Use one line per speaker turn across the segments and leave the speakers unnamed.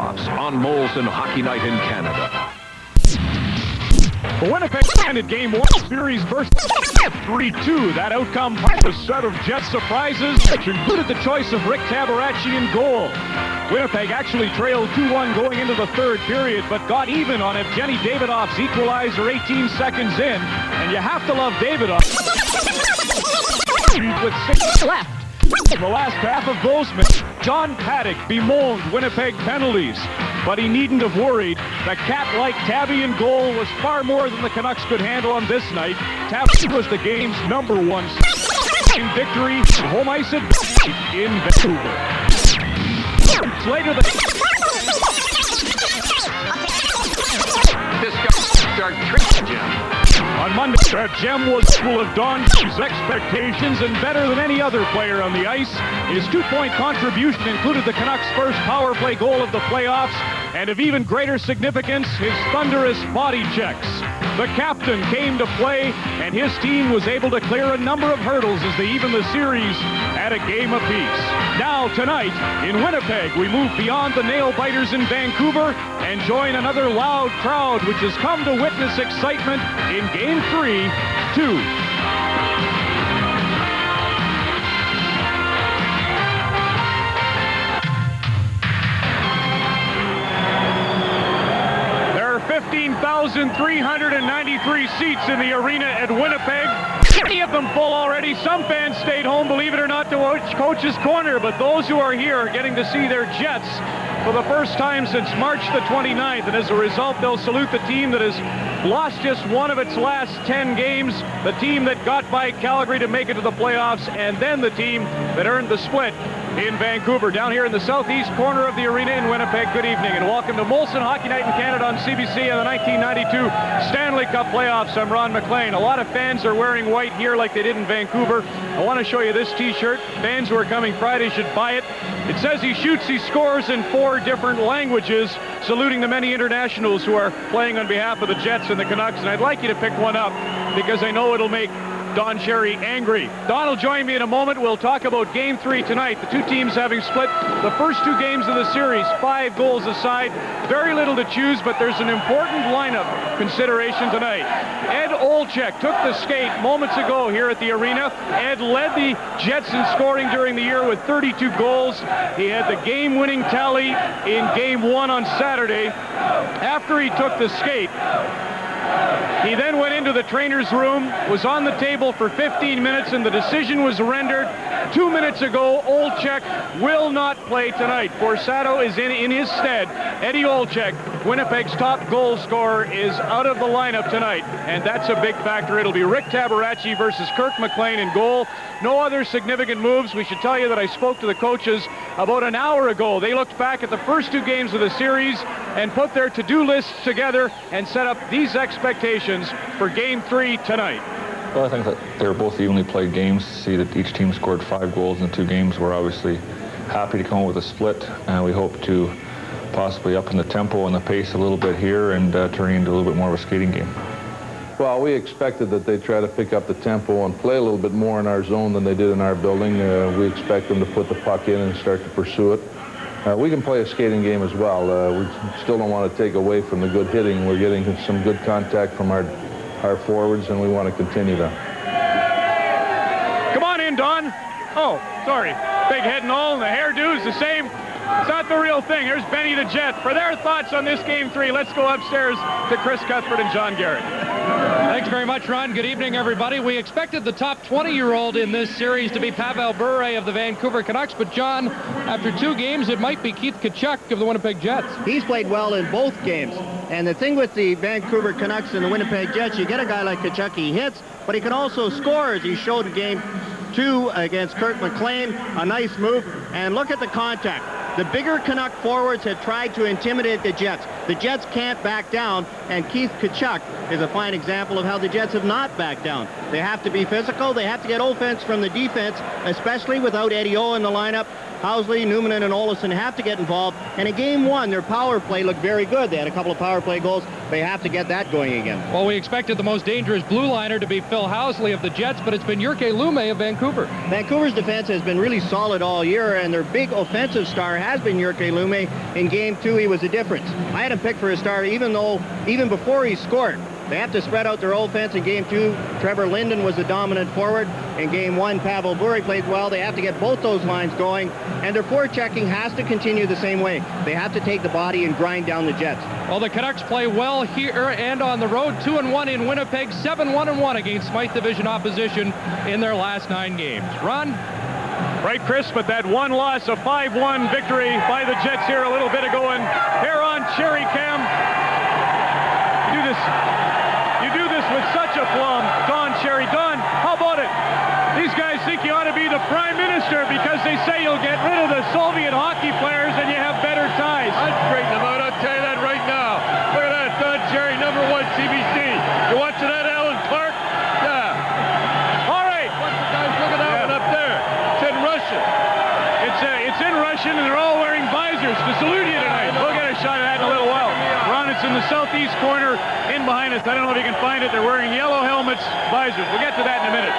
playoffs on Molson Hockey Night in Canada.
The Winnipeg ended Game 1 series versus 3-2. That outcome was a set of Jet surprises, which included the choice of Rick Tabaracci in goal. Winnipeg actually trailed 2-1 going into the third period, but got even on Evgeny Davidov's equalizer 18 seconds in. And you have to love Davidov with 6 left. In the last half of Bozeman, John Paddock bemoaned Winnipeg penalties, but he needn't have worried. The cat-like Tabby in goal was far more than the Canucks could handle on this night. Tabby was the game's #1 victory, home ice advantage in Vancouver. Later,
This guy our trick gem.
On Monday, that gem was full of Don's expectations and better than any other player on the ice. His 2-point contribution included the Canucks' first power play goal of the playoffs, and of even greater significance, his thunderous body checks. The captain came to play, and his team was able to clear a number of hurdles as they even the series at a game apiece. Now, tonight, in Winnipeg, we move beyond the nail-biters in Vancouver and join another loud crowd which has come to witness excitement in Game 3-2. There are 15,393 seats in the arena at Winnipeg. Many of them full already. Some fans stayed home, believe it or not, to watch Coach's Corner, but those who are here are getting to see their Jets for the first time since March the 29th, and as a result, they'll salute the team that has lost just one of its last 10 games, the team that got by Calgary to make it to the playoffs, and then the team that earned the split in Vancouver. Down here in the southeast corner of the arena in Winnipeg, good evening, and welcome to Molson Hockey Night in Canada on CBC and the 1992 Stanley Cup playoffs. I'm Ron McLean. A lot of fans are wearing white here like they did in Vancouver. I want to show you this t-shirt. Fans who are coming Friday should buy it. It says he shoots, he scores in 4 different languages, saluting the many internationals who are playing on behalf of the Jets and the Canucks, and I'd like you to pick one up because I know it'll make Don Cherry angry. Don will join me in a moment. We'll talk about Game 3 tonight. The two teams having split the first 2 games of the series, 5 goals aside. Very little to choose, but there's an important lineup consideration tonight. Ed Olczyk took the skate moments ago here at the arena. Ed led the Jets in scoring during the year with 32 goals. He had the game-winning tally in Game 1 on Saturday. After he took the skate, he then went into the trainer's room, was on the table for 15 minutes, and the decision was rendered 2 minutes ago. Olczyk will not play tonight. Borsato is in his stead. Eddie Olczyk, Winnipeg's top goal scorer, is out of the lineup tonight, and that's a big factor. It'll be Rick Tabaracci versus Kirk McLean in goal. No other significant moves. We should tell you that I spoke to the coaches about an hour ago. They looked back at the first 2 games of the series and put their to-do lists together and set up these expectations for Game 3 tonight.
Well, I think that they were both evenly played games. See that each team scored 5 goals in the 2 games. We're obviously happy to come up with a split, and we hope to possibly up in the tempo and the pace a little bit here and turn into a little bit more of a skating game.
Well, we expected that they'd try to pick up the tempo and play a little bit more in our zone than they did in our building. We expect them to put the puck in and start to pursue it. We can play a skating game as well. We still don't want to take away from the good hitting. We're getting some good contact from our forwards, and we want to continue that.
Come on in, Don. Oh, sorry. Big head and all, and the hairdo is the same. It's not the real thing. Here's Benny the Jet. For their thoughts on this Game 3, let's go upstairs to Chris Cuthbert and John Garrett.
Thanks very much, Ron. Good evening, everybody. We expected the top 20-year-old in this series to be Pavel Bure of the Vancouver Canucks, but John, after 2 games, it might be Keith Tkachuk of the Winnipeg Jets.
He's played well in both games. And the thing with the Vancouver Canucks and the Winnipeg Jets, you get a guy like Tkachuk, he hits, but he can also score, as he showed in Game 2 against Kirk McLean. A nice move. And look at the contact. The bigger Canuck forwards had tried to intimidate the Jets. The Jets can't back down, and Keith Tkachuk is a fine example of how the Jets have not backed down. They have to be physical. They have to get offense from the defense, especially without Eddie O in the lineup. Housley, Newman, and Olofsson have to get involved. And in Game 1, their power play looked very good. They had a couple of power play goals. they have to get that going again.
Well, we expected the most dangerous blue liner to be Phil Housley of the Jets, but it's been Jyrke Lumme of Vancouver.
Vancouver's defense has been really solid all year, and their big offensive star has been Jyrke Lumme. In Game 2, he was the difference. I had him picked for a star even before he scored. They have to spread out their offense in Game 2. Trevor Linden was the dominant forward. In Game 1, Pavel Bure played well. They have to get both those lines going, and their forechecking has to continue the same way. They have to take the body and grind down the Jets.
Well, the Canucks play well here and on the road. 2-1 in Winnipeg, 7-1-1 against Smythe Division opposition in their last 9 games. Ron?
Right, Chris, but that one loss, a 5-1 victory by the Jets here a little bit ago, and here on Cherry Cam. You do this with such a plum. Don Cherry. Don, how about it? These guys think you ought to be the prime minister because they say you'll get rid of the Soviet hockey players and you have better ties.
I'd straighten them out. I'll tell you that right now. Look at that, Don Cherry, #1 CBC. You watching that, Alan Clark? Yeah.
All right.
Look at that one up there. It's in Russian.
It's in Russian, and they're all wearing visors to salute you tonight. We'll get a shot at that in a little while. Ron, it's in the southeast corner in behind us. I don't know if you can find it. They're wearing yellow helmets, visors. We'll get to that in a minute.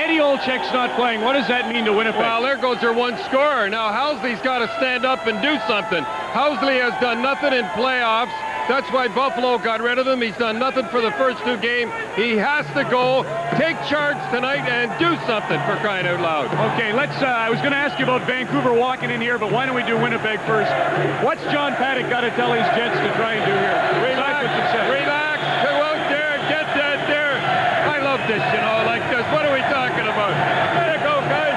Eddie Olczyk's not playing. What does that mean to Winnipeg?
Well, there goes their one scorer. Now, Housley's got to stand up and do something. Housley has done nothing in playoffs. That's why Buffalo got rid of him. He's done nothing for the first 2 games. He has to go, take charge tonight, and do something, for crying out loud.
Okay, I was going to ask you about Vancouver walking in here, but why don't we do Winnipeg first? What's John Paddock got to tell his Jets to try and do here?
Relax, go out there, get that there. I love this, like this. What are we talking about? Let it go, guys.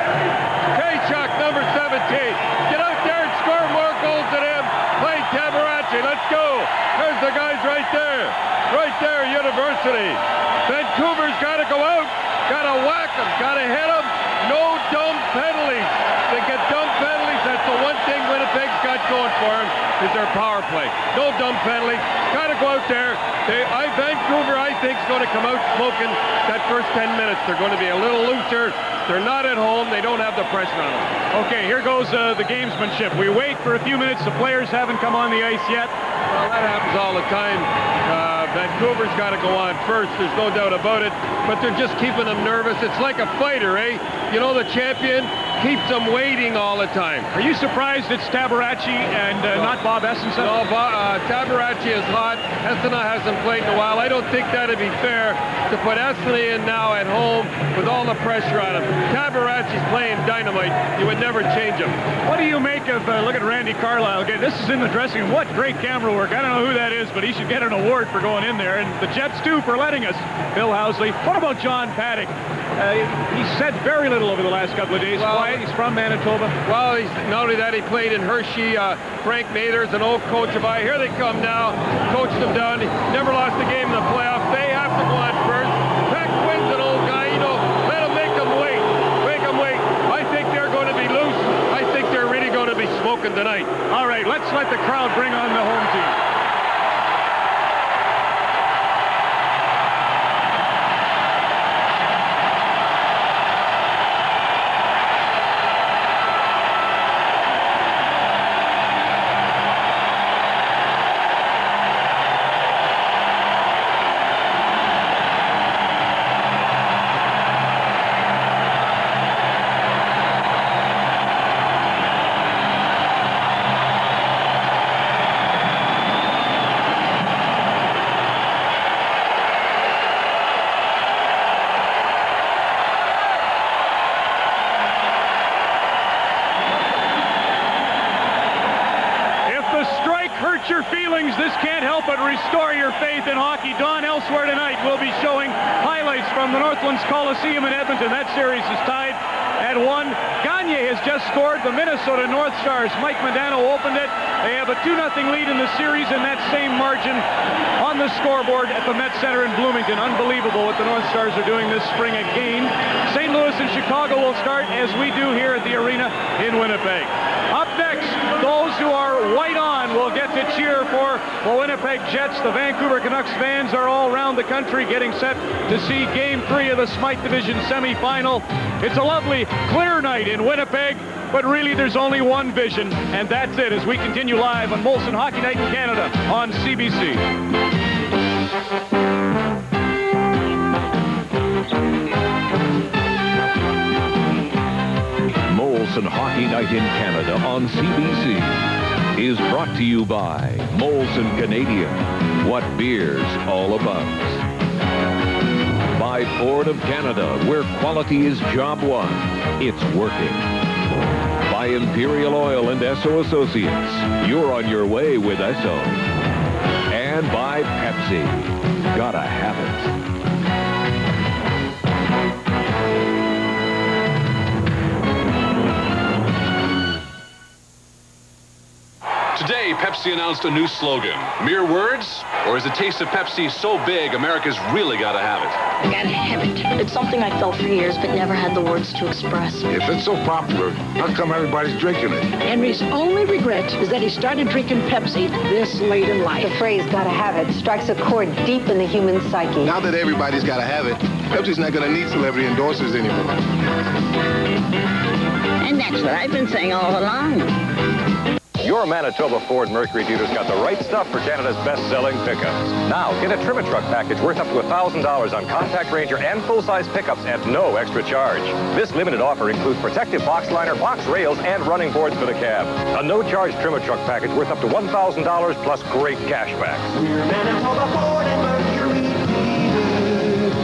Kachuk, number 17. Get out there and score more goals than him. Play Tabaracci. Let's go. There's the guys right there. Right there, University. Vancouver's got to go out. Got to whack them. Got to hit them. No dumb penalties. They get dumb penalties. That's the one thing Winnipeg's got going for them is their power play. No dumb penalties. Got to go out there. Vancouver, I think, is going to come out smoking that first 10 minutes. They're going to be a little looser. They're not at home. They don't have the pressure on them.
Okay, here goes the gamesmanship. We wait for a few minutes. The players haven't come on the ice yet.
Well, that happens all the time. Vancouver's got to go on first. There's no doubt about it. But they're just keeping them nervous. It's like a fighter, eh? The champion keeps them waiting all the time.
Are you surprised it's Tabaracci and not Bob Essenson?
No, Tabaracci is hot. Essena hasn't played in a while. I don't think that'd be fair to put Essena in now at home with all the pressure on him. Tabaracci's playing dynamite. You would never change him.
What do you make of, look at Randy Carlyle again. This is in the dressing room. What great camera work. I don't know who that is, but he should get an award for going in there. And the Jets, too, for letting us. Phil Housley. What about John Paddock? He said very little over the last couple of days. Quiet. He's from Manitoba.
Well, he's not only that, he played in Hershey. Frank Mather's an old coach of mine. Here they come now. Coached them down. He never lost a game in the playoffs. They have to go on first. Peck wins an old guy. Let him make them wait. Make them wait. I think they're going to be loose. I think they're really going to be smoking tonight.
All right, let's let the crowd bring on the home team. Your feelings, this can't help but restore your faith in hockey. Don, elsewhere tonight, we'll be showing highlights from the Northlands Coliseum in Edmonton. That series is tied at 1. Gagne has just scored. The Minnesota North Stars, Mike Modano opened it. They have a 2-0 lead in the series in that same margin on the scoreboard at the Met Center in Bloomington. Unbelievable what the North Stars are doing this spring again. St. Louis and Chicago will start as we do here at the arena in Winnipeg. Up next, those who are white on will get to cheer for the Winnipeg Jets. The Vancouver Canucks fans are all around the country getting set to see Game 3 of the Smythe Division semifinal. It's a lovely, clear night in Winnipeg, but really there's only one vision, and that's it as we continue live on Molson Hockey Night in Canada on CBC.
Molson Hockey Night in Canada on CBC is brought to you by Molson Canadian, what beer's all about. By Ford of Canada, where quality is job one, it's working. By Imperial Oil and Esso Associates, you're on your way with Esso. And by Pepsi, gotta have it.
Today, Pepsi announced a new slogan. Mere words? Or is the taste of Pepsi so big, America's really got to have it?
Gotta have it. It's something I felt for years, but never had the words to express.
If it's so popular, how come everybody's drinking it?
Henry's only regret is that he started drinking Pepsi this late in life.
The phrase, gotta have it, strikes a chord deep in the human psyche.
Now that everybody's gotta have it, Pepsi's not gonna need celebrity endorsers anymore.
And that's what I've been saying all along.
Your Manitoba Ford Mercury dealer's got the right stuff for Canada's best-selling pickups. Now, get a Trim-A-Truck package worth up to $1,000 on Compact Ranger and full-size pickups at no extra charge. This limited offer includes protective box liner, box rails, and running boards for the cab. A no-charge Trim-A-Truck package worth up to $1,000 plus great cash back.
We're Manitoba Ford and Mercury dealers,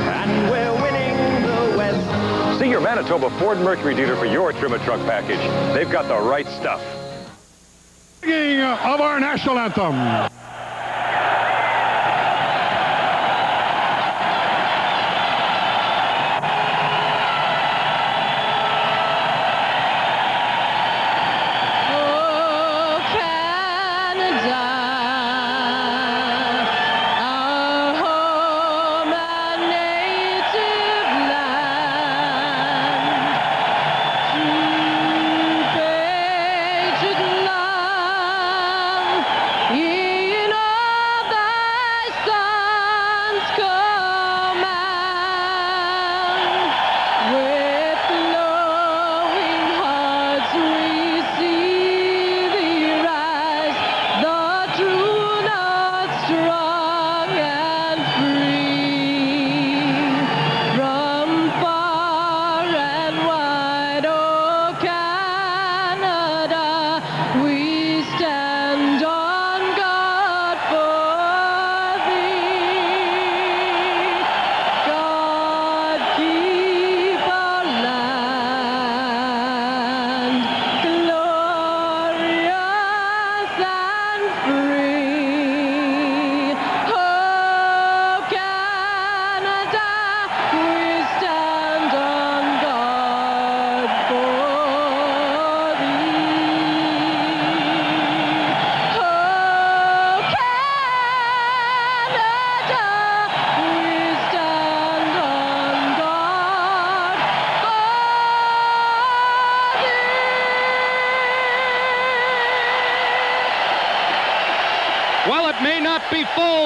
and we're winning the West.
See your Manitoba Ford Mercury dealer for your Trim-A-Truck package. They've got the right stuff.
Of our national anthem.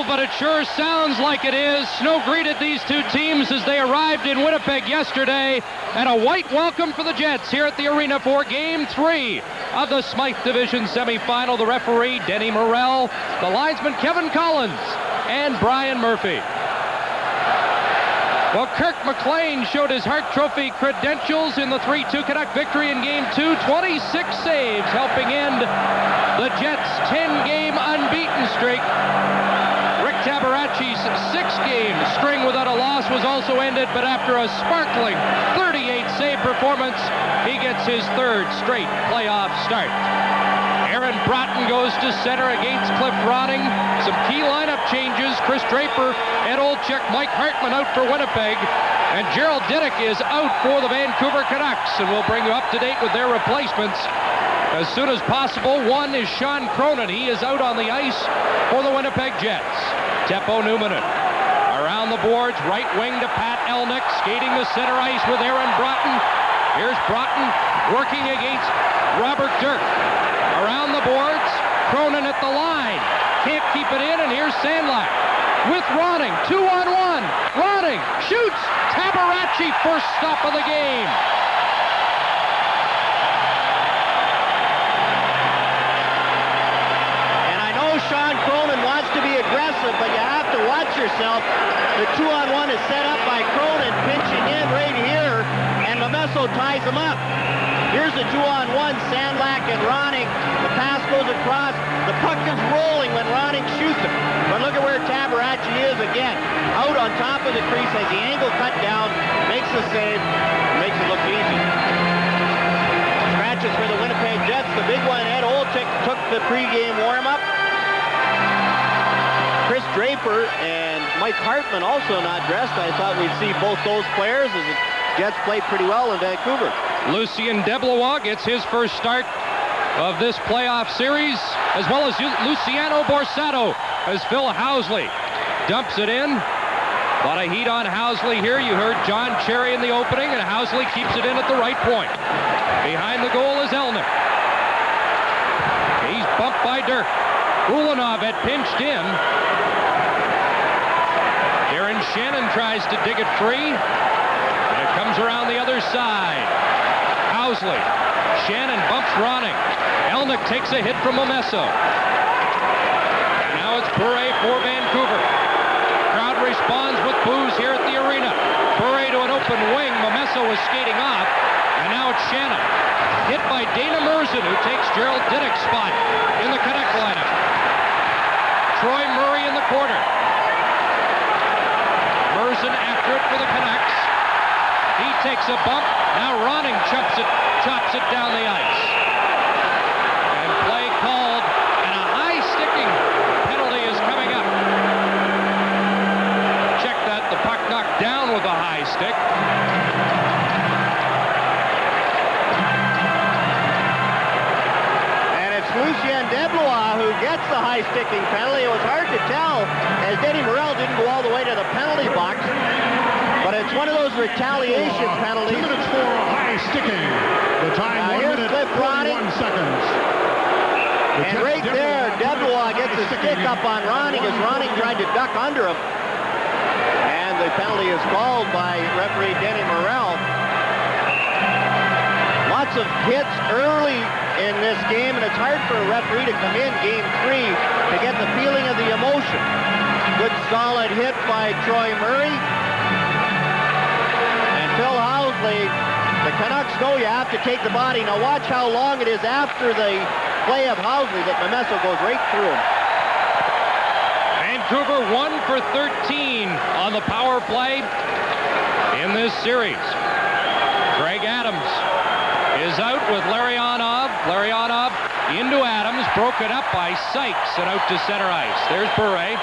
But it sure sounds like it is. Snow greeted these two teams as they arrived in Winnipeg yesterday, and a white welcome for the Jets here at the arena for Game 3 of the Smythe Division semifinal. The referee, Denny Morrell, the linesman, Kevin Collins, and Brian Murphy. Well, Kirk McLean showed his Hart Trophy credentials in the 3-2 Canuck victory in Game 2. 26 saves, helping end the Jets' 10-game unbeaten streak. Tabaracci's 6-game string without a loss was also ended, but after a sparkling 38-save performance, he gets his third straight playoff start. Aaron Broughton goes to center against Cliff Ronning. Some key lineup changes. Chris Draper, Ed Olczyk, Mike Hartman out for Winnipeg, and Gerald Diddick is out for the Vancouver Canucks, and we'll bring you up to date with their replacements as soon as possible. One is Sean Cronin. He is out on the ice for the Winnipeg Jets. Teppo Numminen around the boards, right wing to Pat Elnick, skating the center ice with Aaron Broughton. Here's Broughton working against Robert Dirk. Around the boards, Cronin at the line. Can't keep it in, and here's Sandlak with Ronning. 2-on-1. Ronning shoots. Tabaracci, first stop of the game.
Sean Cronin wants to be aggressive, but you have to watch yourself. The 2-on-1 is set up by Cronin, pinching in right here, and Momesso ties him up. Here's the 2-on-1, Sandlak and Ronning. The pass goes across. The puck is rolling when Ronning shoots it. But look at where Tabarachi is again. Out on top of the crease, has the angle cut down, makes the save, makes it look easy. Scratches for the Winnipeg Jets. The big one, Ed Olczyk, took the pregame warm-up. Chris Draper and Mike Hartman also not dressed. I thought we'd see both those players as the Jets played pretty well in Vancouver.
Lucien Deblois gets his first start of this playoff series, as well as Luciano Borsato, as Phil Housley dumps it in. A lot of heat on Housley here. You heard John Cherry in the opening, and Housley keeps it in at the right point. Behind the goal is Elnick. He's bumped by Dirk. Ulanov had pinched in. Darren Shannon tries to dig it free, and it comes around the other side. Housley. Shannon bumps Ronning. Elnick takes a hit from Momesso. Now it's Bure for Vancouver. Crowd responds with boos here at the arena. Bure to an open wing. Momesso was skating off, and now it's Shannon. Hit by Dana Merzen, who takes Gerald Diddick's spot in the Canuck lineup. Troy Murray in the corner. Merzen after it for the Canucks. He takes a bump. Now Ronning chops it down the ice. And play called, and a high sticking penalty is coming up. Check that, the puck knocked down with a high stick.
And it's Lucien Deblois who gets the high sticking penalty. It was hard to tell as Denny Morrell didn't go all the way to the penalty box. But it's one of those retaliation penalties.
2 minutes for high sticking. The time 1 minute, 41 seconds.
And right there, Deblois gets a stick up on Ronning as Ronning tried to duck under him. And the penalty is called by referee Denny Morrell. Lots of hits early in this game, and it's hard for a referee to come in game 3 to get the feeling of the emotion. Good solid hit by Troy Murray. Phil Housley, the Canucks know you have to take the body. Now watch how long it is after the play of Housley that Momesso goes right through him.
Vancouver 1 for 13 on the power play in this series. Greg Adams is out with Larionov. Larionov into Adams, broken up by Sykes and out to center ice. There's Bure.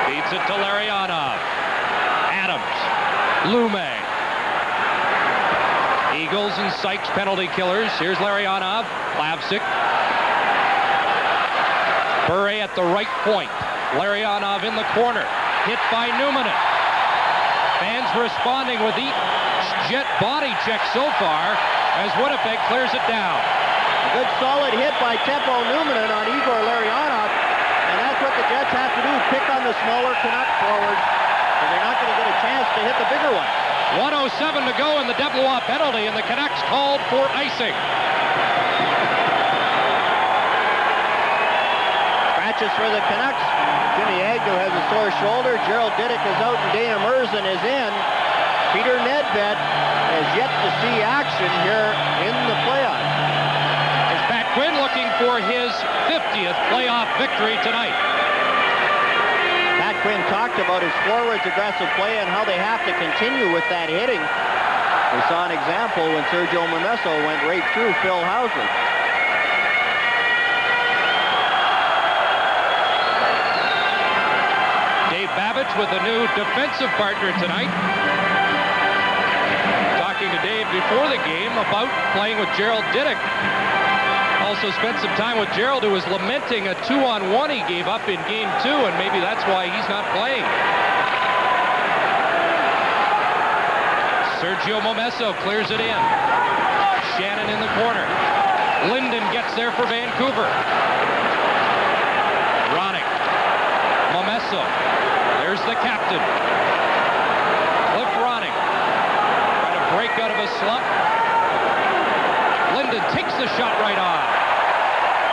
Beats it to Larionov. Lume. Eagles and Sykes penalty killers. Here's Larionov. Plavsic. Bure at the right point. Larionov in the corner. Hit by Numanen. Fans responding with each Jet body check so far as Winnipeg clears it down.
A good solid hit by Teppo Numanen on Igor Larionov. And that's what the Jets have to do. Pick on the smaller Canuck forwards. And they're not going to get a chance to hit the bigger one.
1:07 to go in the Deblois penalty, and the Canucks called for icing.
Scratches for the Canucks. Jimmy Agnew has a sore shoulder. Gerald Diddick is out, and Dana Merzen is in. Peter Nedved has yet to see action here in the playoffs.
It's Pat Quinn looking for his 50th playoff victory tonight.
Pat Quinn talked about his forwards' aggressive play and how they have to continue with that hitting. We saw an example when Sergio Momesso went right through Phil Housley.
Dave Babbage with a new defensive partner tonight. Talking to Dave before the game about playing with Gerald Diddick. Also spent some time with Gerald, who was lamenting a 2-on-1 he gave up in game 2, and maybe that's why he's not playing. Sergio Momesso clears it in. Shannon in the corner. Linden gets there for Vancouver. Ronning. Momesso. There's the captain. Cliff Ronning. Trying to break out of a slump. Linden takes the shot right on.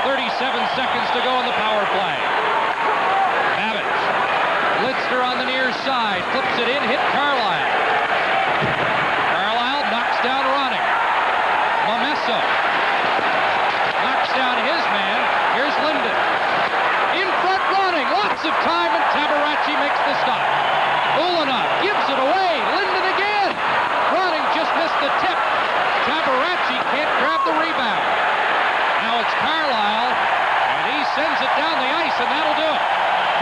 37 seconds to go in the power play. Babbage. Litzner on the near side. Flips it in. Hit Carlisle. sends it down the ice, and that'll do it.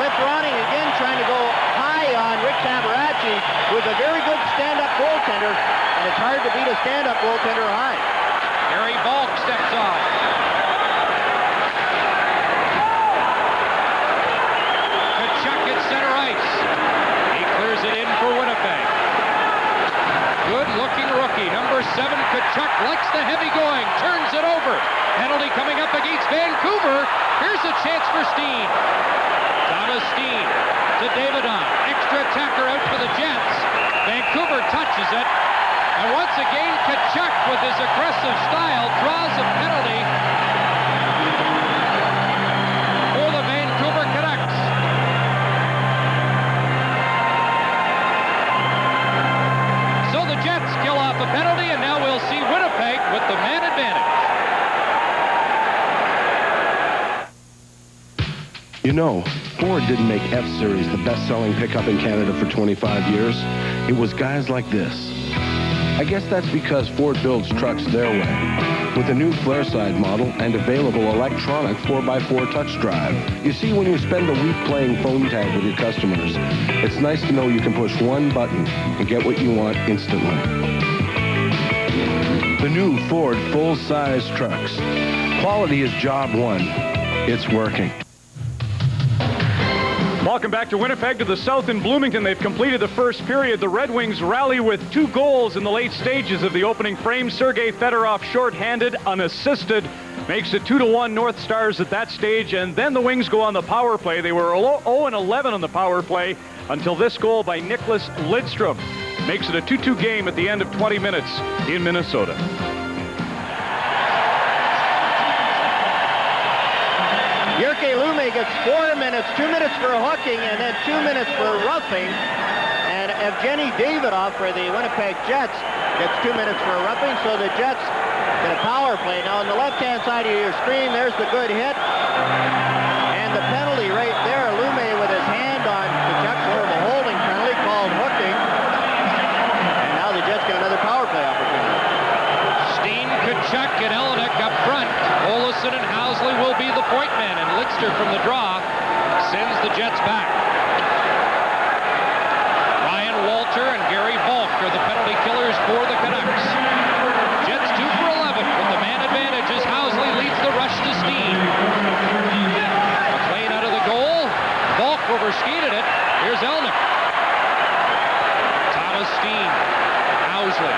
Cliff Ronning again trying to go high on Rick Tabaracci, who's a very good stand-up goaltender, and it's hard to beat a stand-up goaltender high.
Gary Balk steps on. Kachuk at center ice. He clears it in for Winnipeg. Good-looking rookie, number 7, Kachuk likes the heavy going, turns it over. Penalty coming up against Vancouver. Here's a chance for Steen. Thomas Steen to Davidon. Extra attacker out for the Jets. Vancouver touches it. And once again, Kachuk with his aggressive style draws a penalty for the Vancouver Canucks. So the Jets kill off a penalty, and now we'll see Winnipeg with the man advantage.
You know, Ford didn't make F-Series the best-selling pickup in Canada for 25 years. It was guys like this. I guess that's because Ford builds trucks their way, with a new flare-side model and available electronic 4x4 touch drive. You see, when you spend a week playing phone tag with your customers, it's nice to know you can push one button and get what you want instantly. The new Ford full-size trucks. Quality is job one. It's working.
Welcome back to Winnipeg, to the south in Bloomington. They've completed the first period. The Red Wings rally with 2 goals in the late stages of the opening frame. Sergei Fedorov, shorthanded, unassisted, makes it 2-1 North Stars at that stage. And then the Wings go on the power play. They were 0-11 on the power play until this goal by Nicholas Lidstrom makes it a 2-2 game at the end of 20 minutes in Minnesota.
Jyrki Lume gets 4 minutes, 2 minutes for hooking, and then 2 minutes for roughing. And Evgeny Davidov for the Winnipeg Jets gets 2 minutes for roughing, so the Jets get a power play. Now on the left-hand side of your screen, there's the good hit. And the penalty right there, Lume with his hand on Kachuk, sort of a holding penalty called hooking. And now the Jets get another power play opportunity.
Steen, Kachuk, and Elenick up front. Olsen and Housley will be the point men, and Lidster from the draw sends the Jets back. Ryan Walter and Gary Volk are the penalty killers for the Canucks. Jets 2 for 11 with the man advantage as Housley leads the rush to Steen. McLean out of the goal. Volk overskated it. Here's Elnick. Thomas Steen. Housley.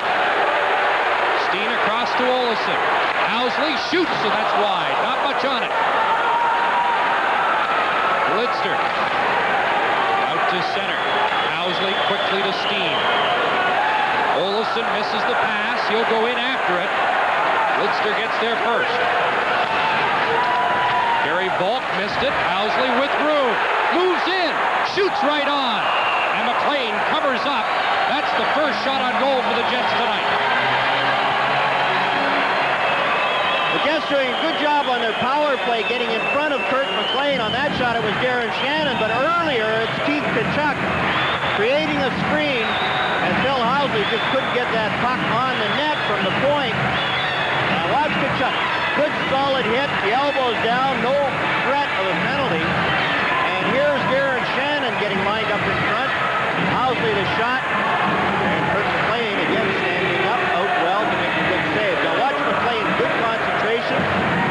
Steen across to Olsen. Housley shoots, so that's wide. Not much on it. Lidster out to center. Housley quickly to Steen. Olsen misses the pass. He'll go in after it. Lidster gets there first. Gary Volk missed it. Housley with room. Moves in. Shoots right on. And McLean covers up. That's the first shot on goal for the Jets tonight.
The Jets doing a good job on their power play, getting in front of Kurt McLean. On that shot, it was Darren Shannon, but earlier it's Keith Kachuk creating a screen, and Phil Housley just couldn't get that puck on the net from the point. Now watch Kachuk. Good solid hit, the elbows down, no threat of a penalty. And here's Darren Shannon getting lined up in front. Housley the shot, and Kurt McLean again standing up out well to make a good save. Now watch McLean, good concentration.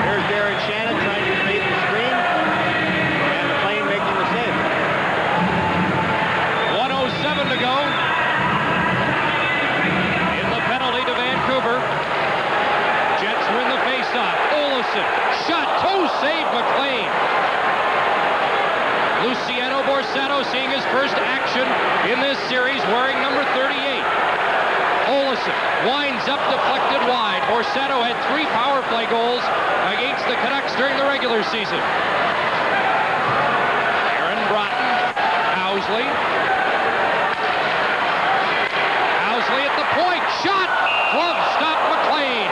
There's Darren Shannon trying to create the screen, and McLean making the save.
1:07 to go in the penalty to Vancouver. Jets win the faceoff. Olsen shot, toe save McLean. Luciano Borsetto seeing his first action in this series wearing number 38. Olsen winds up deflected wide. Borsetto had 3 power play goals against the Canucks during the regular season. Aaron Broughton, Housley. Housley at the point, shot, glove stop McLean.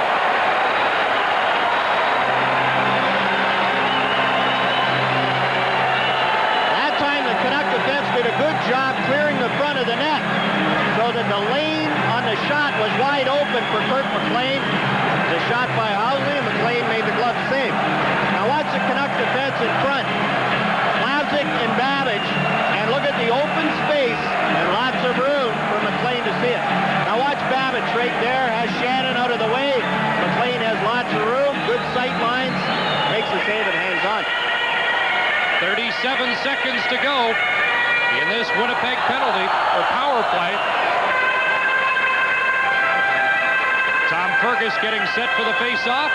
That time the Canuck defense did a good job clearing the front of the net so that the lane on the shot was wide open for Kurt McLean. The shot by Housley, and McLean made the glove save. Now watch the Canuck defense in front.
seconds to go in this Winnipeg penalty or power play. Tom Fergus getting set for the face-off.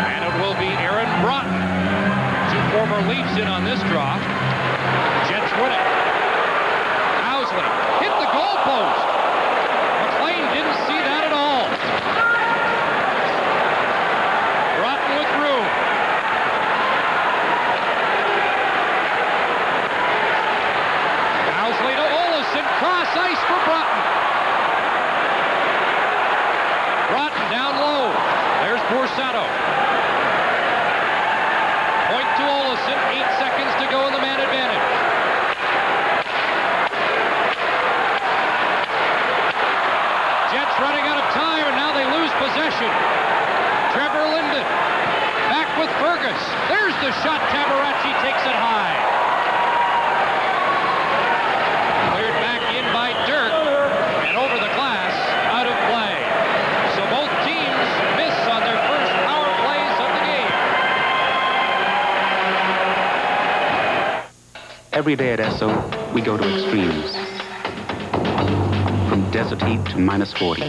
And it will be Aaron Broughton. Two former Leafs in on this draw. Jets win it. Housley hit the goalpost. McLean didn't see that at all. Broughton with room. Housley to Olesen. Cross ice for Broughton. Broughton down low. There's Borsato. Point to Olesen. 8 seconds to go in the man advantage. Jets running out of time, and now they lose possession. Trevor Linden back with Fergus. There's the shot. Tabaracci takes it high. Cleared back in by Dirk, and over the glass, out of play. So both teams miss on their first power plays of the game.
Every day at Esso, we go to extremes. From desert heat to minus 40.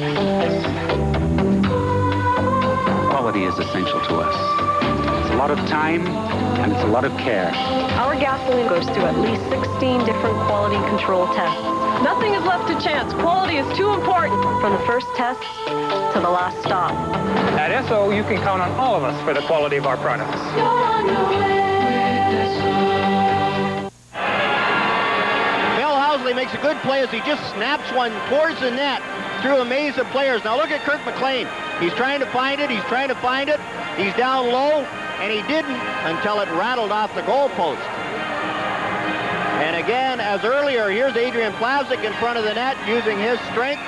Quality is essential to us. It's a lot of time, and it's a lot of care.
Our gasoline goes through at least 16 different quality control tests. Nothing is left to chance. Quality is too important. From the first test to the last stop.
At Esso, you can count on all of us for the quality of our products.
Makes a good play as he just snaps one towards the net through a maze of players. Now look at Kirk McLean. He's trying to find it. He's trying to find it. He's down low, and he didn't until it rattled off the goalpost. And again, as earlier, here's Adrian Plavsic in front of the net using his strength,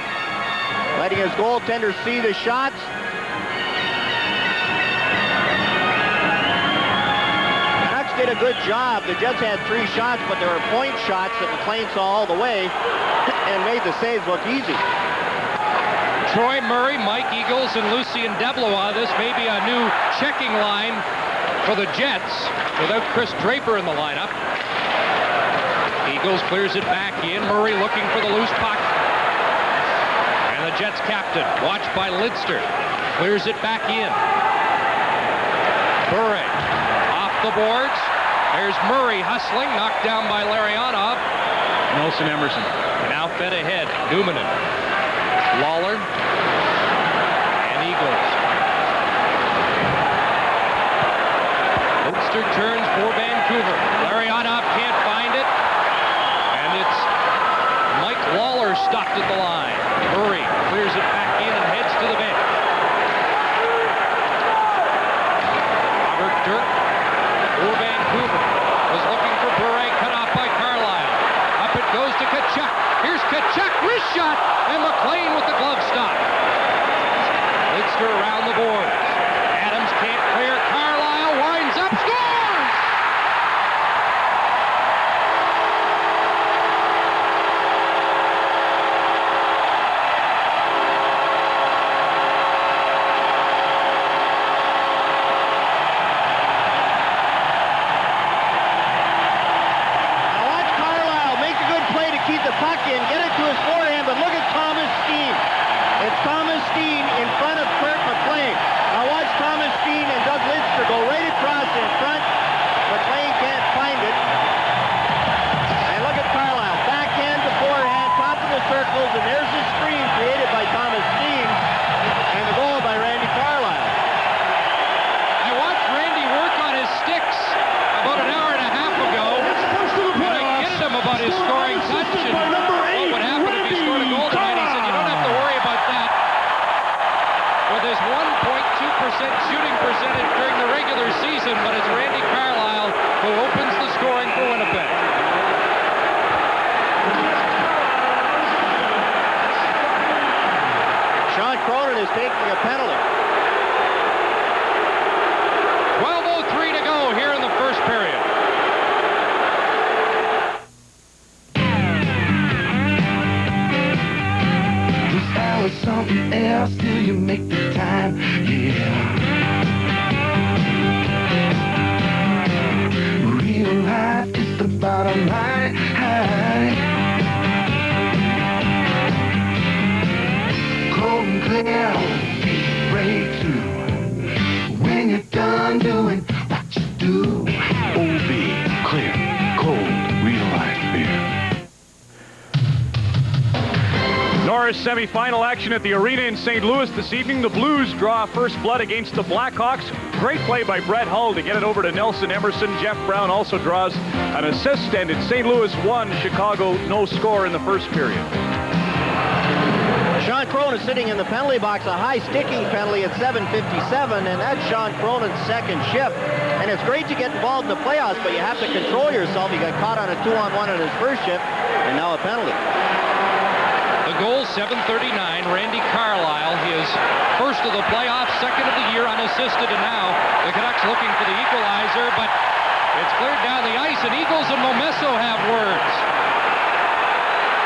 letting his goaltender see the shots. Did a good job. The Jets had 3 shots, but there were point shots that McLean saw all the way and made the saves look easy.
Troy Murray, Mike Eagles, and Lucien Deblois. This may be a new checking line for the Jets without Chris Draper in the lineup. Eagles clears it back in. Murray looking for the loose puck. And the Jets captain, watched by Lidster, clears it back in. Bure off the boards. There's Murray hustling, knocked down by Larionov.
Nelson Emerson.
Now fed ahead. Dumoulin. Lawler. And Eagles. Lidster turns for Vancouver. Larionov can't find it. And it's Mike Lawler stopped at the line. Murray clears it back in and heads to the bench. Robert Dirk for Vancouver was looking for Bure, cut off by Carlisle. Up it goes to Tkachuk. Here's Tkachuk, wrist shot, and McLean with the glove stop. Lidster around the boards. Adams can't clear. Carlisle winds up, scores!
And there's the screen created by Thomas Steen and the goal by Randy Carlisle.
I watched Randy work on his sticks about an hour and a half ago. And I kidded him about his scoring touch and what would happen if he scored a goal tonight. He said, you don't have to worry about that. With his 1.2% shooting percentage during the regular season, but it's Randy Carlisle who opens the scoring for Winnipeg.
Cronin is taking a penalty.
12:03 to go here in the first period.
This hour's something else till you make the time, yeah.
far as semifinal action at the arena in St. Louis this evening, the Blues draw first blood against the Blackhawks. Great play by Brett Hull to get it over to Nelson Emerson. Jeff Brown also draws an assist, and it's St. Louis 1, Chicago no score in the first period.
Sean Cronin sitting in the penalty box, a high sticking penalty at 7:57, and that's Sean Cronin's second shift. And it's great to get involved in the playoffs, but you have to control yourself. He got caught on a 2-on-1 in his first shift, and now a penalty.
The goal, 7:39, Randy Carlyle, his first of the playoffs, second of the year unassisted, and now the Canucks looking for the equalizer, but it's cleared down the ice, and Eagles and Momesso have words.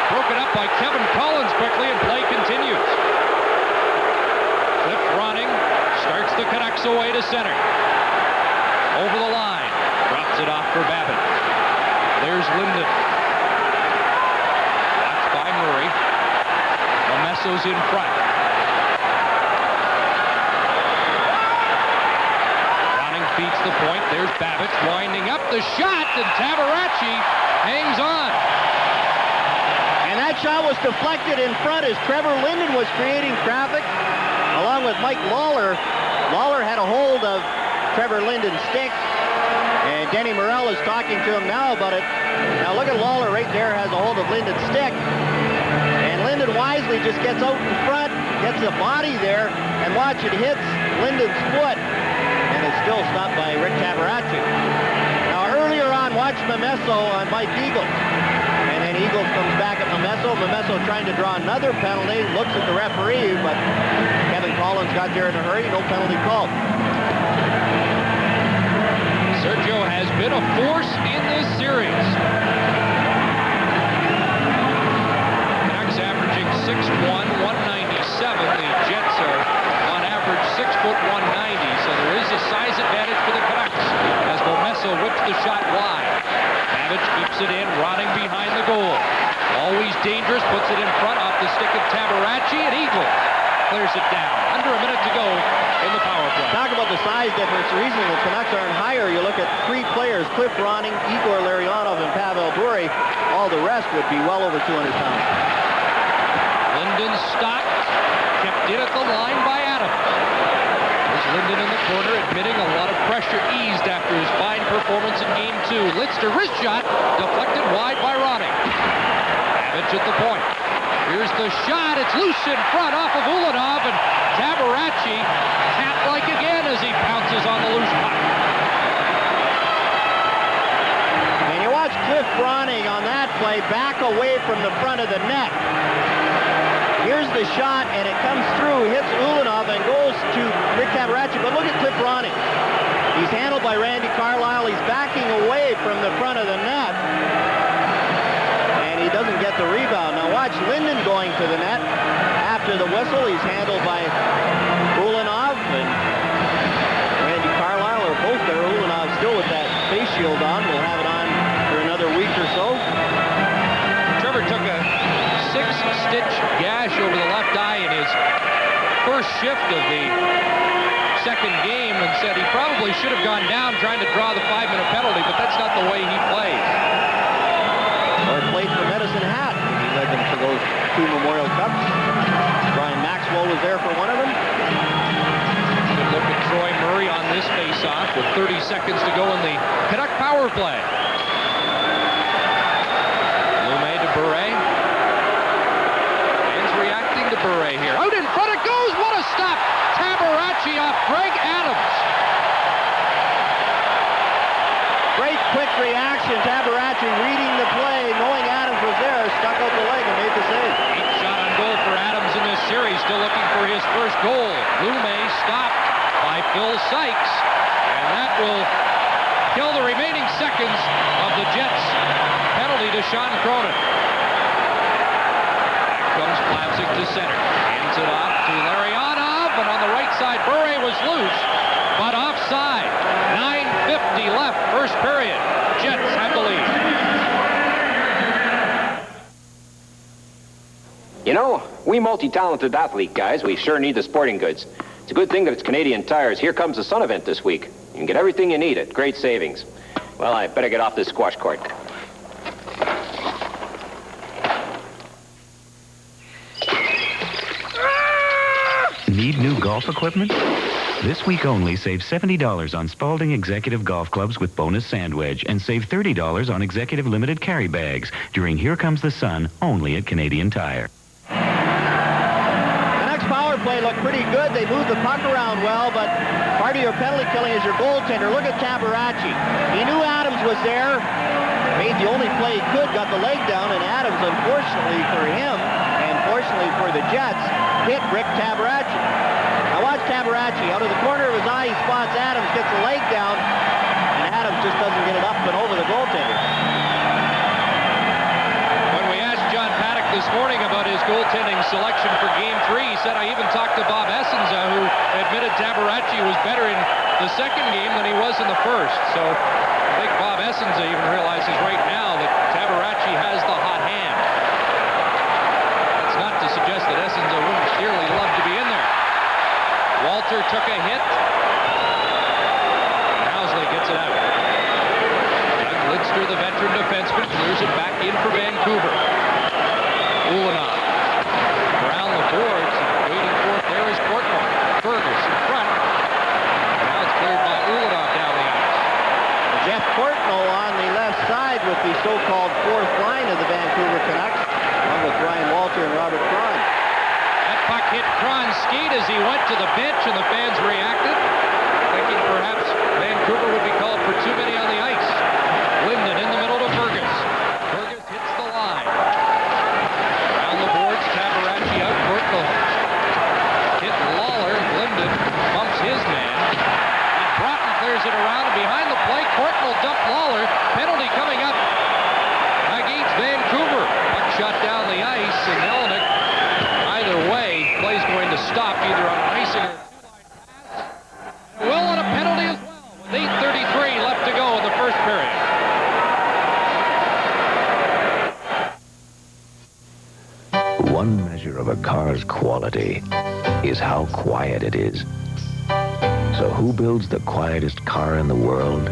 Broken up by Kevin Collins quickly, and play continues. Cliff Ronning starts the Canucks away to center. Over the line, drops it off for Babbitt. There's Linden. Watched by Murray. Momesso's in front. Ronning feeds the point. There's Babbitt winding up the shot, and Tabaracci hangs on.
And that shot was deflected in front as Trevor Linden was creating traffic along with Mike Lawler. Lawler had a hold of Trevor Linden's stick, and Denny Morrell is talking to him now about it. Now look at Lawler right there, has a hold of Linden's stick, and Linden wisely just gets out in front, gets the body there, and watch, it hits Linden's foot, and it's still stopped by Rick Tabaracci. Now earlier on, watch Momesso on Mike Eagles. And then Eagles comes back at Momesso. Momesso trying to draw another penalty, looks at the referee, but Kevin Collins got there in a hurry, no penalty called.
Sergio has been a force in this series. Canucks averaging 6'1", 197. The Jets are on average 6'1", 190, so there is a size advantage for the Canucks as Momesso whips the shot wide. Babbage keeps it in, Ronning behind the goal. Always dangerous, puts it in front off the stick of Tabaracci, and Eagle clears it down. Under a minute to go in the power play.
Talk about the size difference. The reason the Canucks aren't higher, you look at three players, Cliff Ronning, Igor Larionov, and Pavel Bure. All the rest would be well over 200 pounds.
Linden stopped, kept in at the line by Adams. There's Linden in the corner, admitting a lot of pressure eased after his fine performance in Game 2. Lidster, wrist shot, deflected wide by Ronning. Babbage at the point. Here's the shot. It's loose in front off of Ulanov, and Tabaracci cat-like again as he pounces on the loose puck.
And you watch Cliff Ronning on that play back away from the front of the net. Here's the shot, and it comes through, hits Ulanov, and goes to Rick Tabaracci. But look at Cliff Ronning. He's handled by Randy Carlyle. He's backing away from the front of the net. And he doesn't get the rebound. Now watch Linden going to the net. After the whistle, he's handled by Ulanov, and Randy Carlyle are both there. Ulanov still with that face shield on. We'll have it on for another week or so.
Trevor took a 6-stitch gash over the left eye in his first shift of the second game, and said he probably should have gone down trying to draw the 5-minute penalty, but that's not the way he plays.
Or played for Medicine Hat. He led them to those 2 Memorial Cups. Brian Maxwell was there for one of them.
Good look at Troy Murray on this face-off with 30 seconds to go in the Canuck power play. Lume to Bure. Fans reacting to Bure here. Out in front it goes! What a stop! Tabaracci off Greg Adams.
Great quick reaction. Tabaracci reading the play, knowing Adams was there, stuck out the leg and made the save.
8 shot on goal for Adams in this series, still looking for his first goal. Lume stopped by Phil Sykes, and that will kill the remaining seconds of the Jets. Penalty to Sean Cronin. Back comes Plavsic to center. Hands it off to Larionov, and on the right side, Bure was loose, but offside. 9:50 left, first period. Jets have the lead.
You know, we multi-talented athlete guys, we sure need the sporting goods. It's a good thing that it's Canadian Tires. Here comes the Sun event this week. You can get everything you need at great savings. Well, I better get off this squash court.
Need new golf equipment? This week only, save $70 on Spalding Executive Golf Clubs with bonus sand wedge and save $30 on Executive Limited carry bags during Here Comes the Sun only at Canadian Tire.
The next power play looked pretty good. They moved the puck around well, but part of your penalty killing is your goaltender. Look at Tabaracci. He knew Adams was there, made the only play he could, got the leg down, and Adams, unfortunately for him, and fortunately for the Jets, hit Rick Tabaracci. Now watch Tabaracci. Out of the corner of his eye, he spots Adams, gets the leg down, and Adams just doesn't get it up and over the goaltender.
When we asked John Paddock this morning about his goaltending selection for Game 3, he said, I even talked to Bob Essenza, who admitted Tabaracci was better in the second game than he was in the first. So I think Bob Essenza even realizes right now that Tabaracci has the hot hand. That's not to suggest that Essenza wouldn't dearly love to be in there. Walter took a hit. And Housley gets it out. Doug Lidster, the veteran defenseman, clears it back in for Vancouver. Ulanov around the boards, waiting for it. There is Courtnall. Fergus in front. Now it's cleared by Ulanov down the ice.
Jeff Courtnall on the left side with the so-called fourth line of the Vancouver Canucks, along with Ryan Walter and Robert Cron.
That puck hit Cron's skate as he went to the bench, and the fans reacted, thinking perhaps Vancouver would be called for too many on the ice. Linden in the middle to Fergus. Fergus hits the line. Around the boards, Tabaracci out, Courtnall hit Lawler. Linden bumps his man. And Broughton clears it around, and behind the play, Courtnall dumped Lawler. Penalty coming up against Vancouver. Puck shot down the ice, and Hellenick, either way, play's going to stop either on an icing or a two-line pass. Will on a penalty as well, with 8:33 left to go in the first period.
One measure of a car's quality is how quiet it is. So who builds the quietest car in the world?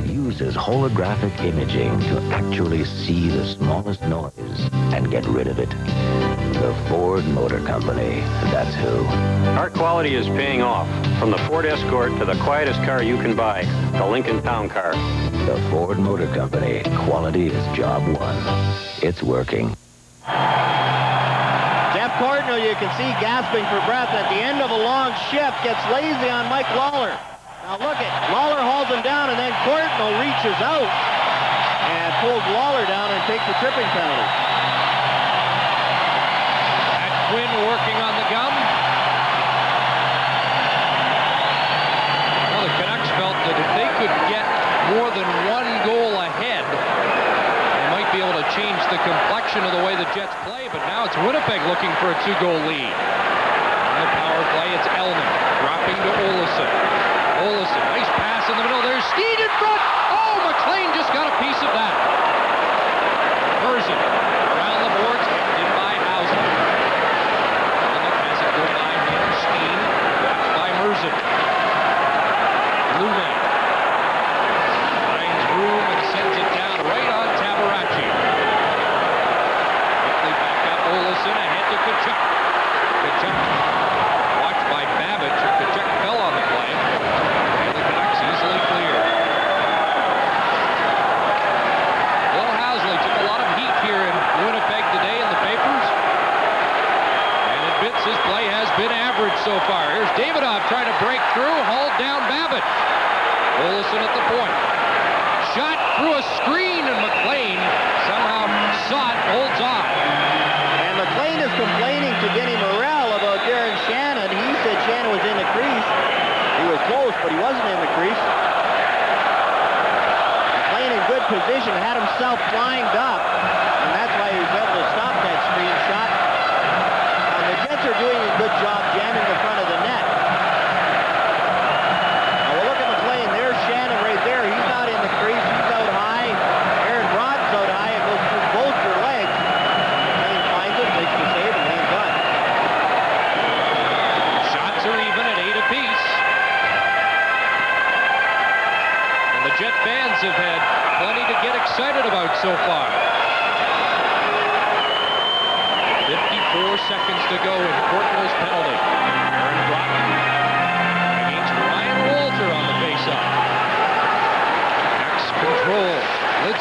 Uses holographic imaging to actually see the smallest noise and get rid of it. The Ford Motor Company, that's who.
Our quality is paying off. From the Ford Escort to the quietest car you can buy, the Lincoln Town Car.
The Ford Motor Company, quality is job one. It's working.
Jeff Courtnall, you can see gasping for breath at the end of a long shift, gets lazy on Mike Lawler. Now look at, Lawler hauls him down, and then Courtnall reaches out and pulls Lawler down and takes the tripping penalty.
Quinn working on the gum. Well, the Canucks felt that if they could get more than one goal ahead, they might be able to change the complexion of the way the Jets play, but now it's Winnipeg looking for a two-goal lead. On the power play, it's Elman dropping to Olesen. Olesen, nice pass in the middle. There's Steed in front. Oh, McLean just got a piece of that. Merzen around the boards, in by Housen. Has it go by Hammerstein, watched by Merzen. Lumen finds room and sends it down right on Tabaracci. Quickly back up Olesen, ahead to Tkachuk. Tkachuk watched by Babbage. Tkachuk fell on the play. And the Canucks easily cleared. Will Housley took a lot of heat here in Winnipeg today in the papers. And admits his play has been average so far. Here's Davidoff trying to break through, hauled down Babbage. Olesen at the point. Shot through a screen, and McLean somehow saw it, holds on.
And McLean is complaining to Denny Morrell about Darren Shannon. He said Shannon was in the crease. He was close, but he wasn't in the crease. McLean in good position, had himself lined up, and that's why he was able to stop that screen shot. And the Jets are doing a good job jamming the front of the net. Now we'll look at McLean. There's Shannon right there. He's not in the crease. He's out high. Aaron Brod's out high. It goes through both their legs. McLean finds it, makes the save, and hangs on.
Shots are even at 8 apiece. And the Jet fans have had plenty to get excited about so far. 54 seconds to go in Courtnall's penalty.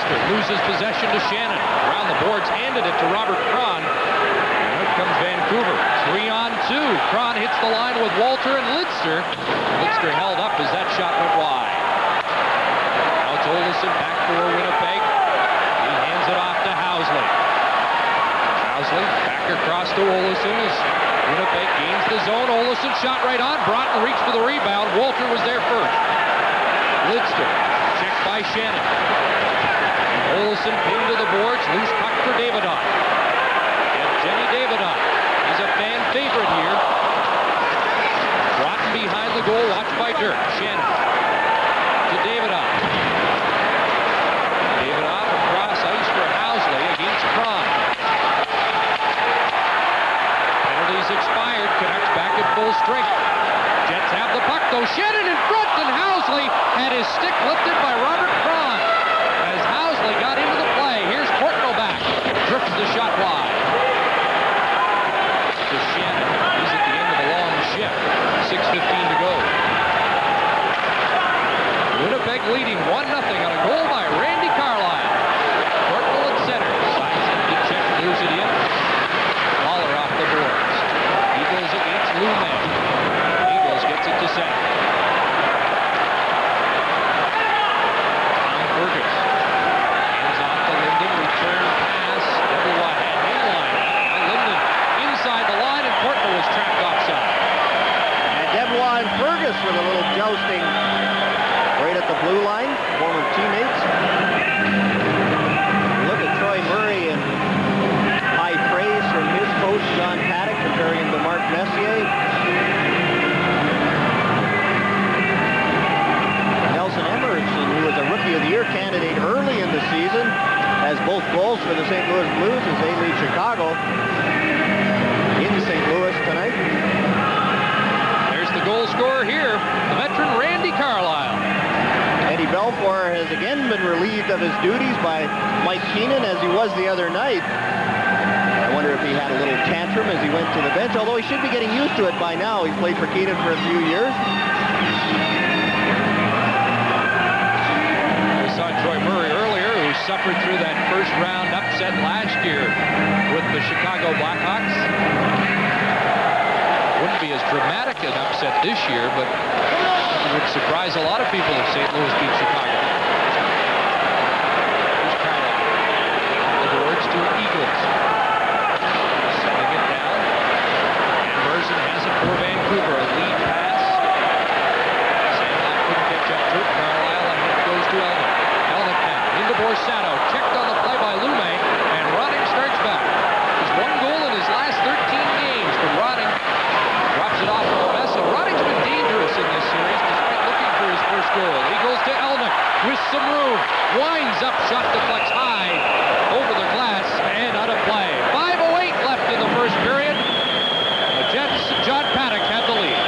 Lidster loses possession to Shannon. Around the boards, handed it to Robert Cron. And out comes Vancouver. 3-on-2. Cron hits the line with Walter and Lidster. Lidster held up as that shot went wide. Now it's Olesen back for Winnipeg. He hands it off to Housley. Housley back across to Olesen as Winnipeg gains the zone. Olesen shot right on. Broughton reached for the rebound. Walter was there first. Lidster checked by Shannon. Olesen pinned to the boards. Loose puck for Davidoff. And Jenny Davidoff. He's a fan favorite here. Broughton behind the goal. Watched by Dirk. Shannon to Davidoff. Davidoff across ice for Housley against Cron. Penalties expired. Canucks back at full strength. Jets have the puck though. Shannon in front, and Housley had his stick lifted by Robert Cron. As Housley got into the play, here's Portnoy back. Drifts the shot wide. To Shannon. He's at the end of the long shift. 6:15 to go. Winnipeg leading 1-0 on a goal by Randy Carlyle. Portnoy at center. Sides it to check, moves it in. Lawler off the boards. Eagles against Lumen. Eagles gets it to center. Tom Fergus. Hands off to Linden. Return pass. Double wide hand inline. Now Linden inside the line, and Portnoy was trapped offside.
And Debois and Fergus with a little jousting right at the blue line. Former teammates. Look at Troy Murray and high praise from his coach, John Paddock, comparing him to Mark Messier. Nelson Emerson, who was a Rookie of the Year candidate early in the season, has both goals for the St. Louis Blues as they lead Chicago in St. Louis tonight.
There's the goal scorer here, the veteran Randy Carlyle.
Eddie Belfour has again been relieved of his duties by Mike Keenan, as he was the other night. I wonder if he had a little tantrum as he went to the bench, although he should be getting used to it by now. He's played for Keenan for a few years.
We saw Troy Murray earlier, who suffered through that first round upset last year with the Chicago Blackhawks. Wouldn't be as dramatic an upset this year, but it would surprise a lot of people if St. Louis beat Chicago. Here's Carlyle. The boards to Eagles. Setting it down. And Merzen has it for Vancouver. A lead pass. Sandlot couldn't catch up to it. Carlyle, and it goes to Elnick. Elnick now into Borsato. Checked on the play by Lume, and Roddick starts back. He's one goal in his last 13 games for Roddick. Drops it off to Messa. Roddick's been dangerous in this series despite looking for his first goal. He goes to Elnick with some room. Winds up, shot deflects high over the glass and out of play. 5:08 left in the first period. The Jets, John Paddock had the lead.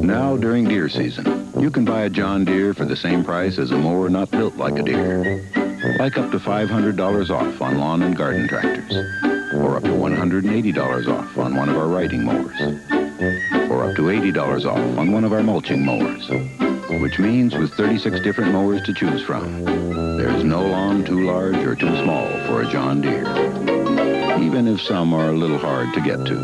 Now during deer season, you can buy a John Deere for the same price as a mower not built like a deer. Like up to $500 off on lawn and garden tractors. Or up to $180 off on one of our riding mowers. Or up to $80 off on one of our mulching mowers. Which means with 36 different mowers to choose from, there's no lawn too large or too small for a John Deere. Even if some are a little hard to get to.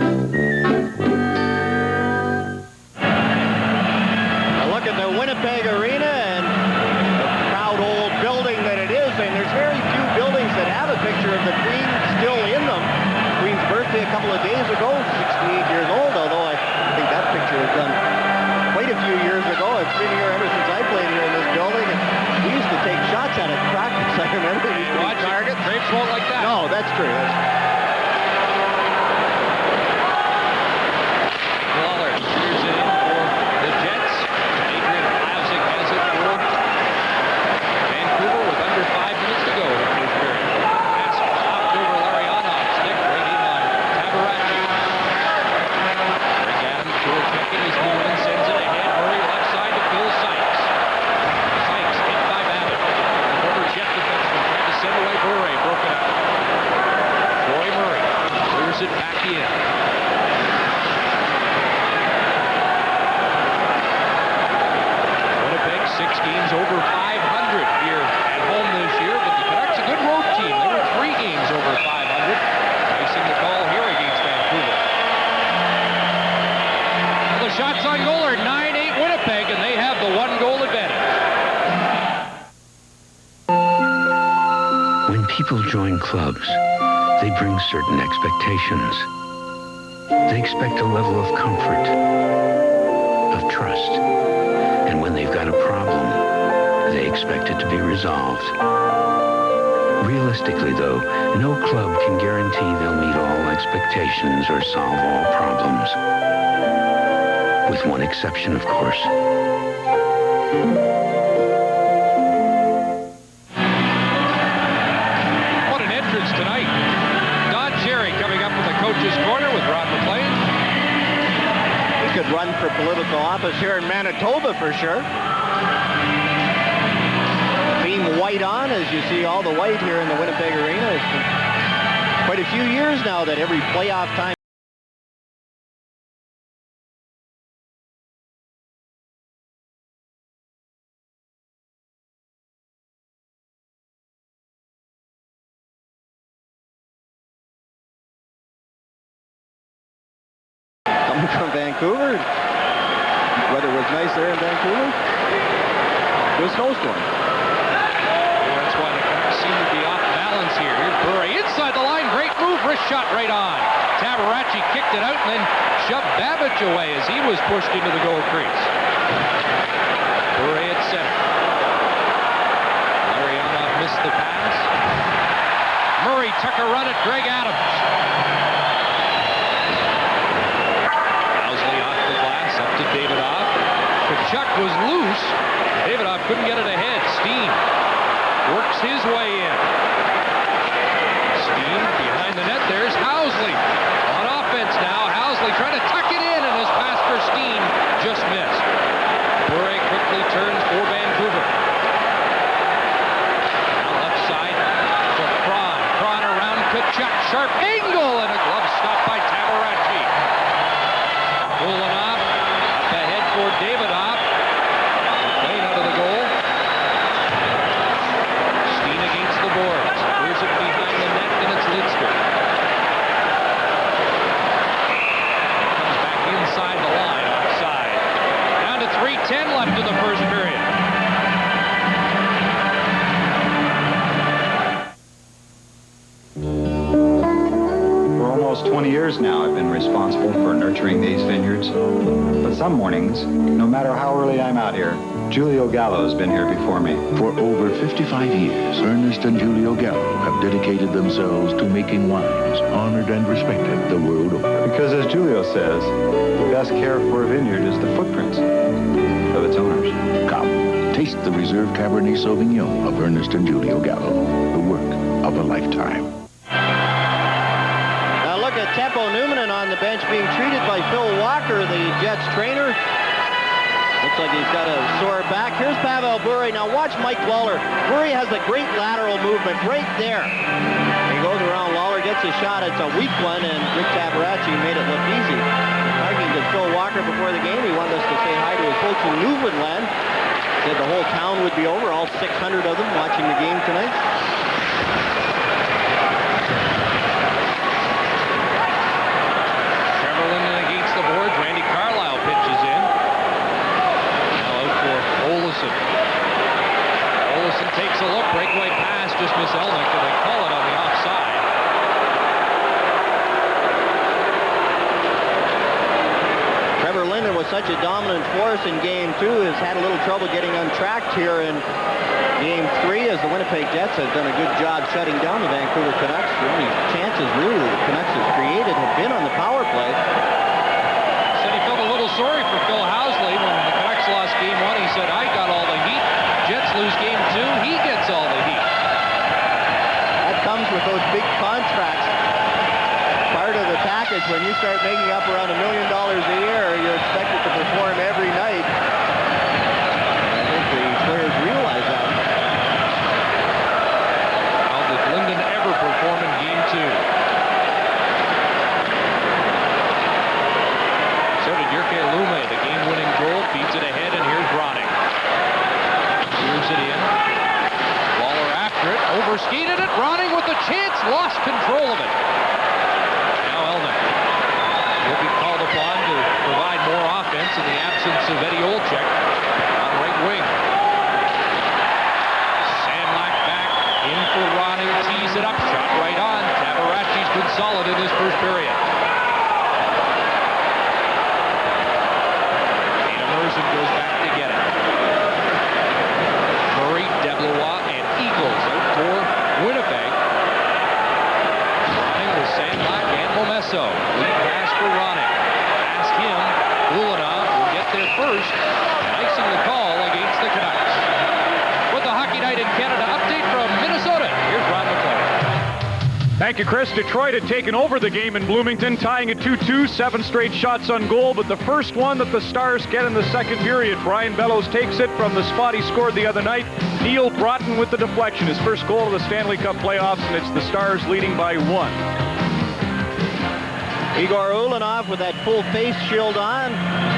Now look at the Winnipeg Arena and the proud old building that it is, and there's very few buildings that have a picture of the Queen still in them. Queen's birthday a couple of days ago, 68 years old, although I think that picture was done quite a few years ago. It's been here ever since I played here in this building, and we used to take shots at it practice. I remember we used to
Watch target. Drapes won't like that.
No, that's true.
Lawler clears it in for the Jets. Adrian Plavsic has shots on goal are 9-8 Winnipeg, and they have the 1-goal advantage.
When people join clubs, they bring certain expectations. They expect a level of comfort, of trust. And when they've got a problem, they expect it to be resolved. Realistically, though, no club can guarantee they'll meet all expectations or solve all problems. With one exception, of course.
What an entrance tonight. Don Cherry coming up with the coach's corner with Ron McLean.
He could run for political office here in Manitoba for sure. Theme white on, as you see all the white here in the Winnipeg Arena. It's been quite a few years now that every playoff time coming from Vancouver. Weather was nice there in Vancouver. It was a snowstorm.
That's why the Canucks seem to be off balance here. Here's Bure inside the line. Great move. Wrist shot right on. Tabaracci kicked it out and then shoved Babbage away as he was pushed into the goal crease. Bure at center. Larionov missed the pass. Murray took a run at Greg Adams. Housley off the glass, up to Davidoff. Tkachuk was loose. Davidoff couldn't get it ahead. Steen works his way in. Steen behind the net. There's Housley on offense now. Housley trying to tuck it in, and his pass for Steen just missed. Bure quickly turns for Vancouver. Now left side to Kron. Kron around Tkachuk. Sharp angle and a glove stop by Tabaracci. Ulyanov up ahead for Davidoff. Playing out of the goal. Steen against the boards. Clears it behind the net, and it's Lidster. Comes back inside the line, offside. Down to 3:10 left in the first period.
For almost 20 years now, I've been responsible for nurturing these vineyards. But some mornings, no matter how early I'm out here, Julio Gallo's been here before me.
For over 55 years, Ernest and Julio Gallo have dedicated themselves to making wines honored and respected the world over.
Because as Julio says, the best care for a vineyard is the footprints of its owners.
Come, taste the Reserve Cabernet Sauvignon of Ernest and Julio Gallo, the work of a lifetime.
Now look at Teppo Numminen on the bench being treated by Phil Walker, the Jets trainer. Looks like he's got a sore back. Here's Pavel Bure. Now watch Mike Lawler. Bure has a great lateral movement right there. He goes around Lawler, gets a shot. It's a weak one, and Rick Tabaracci made it look easy. Talking to Phil Walker before the game, he wanted us to say hi to his folks in Newfoundland. Said the whole town would be over, all 600 of them watching the game tonight.
Trevor Linden against the boards. Randy Carlyle pitches in. Olsen. Olsen takes a look, breakaway pass, just miss Elnick, and they call it on the offside.
Trevor Linden was such a dominant force in Game 2, has had a little trouble getting untracked here in Game 3, as the Winnipeg Jets have done a good job shutting down the Vancouver Canucks. The only chances really the Canucks have created have been on the power play.
Said he felt a little sorry for Phil Housley when the Canucks lost Game 1. He said, I got all the heat. Jets lose Game 2. He gets all the heat.
That comes with those big contracts. Part of the package, when you start making up around $1 million a year, you're expected to perform every night. I think the players realize that.
How did Linden ever perform in Game 2? So did Jyrki Lumme. The game-winning goal feeds it ahead, and here's Ronning. Moves it in. Lawler after it, overskated it. Ronning with a chance, lost control of it. Now Elnick will be called upon to provide more offense. Voracek on right wing. Sandlak back in for Ronnie, tees it up, shot right on. Tabarachi's been solid in this first period. Merson goes back to get it. Murray, Deblois, and Eagles out for Winnipeg. Running with Sandlak and Momesso. Lead pass for Ronning. Past him, Ulanov will get there first, icing the call against the Canucks. With the Hockey Night in Canada update from Minnesota, here's Ron McClure.
Thank you, Chris. Detroit had taken over the game in Bloomington, tying at 2-2, 7 straight shots on goal, but the first one that the Stars get in the second period. Brian Bellows takes it from the spot he scored the other night. Neil Broughton with the deflection, his first goal of the Stanley Cup playoffs, and it's the Stars leading by 1.
Igor Ulanov with that full face shield on.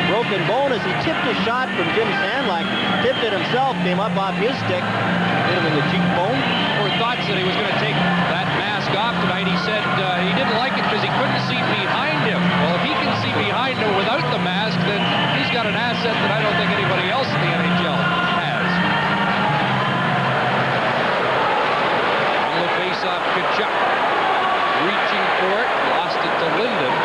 Broken bone as he tipped a shot from Jim Sandlak. Tipped it himself, came up off his stick. Hit him in the cheekbone.
There were thoughts that he was going to take that mask off tonight. He said he didn't like it because he couldn't see behind him. Well, if he can see behind him without the mask, then he's got an asset that I don't think anybody else in the NHL has. On the face-off, Kachuk reaching for it, lost it to Linden.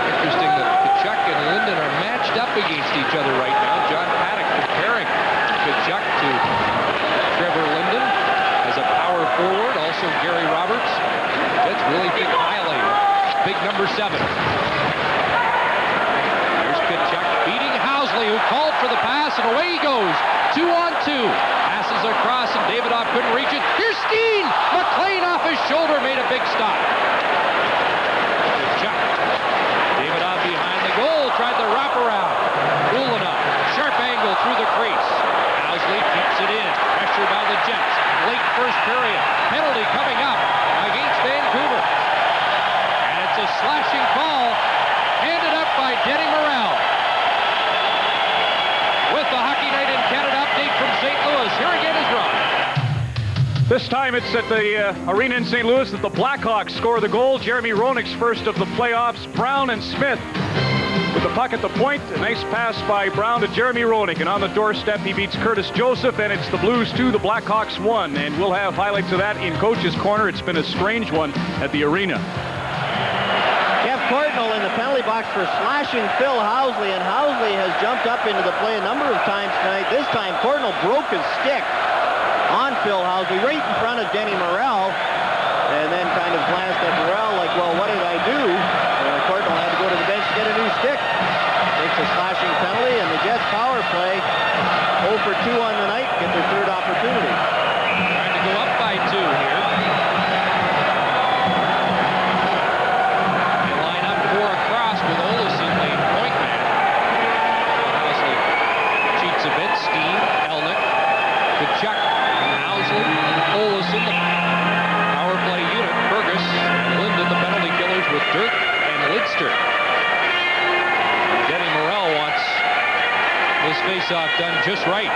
Interesting that Kachuk and Linden are matched up against each other right now. John Paddock comparing Kachuk to Trevor Linden as a power forward. Also Gary Roberts. That's really big highlight. Big number 7. There's Kachuk beating Housley, who called for the pass, and away he goes. 2-on-2. Passes across, and Davidoff couldn't reach it. Here's Steen! McLean off his shoulder made a big stop. Kachuk. Davidoff behind the goal, tried the wraparound. Ulanov, sharp angle through the crease. Housley keeps it in. Pressure by the Jets. Late first period. Penalty coming up against Vancouver. And it's a slashing call handed up by Denny Morrell. With the Hockey Night in Canada update from St. Louis. Here again is Ron.
This time it's at the arena in St. Louis that the Blackhawks score the goal. Jeremy Roenick's first of the playoffs. Brown and Smith with the puck at the point. A nice pass by Brown to Jeremy Roenick. And on the doorstep, he beats Curtis Joseph. And it's the Blues 2, the Blackhawks 1. And we'll have highlights of that in Coach's Corner. It's been a strange one at the arena.
Jeff Courtnall in the penalty box for slashing Phil Housley. And Housley has jumped up into the play a number of times tonight. This time, Courtnall broke his stick on Phil Housley right in front of Denny Morrell. And then kind of glanced at Morrell like, well, what did I do? Courtnall had to go to the bench to get a new stick. Takes a slashing penalty, and the Jets power play 0 for 2 on the night, get their third opportunity.
Trying to go up by 2 here. They line up 4 across with Olesen, the point man. Housley cheats a bit. Steen, Elnick, Kachuk, Housley, Olesen, the power play unit. Fergus and Linden, the penalty killers, with Dirk Lidster. Denny Morrell wants this face-off done just right.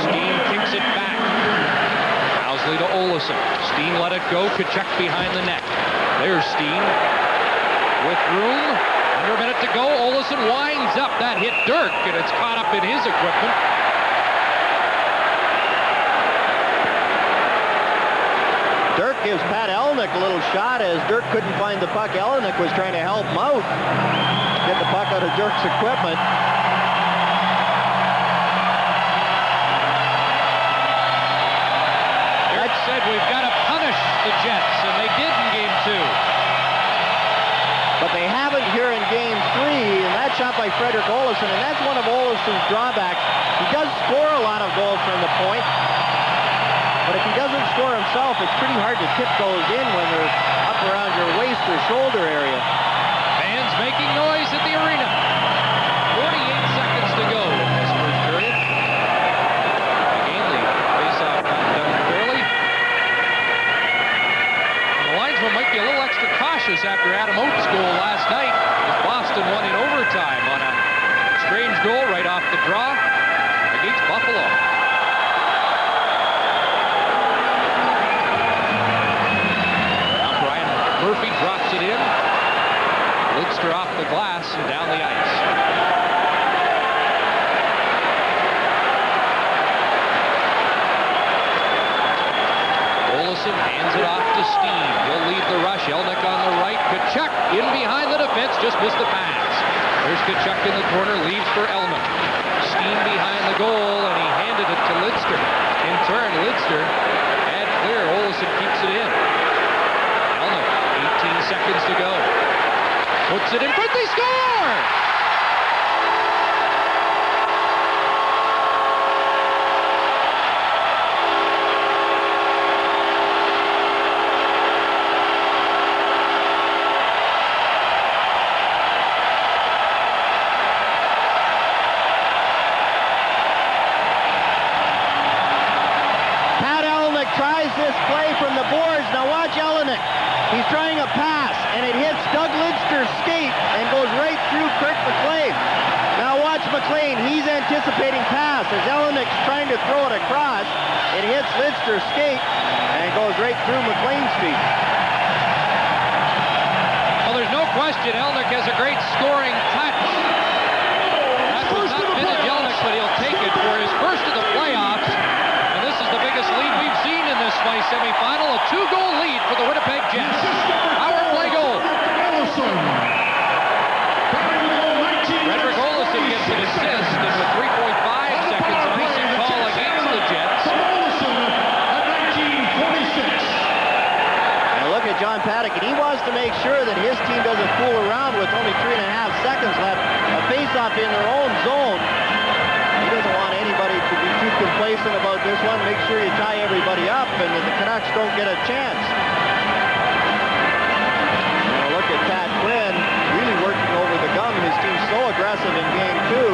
Steen kicks it back. Housley to Olesen. Steen let it go. Kachuk behind the net. There's Steen with room. Under a minute to go. Olesen winds up. That hit Dirk, and it's caught up in his equipment.
Dirk gives Pat Elnick a little shot as Dirk couldn't find the puck. Elnick was trying to help him out. Get the puck out of Dirk's equipment.
Dirk said we've got to punish the Jets, and they did in Game 2.
But they haven't here in Game 3, and that shot by Frederick Olesen, and that's one of Olesen's drawbacks. He does score a lot of goals from the point. But if he doesn't score himself, it's pretty hard to tip those in when they're up around your waist or shoulder area.
Fans making noise at the arena. 48 seconds to go in this first period. Again, the face-off done fairly. And the linesman might be a little extra cautious after Adam Oates' goal last night, as Boston won in overtime on a strange goal right off the draw against Buffalo. Murphy drops it in. Lidster off the glass and down the ice. Tkachuk in behind the defense, just missed the pass. There's Tkachuk in the corner, leaves for Elnick. Steen behind the goal, and he handed it to Lidster. In turn, Lidster had clear. Olsen keeps it in. Elnick, 18 seconds to go. Puts it in front, they score!
Tries this play from the boards. Now watch Elnick. He's trying a pass, and it hits Doug Lidster's skate and goes right through Kirk McLean. Now watch McLean. He's anticipating pass. As Elnick's trying to throw it across, it hits Lidster's skate and goes right through McLean's feet.
Well, there's no question Elnick has a great scoring touch. That was not vintage Elnick, but he'll take it for his first of the playoffs. The biggest lead we've seen in this Spice semifinal, a 2-goal lead for the Winnipeg Jets. Power play goal. Frederick Olsen gets an assist, and with 3.5 seconds, an icing call against the Jets.
Now look at John Paddock, and he wants to make sure that his team doesn't fool around with only 3.5 seconds left. A face-off in their own zone. He doesn't want anybody to be too complacent about this one. Make sure you tie everybody up and the Canucks don't get a chance. Now look at Pat Quinn really working over the gum. His team's so aggressive in game 2.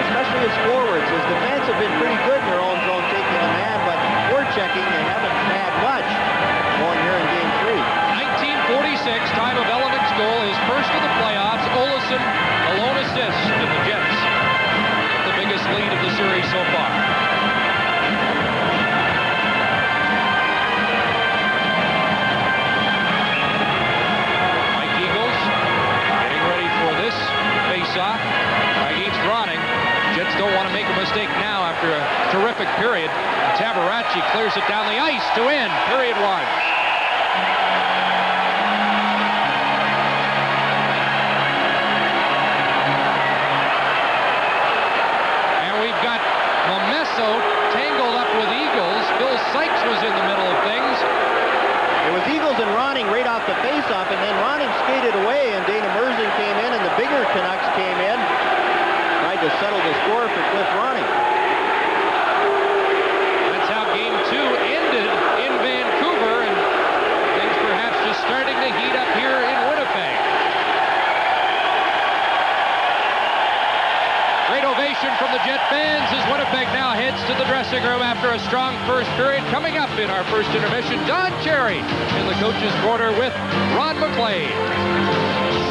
Especially his forwards. His defense have been pretty good in their own zone taking a man, but forechecking they haven't had much going here in game 3.
1946, time of Elnick's goal, his first of the playoffs. Olsen, a lone assist to the Jets. Biggest lead of the series so far. Mike Eagles getting ready for this face-off against Ronning. Jets don't want to make a mistake now after a terrific period. Tabaracci clears it down the ice to end period 1. Tangled up with Eagles. Bill Sykes was in the middle of things.
It was Eagles and Ronning right off the faceoff, and then Ronning skated away, and Dana Merzen came in, and the bigger Canucks came in, tried to settle the score for Cliff Ronning.
That's how game 2 ended in Vancouver, and things perhaps just starting to heat up here in Winnipeg. Great ovation from the Jet fans as Winnipeg now heads to the dressing room after a strong first period. Coming up in our first intermission, Don Cherry in the coach's corner with Ron McLean.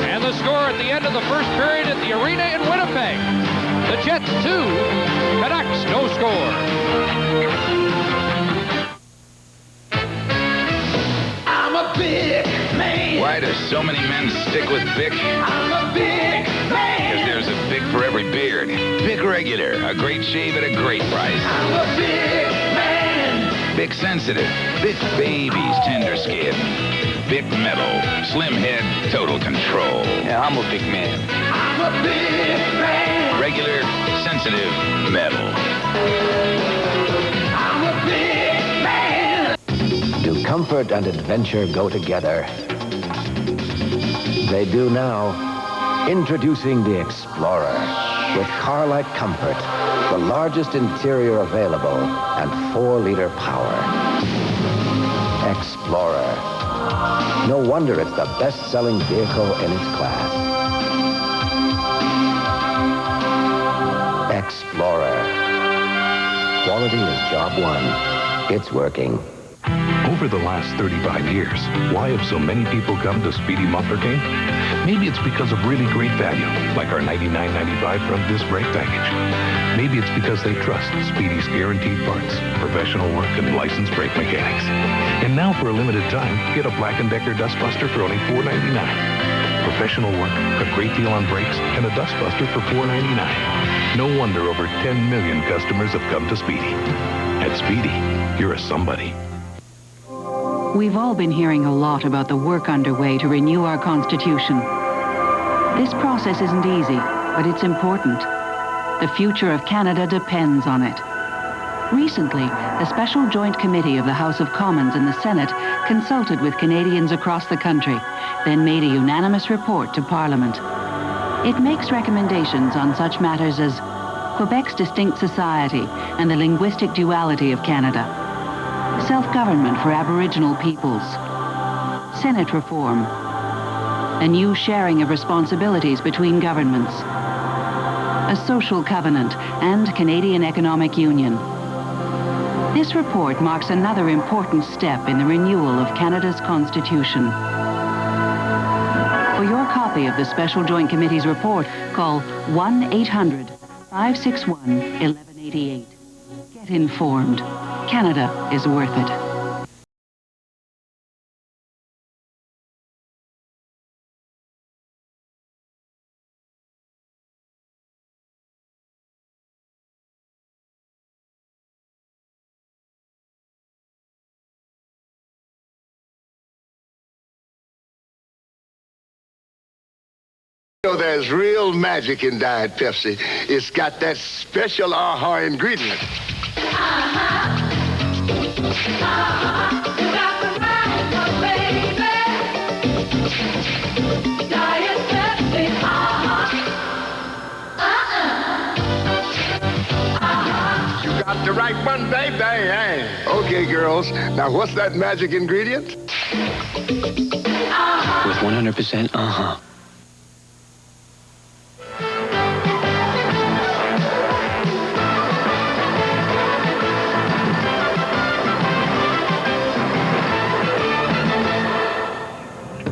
And the score at the end of the first period at the arena in Winnipeg. The Jets 2, Canucks no score.
I'm a big man.
Why do so many men stick with Bic?
I'm a big man.
Because there's a Bic for every beard. Bic Regular, a great shave at a great price.
I'm a big man.
Bic Sensitive, Bic Baby's tender skin. Bic Metal, slim head, total control.
Yeah, I'm a big man.
I'm a big man.
Regular, sensitive, metal.
I'm a big man.
Do comfort and adventure go together? They do now. Introducing the Explorer. With car-like comfort, the largest interior available, and 4-liter power. Explorer. No wonder it's the best-selling vehicle in its class. Explorer. Quality is job 1. It's working.
Over the last 35 years, why have so many people come to Speedy Muffler King? Maybe it's because of really great value, like our $99.95 front disc brake package. Maybe it's because they trust Speedy's guaranteed parts, professional work, and licensed brake mechanics. And now for a limited time, get a Black & Decker Dustbuster for only $4.99. Professional work, a great deal on brakes, and a Dustbuster for $4.99. No wonder over 10 million customers have come to Speedy. At Speedy, you're a somebody.
We've all been hearing a lot about the work underway to renew our Constitution. This process isn't easy, but it's important. The future of Canada depends on it. Recently, a special joint committee of the House of Commons and the Senate consulted with Canadians across the country, then made a unanimous report to Parliament. It makes recommendations on such matters as Quebec's distinct society and the linguistic duality of Canada, self-government for Aboriginal peoples, Senate reform, a new sharing of responsibilities between governments, a social covenant, and Canadian economic union. This report marks another important step in the renewal of Canada's Constitution. For your copy of the Special Joint Committee's report, call 1-800-561-1188. Get informed. Canada is worth it.
You know, there's real magic in Diet Pepsi. It's got that special aha ingredient. You got the right one, baby. Hey. Okay, girls. Now, what's that magic ingredient?
With 100% uh-huh.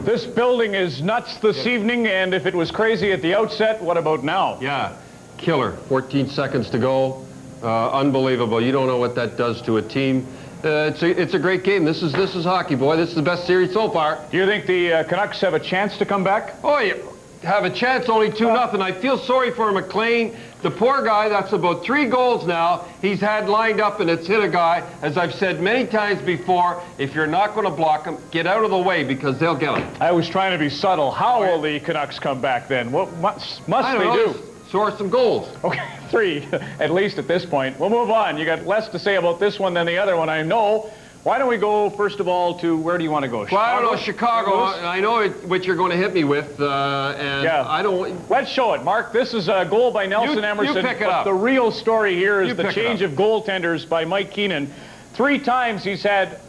This building is nuts this evening, and if it was crazy at the outset, what about now?
Yeah, killer. 14 seconds to go. Unbelievable. You don't know what that does to a team. It's a great game. This is hockey, boy. This is the best series so far.
Do you think the Canucks have a chance to come back?
Oh, yeah. Have a chance, only 2-0. I feel sorry for McLean. The poor guy, that's about 3 goals now he's had lined up, and it's hit a guy. As I've said many times before, if you're not going to block him, get out of the way because they'll get him.
I was trying to be subtle. How will the Canucks come back then? What must they do?
Score some goals.
Okay, 3 at least at this point. We'll move on. You got less to say about this one than the other one, I know. Why don't we go, first of all, to where do you want to go?
Well, I don't know, Chicago. I know what you're going to hit me with, and yeah. I don't...
Let's show it, Mark. This is a goal by Nelson Emerson.
You pick it up.
The real story here is the change of goaltenders by Mike Keenan. 3 times he's had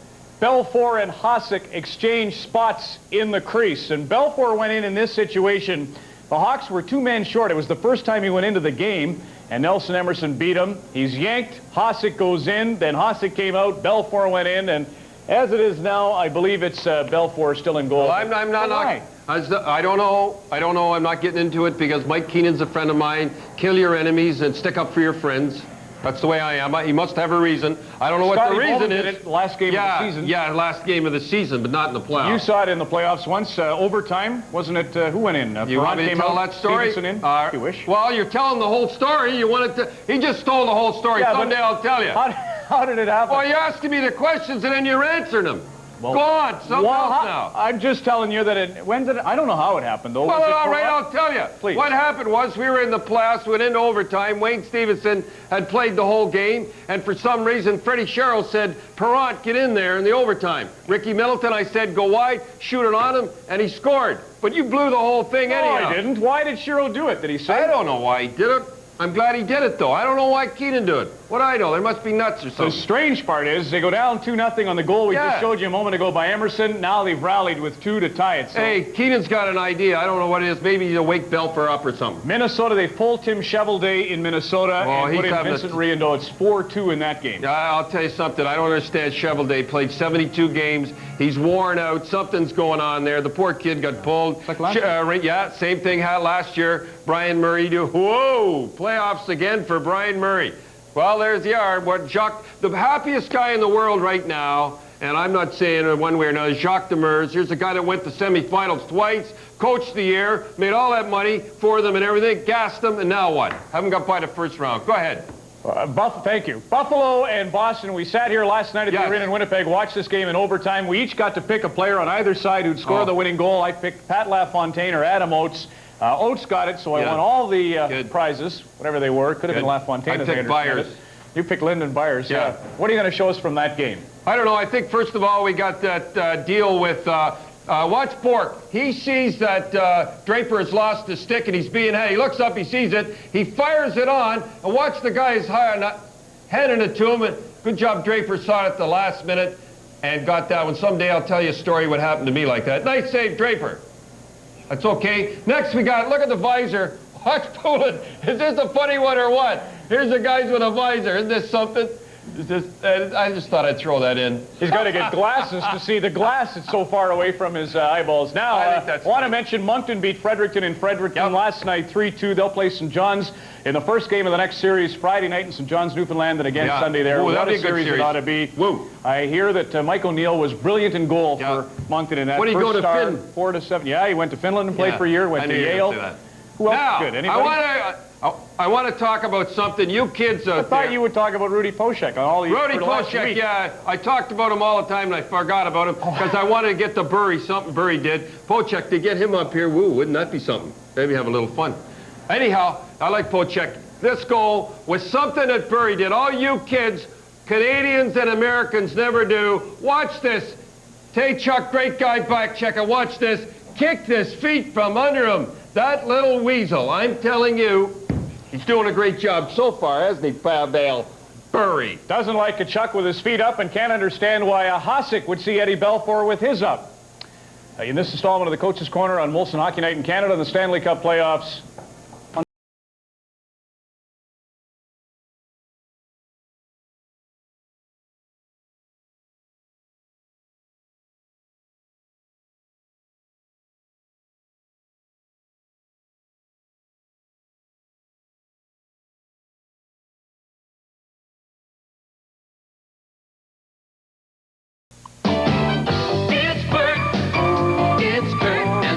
Belfour and Hasek exchange spots in the crease, and Belfour went in this situation. The Hawks were 2 men short. It was the first time he went into the game, and Nelson Emerson beat him. He's yanked. Hasek goes in. Then Hasek came out. Belfour went in. And as it is now, I believe it's Belfour still in goal.
Well, I'm not. I don't know. I'm not getting into it because Mike Keenan's a friend of mine. Kill your enemies and stick up for your friends. That's the way I am. He must have a reason. I don't know what the reason is.
Last game of the season.
Yeah, last game of the season, but not in the playoffs.
You saw it in the playoffs once. Overtime, wasn't it? Who went in?
You want me to tell that story?
Stevenson in? If you wish.
Well, you're telling the whole story. You wanted to. He just told the whole story.
Yeah,
someday I'll tell you.
How did it happen?
Well, you're asking me the questions and then you're answering them. Well, go on, something else now.
I'm just telling you that I don't know how it happened, though.
Well, all right, I'll tell you.
Please.
What happened was we were in the playoffs, went into overtime. Wayne Stevenson had played the whole game, and for some reason, Freddie Sherrill said, Perrant, get in there in the overtime. Ricky Middleton, I said, go wide, shoot it on him, and he scored. But you blew the whole thing anyhow.
No, I didn't. Why did Sherrill do it? Did he say?
I don't know why he did it. I'm glad he did it, though. I don't know why Keenan did it. What do I know? There must be nuts or something.
The strange part is they go down 2-0 on the goal we just showed you a moment ago by Emerson. Now they've rallied with 2 to tie it. So.
Hey, Keenan's got an idea. I don't know what it is. Maybe he'll wake Belfour up or something.
Minnesota, they pulled Tim Shovelday in Minnesota and put in Vincent Riendeau. It's 4-2 in that game.
I'll tell you something. I don't understand. Shovelday played 72 games. He's worn out. Something's going on there. The poor kid got pulled.
Like last year.
Yeah, same thing last year. Brian Murray, whoa, playoffs again for Brian Murray. Well, there's the R. Jacques, the happiest guy in the world right now, and I'm not saying it one way or another, Jacques Demers. Here's a guy that went to semifinals twice, coached the year, made all that money for them and everything, gassed them, and now what? Haven't got by the first round. Go ahead.
Thank you. Buffalo and Boston, we sat here last night at the arena in Winnipeg, watched this game in overtime. We each got to pick a player on either side who'd score the winning goal. I picked Pat LaFontaine or Adam Oates. Oates got it, so I won all the prizes, whatever they were. Could have been LaFontaine.
I picked Byers.
You picked Lyndon Byers, yeah. What are you going to show us from that game?
I don't know. I think, first of all, we got that deal with... watch Bork. He sees that Draper has lost his stick and he's being hit. He looks up, he sees it, he fires it on, and watch the guys handing it to him. And good job, Draper saw it at the last minute and got that one. Someday I'll tell you a story what happened to me like that. Nice save, Draper. That's okay. Next we got, look at the visor. Watch Poulin. Is this a funny one or what? Here's the guys with a visor. Isn't this something? I just thought I'd throw that in.
He's got to get glasses to see the glass. It's so far away from his eyeballs. Now, I want to mention Moncton beat Fredericton in Fredericton last night, 3-2. They'll play St. John's in the first game of the next series Friday night in St. John's, Newfoundland, and again Sunday there. What a series it ought to be.
Woo.
I hear that Mike O'Neill was brilliant in goal for Moncton in that
first
start.
What did he go to Finland?
4-7. Yeah, he went to Finland and played for a year, went to Yale. Who else
now,
good? Anybody?
I want to talk about something. You kids out there.
I thought you would talk about Rudy Poshek on all these.
Rudy Poshek, yeah. I talked about him all the time, and I forgot about him because I wanted to get to Burry, something Burry did. Pochek, to get him up here, woo, wouldn't that be something? Maybe have a little fun. Anyhow, I like Pochek. This goal was something that Burry did. All you kids, Canadians and Americans never do. Watch this. Chuck, great guy back checker. Watch this. Kicked his feet from under him. That little weasel, I'm telling you, he's doing a great job so far, hasn't he, Pavel Burry?
Doesn't like Kachuk with his feet up and can't understand why a Hasek would see Eddie Belfour with his up. In this installment of the Coach's Corner on Molson Hockey Night in Canada, the Stanley Cup playoffs.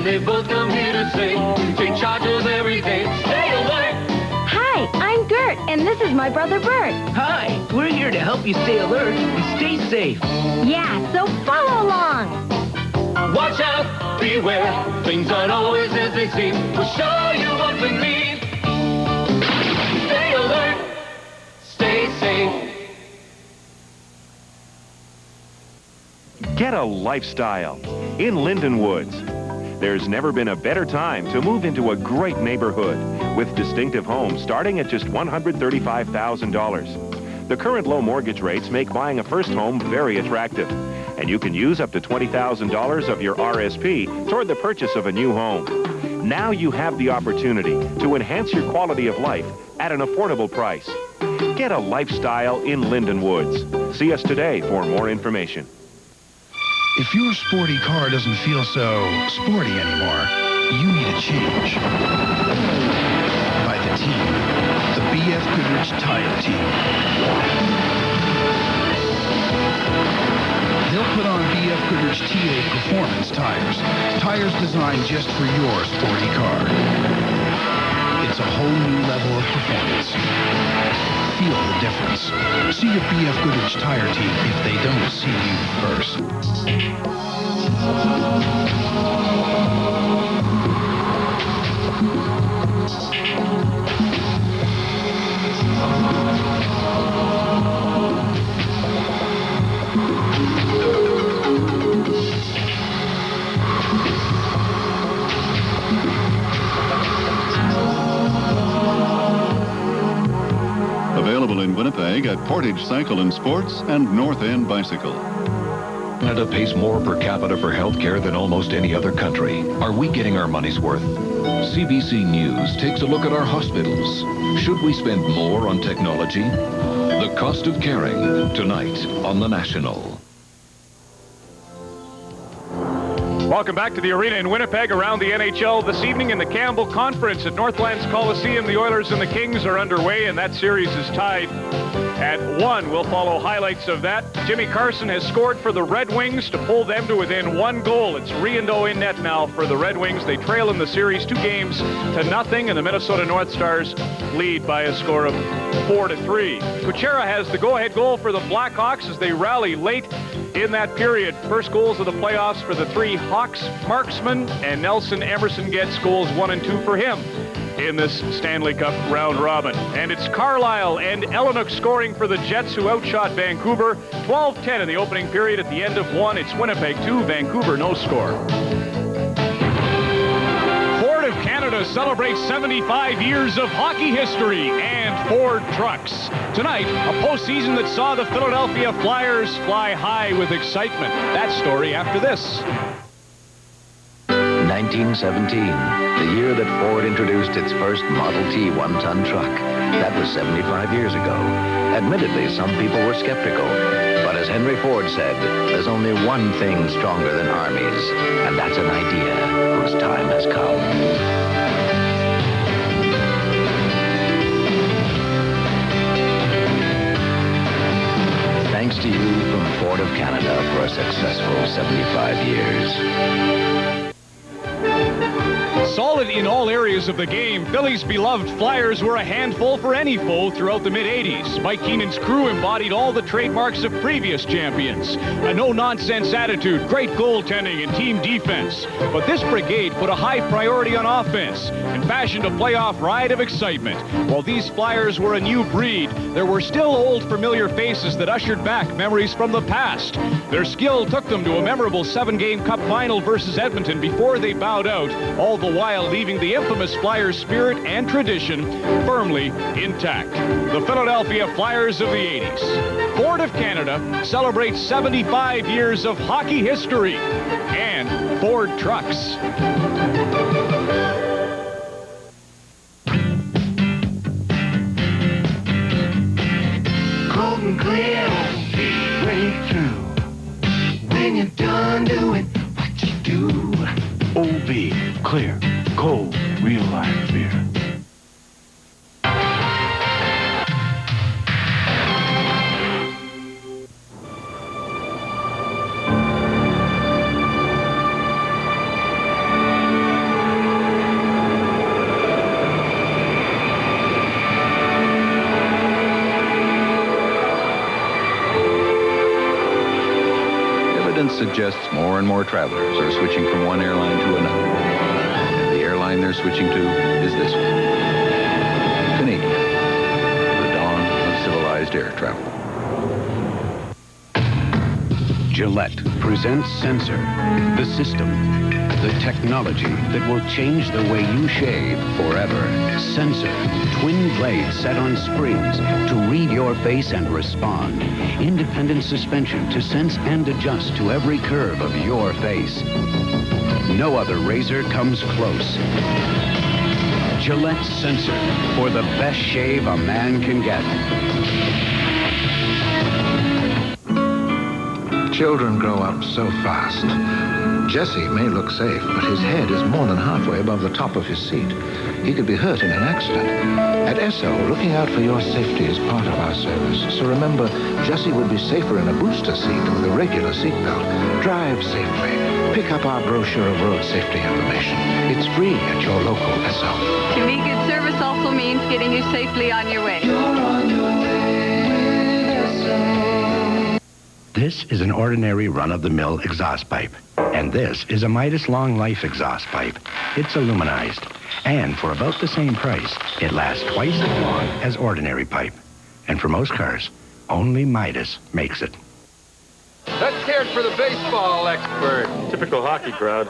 They both come here to say, take charge of everything, stay alert.
Hi, I'm Gert, and this is my brother Bert.
Hi, we're here to help you stay alert and stay safe.
Yeah, so follow along.
Watch out, beware, things aren't always as they seem. We'll show you what we mean. Stay alert, stay safe.
Get a lifestyle in Linden Woods. There's never been a better time to move into a great neighborhood with distinctive homes starting at just $135,000. The current low mortgage rates make buying a first home very attractive, and you can use up to $20,000 of your RSP toward the purchase of a new home. Now you have the opportunity to enhance your quality of life at an affordable price. Get a lifestyle in Linden Woods. See us today for more information.
If your sporty car doesn't feel so sporty anymore, you need a change. By the team, the BF Goodrich Tire Team. They'll put on BF Goodrich TA Performance tires. Tires designed just for your sporty car. It's a whole new level of performance. Feel the difference. See your BF Goodrich Tire Team if they don't see you first.
Available in Winnipeg at Portage Cycle and Sports and North End Bicycle.
Canada pays more per capita for health care than almost any other country. Are we getting our money's worth? CBC News takes a look at our hospitals. Should we spend more on technology? The Cost of Caring, tonight on The National.
Welcome back to the arena in Winnipeg around the NHL this evening in the Campbell Conference at Northlands Coliseum. The Oilers and the Kings are underway, and that series is tied at 1. We'll follow highlights of that. Jimmy Carson has scored for the Red Wings to pull them to within 1 goal. It's Riendeau in net now for the Red Wings. They trail in the series 2 games to nothing, and the Minnesota North Stars lead by a score of 4-3. Kuchera has the go-ahead goal for the Blackhawks as they rally late in that period. First goals of the playoffs for the 3 Hawks. Marksman and Nelson Emerson gets goals 1 and 2 for him in this Stanley Cup round robin. And it's Carlisle and Ellenuk scoring for the Jets, who outshot Vancouver 12-10 in the opening period. At the end of 1, it's Winnipeg 2, Vancouver no score. Ford of Canada celebrates 75 years of hockey history and Ford trucks. Tonight, a postseason that saw the Philadelphia Flyers fly high with excitement. That story after this.
1917, the year that Ford introduced its first Model T one-ton truck. That was 75 years ago. Admittedly, some people were skeptical. But as Henry Ford said, there's only one thing stronger than armies, and that's an idea whose time has come. Thanks to you from Ford of Canada for a successful 75 years.
Solid in all areas of the game, Philly's beloved Flyers were a handful for any foe throughout the mid-'80s. Mike Keenan's crew embodied all the trademarks of previous champions. A no-nonsense attitude, great goaltending, and team defense. But this brigade put a high priority on offense and fashioned a playoff ride of excitement. While these Flyers were a new breed, there were still old familiar faces that ushered back memories from the past. Their skill took them to a memorable 7-game Cup final versus Edmonton before they bowed out, all the while leaving the infamous Flyers spirit and tradition firmly intact. The Philadelphia Flyers of the 80s. Ford of Canada celebrates 75 years of hockey history and Ford trucks.
Cold and clear, breakthrough. When you're done doing what you do.
OB, clear, cold, real life beer.
Suggests more and more travelers are switching from one airline to another. And the airline they're switching to is this one. Canadian. The dawn of civilized air travel.
Gillette presents Sensor, the system, the technology that will change the way you shave forever. Sensor, twin blades set on springs to read your face and respond. Independent suspension to sense and adjust to every curve of your face. No other razor comes close. Gillette Sensor, for the best shave a man can get.
Children grow up so fast. Jesse may look safe, but his head is more than halfway above the top of his seat. He could be hurt in an accident. At Esso, looking out for your safety is part of our service. So remember, Jesse would be safer in a booster seat with a regular seatbelt. Drive safely. Pick up our brochure of road safety information. It's free at your local Esso.
To me, good service also means getting you safely on your way.
You're on your way, Esso.
This is an ordinary run-of-the-mill exhaust pipe. And this is a Midas Long Life exhaust pipe. It's aluminized. And for about the same price, it lasts twice as long as ordinary pipe. And for most cars, only Midas makes it.
Let's hear it for the baseball expert.
Typical hockey crowd.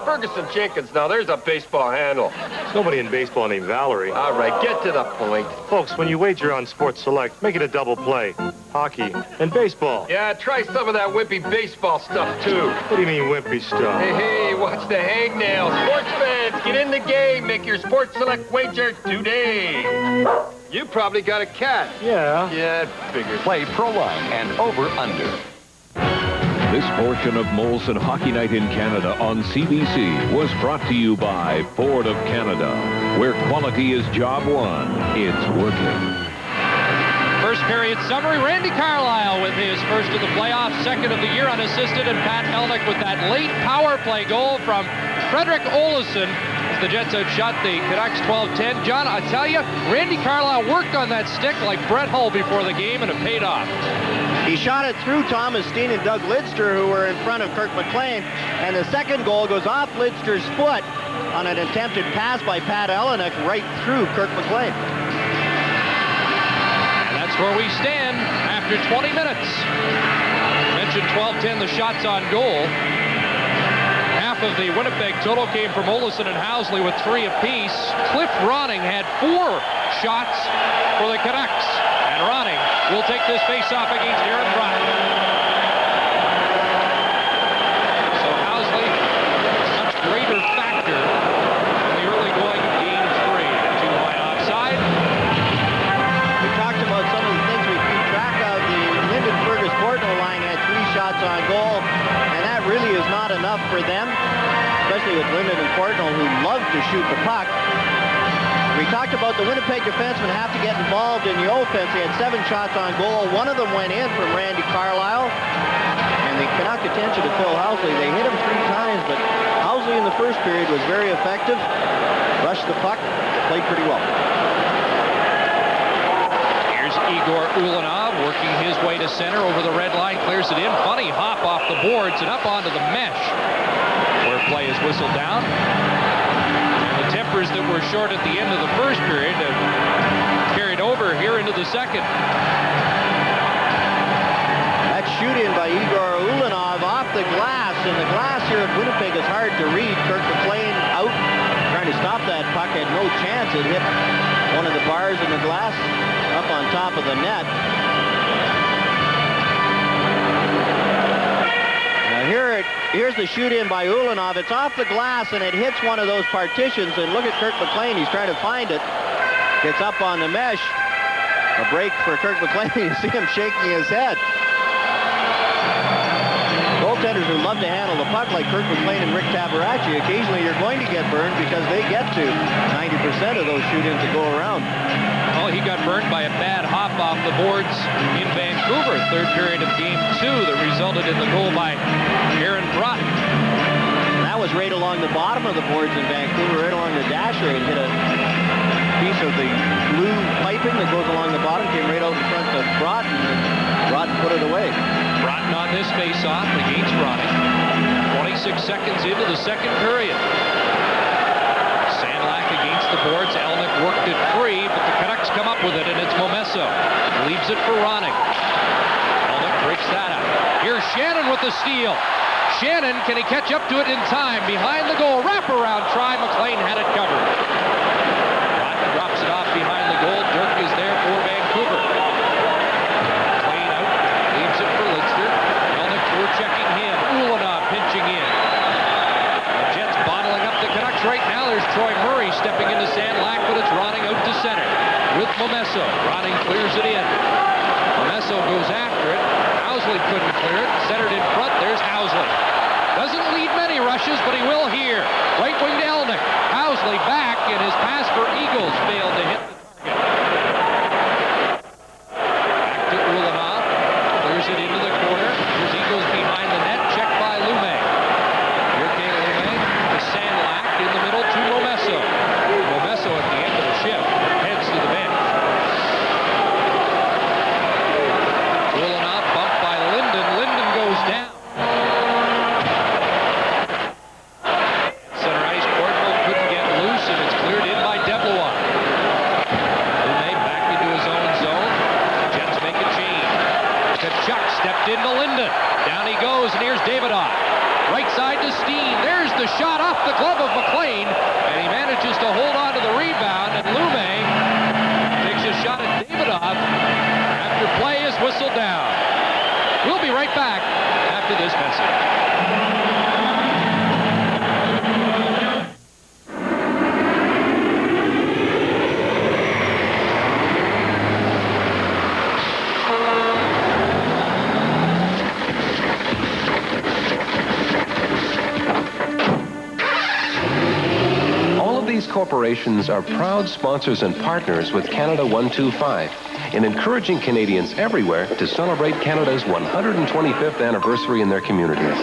Ferguson Jenkins. Now, there's a baseball handle.
There's nobody in baseball named Valerie.
All right, get to the point.
Folks, when you wager on Sports Select, make it a double play. Hockey and baseball.
Yeah, try some of that wimpy baseball stuff, too.
What do you mean wimpy stuff?
Hey, watch the hangnail. Sports fans, get in the game. Make your Sports Select wager today. You probably got a cat.
Yeah.
Yeah, it figures.
Play Pro Line and over-under.
This portion of Molson Hockey Night in Canada on CBC was brought to you by Ford of Canada, where quality is job one. It's working.
First period summary, Randy Carlyle with his first of the playoffs, second of the year unassisted, and Pat Elnick with that late power play goal from Frederick Olofsson. The Jets outshot the Canucks 12-10. John, I tell you, Randy Carlyle worked on that stick like Brett Hull before the game, and it paid off.
He shot it through Thomas Steen and Doug Lidster, who were in front of Kirk McLean, and the second goal goes off Lidster's foot on an attempted pass by Pat Elnick right through Kirk McLean.
And that's where we stand after 20 minutes. Mentioned 12-10, the shots on goal. Half of the Winnipeg total came from Olofsson and Housley with 3 apiece. Cliff Ronning had 4 shots for the Canucks. And Ronning will take this face-off against Aaron Brock. So Housley, a much greater factor in the early going of Game 3. Too high offside.
We talked about some of the things we keep track of. The Lyndon Fergus-Portnoy line had 3 shots on goal, and that really is not enough for them, especially with Lyndon and Portnoy, who love to shoot the puck. We talked about the Winnipeg defensemen have to get involved in the offense. They had 7 shots on goal. 1 of them went in from Randy Carlyle. And the Canuck attention to Phil Housley. They hit him 3 times, but Housley in the first period was very effective. Rushed the puck, played pretty well.
Here's Igor Ulanov working his way to center over the red line. Clears it in. Funny hop off the boards and up onto the mesh, where play is whistled down. Tempers that were short at the end of the first period have carried over here into the second.
That shoot-in by Igor Ulanov off the glass, and the glass here at Winnipeg is hard to read. Kirk McLean out, trying to stop that puck, had no chance. It hit one of the bars in the glass up on top of the net. Here's the shoot-in by Ulanov. It's off the glass, and it hits one of those partitions. And look at Kirk McLean. He's trying to find it. Gets up on the mesh. A break for Kirk McLean. You see him shaking his head. Goaltenders who love to handle the puck, like Kirk McLean and Rick Tabaracci, occasionally you're going to get burned because they get to 90% of those shoot-ins that go around.
Oh, he got burned by a bad hop off the boards in Vancouver. Third period of Game 2 that resulted in the goal by Aaron Brott.
That was right along the bottom of the boards in Vancouver, right along the dasher, and hit a piece of the blue piping that goes along the bottom, came right out in front of Brott, and Brott put it away.
Broughton on this face-off against Ronning. 26 seconds into the second period. Sandlak against the boards. Elnick worked it free, but the Canucks come up with it, and it's Momesso. Leaves it for Ronning. Elnick breaks that up. Here's Shannon with the steal. Shannon, can he catch up to it in time? Behind the goal, wraparound try. McLean had it covered. Broughton drops it off behind the goal. Dirk is there for Vancouver. McLean out, leaves it for Lidster. Elnick forechecking him. Ulanov pinching in. The Jets bottling up the Canucks right now. There's Troy Murray stepping into Sandlak, but it's Ronning out to center with Momesso. Ronning clears it in. Momesso goes after it. Housley couldn't clear it. Centered in front. There's Housley. Doesn't lead many rushes, but he will here. Right wing to Elnick. Housley back, and his pass for Eagles failed to hit the target. Back to Ulanov. Clears it into the corner. Here's Eagles behind the net. Checked by Lume. Here came Lume to Sandlak in the middle to Momesso. Momesso at the end of the shift heads to the bench. Ulanov bumped by Linden. Linden goes down. Center ice, Portnoy couldn't get loose, and it's cleared in by
Corporations are proud sponsors and partners with Canada 125 in encouraging Canadians everywhere to celebrate Canada's 125th anniversary in their communities.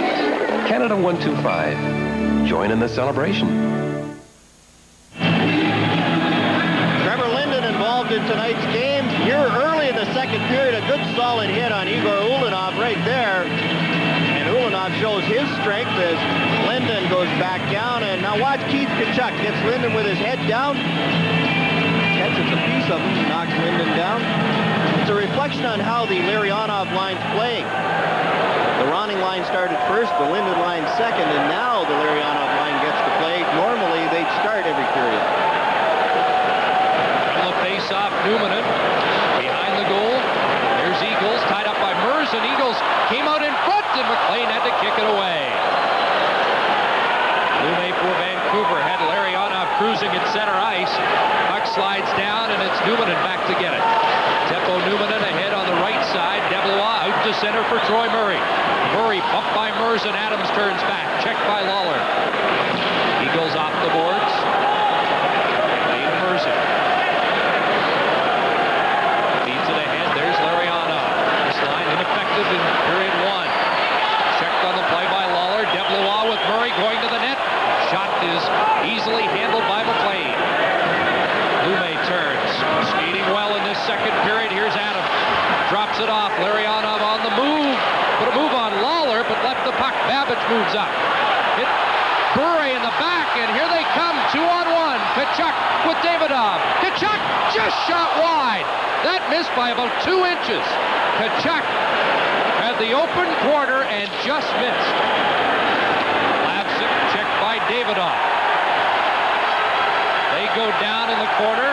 Canada 125. Join in the celebration.
Trevor Linden involved in tonight's game. Here early in the second period, a good solid hit on Igor Ulanov right there. And Ulanov shows his strength as Linden goes back down. And now watch Keith Tkachuk gets Linden with his head down. Catches a piece of him and knocks Linden down. It's a reflection on how the Larionov line's playing. The Ronning line started first, the Linden line second, and now the Larionov line gets to play. Normally, they'd start every period.
From the face-off, Numanen behind the goal. There's Eagles, tied up by Mers, and Eagles came out in front, and McLean had to kick it away. Lume for Vancouver had Larionov cruising at center ice. Puck slides down, and it's Numanen back to get it. Teppo Numanen ahead on the right side. Deblois out to center for Troy Murray. Murray bumped by Mers, and Adams turns back. Checked by Lawler. Eagles off the boards. Dave Mercer. Feeds it ahead. There's Larionov. This line ineffective in period one. Checked on the play by Lawler. Deblois with Murray going to the net. Shot is easily handled by McLean. Lume turns. Skating well in this second period. Here's Adams. Drops it off. Larionov on the move. Put a move on Lawler, but left the puck. Babbage moves up. Hit Bure in the back, and here they come. 2-on-1. Tkachuk with Davidov. Tkachuk just shot wide. That missed by about 2 inches. Tkachuk had the open corner and just missed. Lapsic checked by Davidov. They go down in the corner.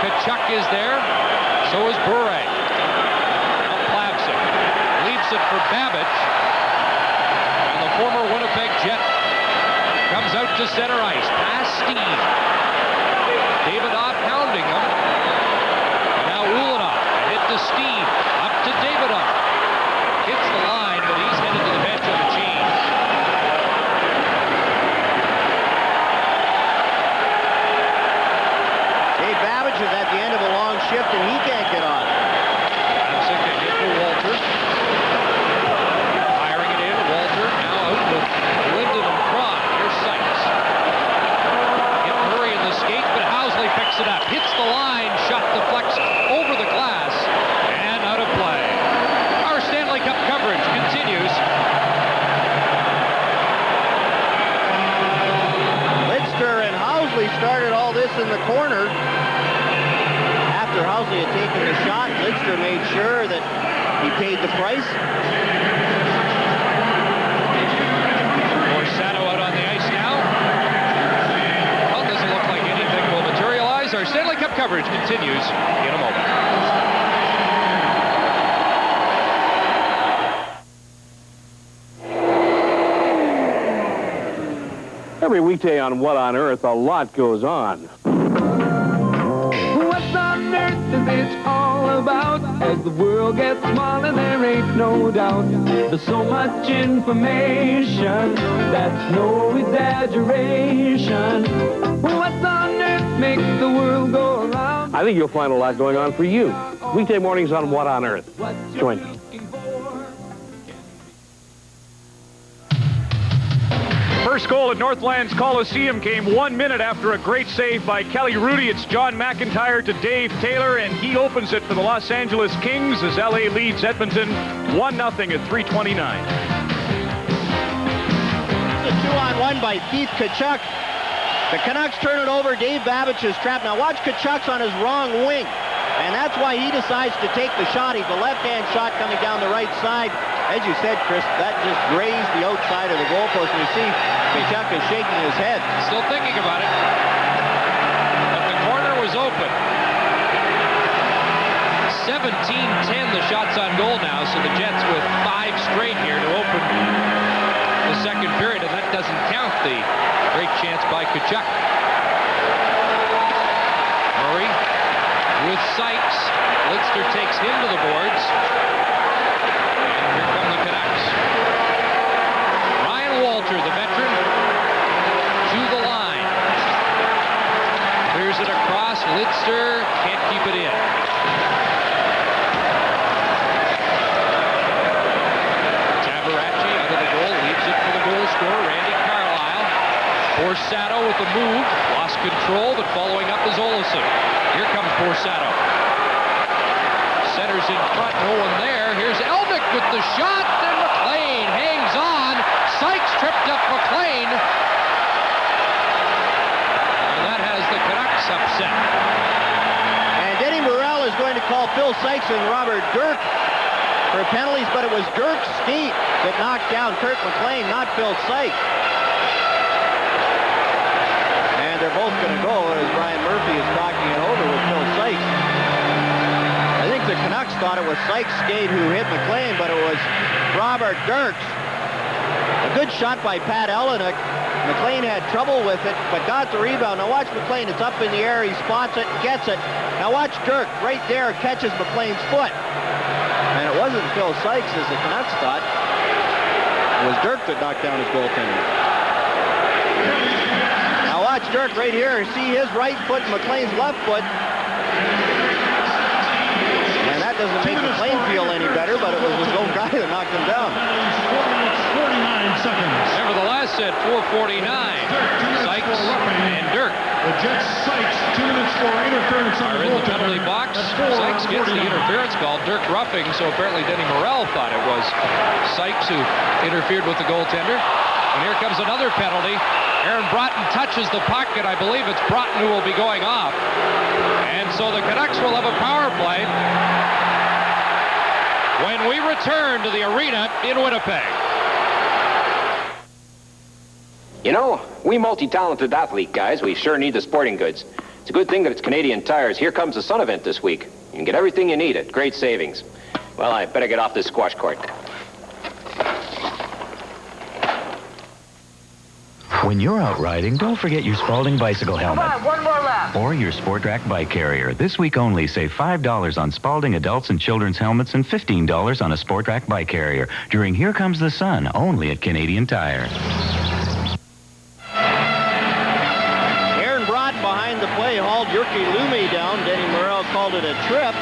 Tkachuk is there. So is Bure. Now Plavsic leaves it for Babbage. And the former Winnipeg Jet comes out to center ice. Past Steve. Davidov pounding him. Now Ulanov hit to Steve. Up to Davidov. Hits the line, but he's headed to the bench on the change.
Dave Babbage is at the end of a long shift, and he can't get on.
Plavsic a hit for Walter. Firing it in. Walter now out with Linden and Cron. Here's Sykes. Hit Murray in the skates, but Housley picks it up. Hits the line. Shot deflects over the glass. And out of play. Our Stanley Cup coverage continues.
Lidster and Housley started all this in the corner. After Housley had taken the shot, Lidster made sure that he paid the price.
Borsato out on the ice now. Well, it doesn't look like anything will materialize. Our Stanley Cup coverage continues in a moment.
Every weekday on What on Earth, a lot goes on.
What's on earth is it all about? As the world gets smaller, there ain't no doubt. There's so much information, that's no exaggeration. What's on earth makes the world go around?
I think you'll find a lot going on for you. Weekday mornings on What on Earth. Join me.
First goal at Northlands Coliseum came 1 minute after a great save by Kelly Rudy. It's John McIntyre to Dave Taylor, and he opens it for the Los Angeles Kings as LA leads Edmonton 1-0 at 3:29.
A 2-on-1 by Keith Tkachuk. The Canucks turn it over. Dave Babbage is trapped. Now watch Tkachuk's on his wrong wing, and that's why he decides to take the shot. He's a left-hand shot coming down the right side. As you said, Chris, that just grazed the outside of the goalpost, and you see Tkachuk is shaking his head.
Still thinking about it. But the corner was open. 17-10 the shots on goal now, so the Jets with 5 straight here to open the second period, and that doesn't count the great chance by Tkachuk. Murray with Sykes. Lidster takes him to the boards. Here come the Canucks. Ryan Walter, the veteran, to the line. Clears it across. Lidster can't keep it in. Tabaracci out of the goal, leaves it for the goal scorer, Randy Carlyle. Borsato with the move, lost control, but following up is Olesen. Here comes Borsato. Centers in front, no one there. Here's Elnick with the shot, and McLean hangs on. Sykes tripped up McLean. And that has the Canucks upset.
And Denny Morrell is going to call Phil Sykes and Robert Dirk for penalties, but it was Dirk's feet that knocked down Kirk McLean, not Phil Sykes. And they're both going to go as Brian Murphy is talking it over with Phil Sykes. I think the Canucks thought it was Sykes' skate who hit McLean, but it was Robert Dirks. A good shot by Pat Elenick. McLean had trouble with it, but got the rebound. Now watch McLean. It's up in the air. He spots it, gets it. Now watch Dirk right there catches McLean's foot. And it wasn't Phil Sykes, as the Canucks thought. It was Dirk that knocked down his goaltender. Now watch Dirk right here. See his right foot and McLean's left foot. And that doesn't make McLean feel any better, but it was his own guy that knocked him down.
49 seconds. Nevertheless, at 4:49, Sykes and Dirk.
The Jets Sykes, 2 minutes for interference on
are in the penalty box. Sykes gets the interference call. Dirk roughing, so apparently Denny Morrell thought it was Sykes who interfered with the goaltender. And here comes another penalty. Aaron Broughton touches the puck, and I believe it's Broughton who will be going off. And so the Canucks will have a power play when we return to the arena in Winnipeg.
You know, we multi-talented athlete guys, we sure need the sporting goods. It's a good thing that it's Canadian Tire's Here Comes the Sun event this week. You can get everything you need at great savings. Well, I better get off this squash court.
When you're out riding, don't forget your Spalding bicycle helmet.
Come on, one more lap.
Or your Sport Rack bike carrier. This week only, save $5 on Spalding adults and children's helmets and $15 on a Sport Rack bike carrier during Here Comes the Sun, only at Canadian Tire.
Aaron Broughton behind the play hauled Jyrki Lumme down. Denny Morrell called it a trip.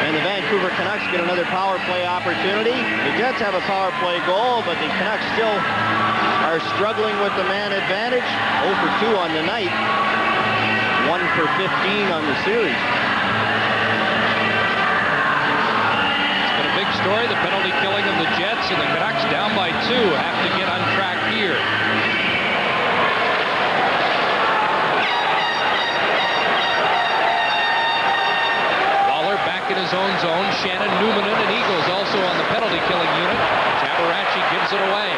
And the Vancouver Canucks get another power play opportunity. The Jets have a power play goal, but the Canucks still are struggling with the man advantage. 0 for 2 on the night. 1 for 15 on the series.
It's been a big story, the penalty killing of the Jets, and the Canucks down by 2 have to get on track here. Waller back in his own zone. Shannon, Newman, and Eagles also on the penalty killing unit. Tabaracci gives it away.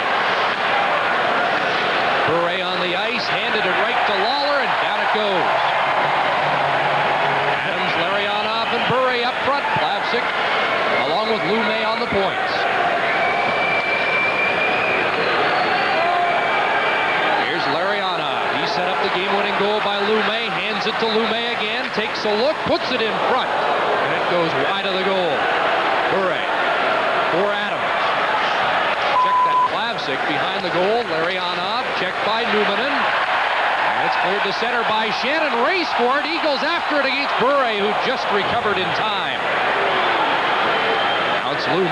Bure on the ice, handed it right to Lawler, and down it goes. Adams, Larionov, and Bure up front. Plavsic, along with Lumme on the points. Here's Larionov. He set up the game-winning goal by Lumme, hands it to Lumme again, takes a look, puts it in front, and it goes wide of the goal. Bure for Adams. Check that Plavsic behind the goal. Larionov. Checked by Numanen. And it's cleared to center by Shannon. Race for it. Eagles after it against Bure, who just recovered in time. Now it's Lumme.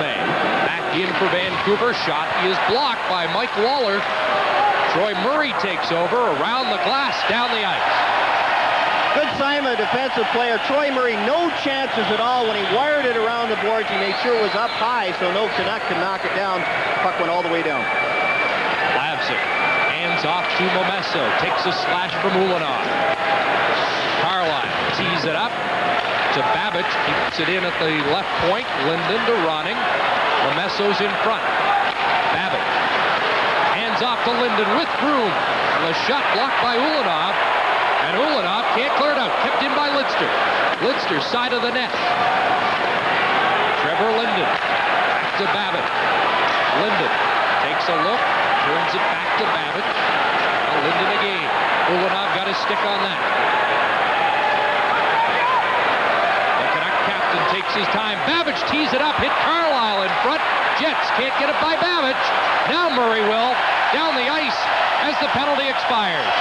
Back in for Vancouver. Shot is blocked by Mike Waller. Troy Murray takes over around the glass, down the ice.
Good sign of a defensive player. Troy Murray, no chances at all when he wired it around the boards. He made sure it was up high so no Canuck could knock it down. Puck went all the way down.
Plavsic. Off to Momesso, takes a slash from Ulanov. Carlyle tees it up to Babbage, keeps it in at the left point. Linden to Ronning. Momesso's in front. Babbage hands off to Linden with room. The shot blocked by Ulanov, and Ulanov can't clear it out. Kept in by Lidster. Lidster side of the net. Trevor Linden back to Babbage. Linden takes a look. Turns it back to Babbage. Now Linden again. Ulanov got his stick on that. The Canuck captain takes his time. Babbage tees it up. Hit Carlyle in front. Jets can't get it by Babbage. Now Murray will. Down the ice as the penalty expires.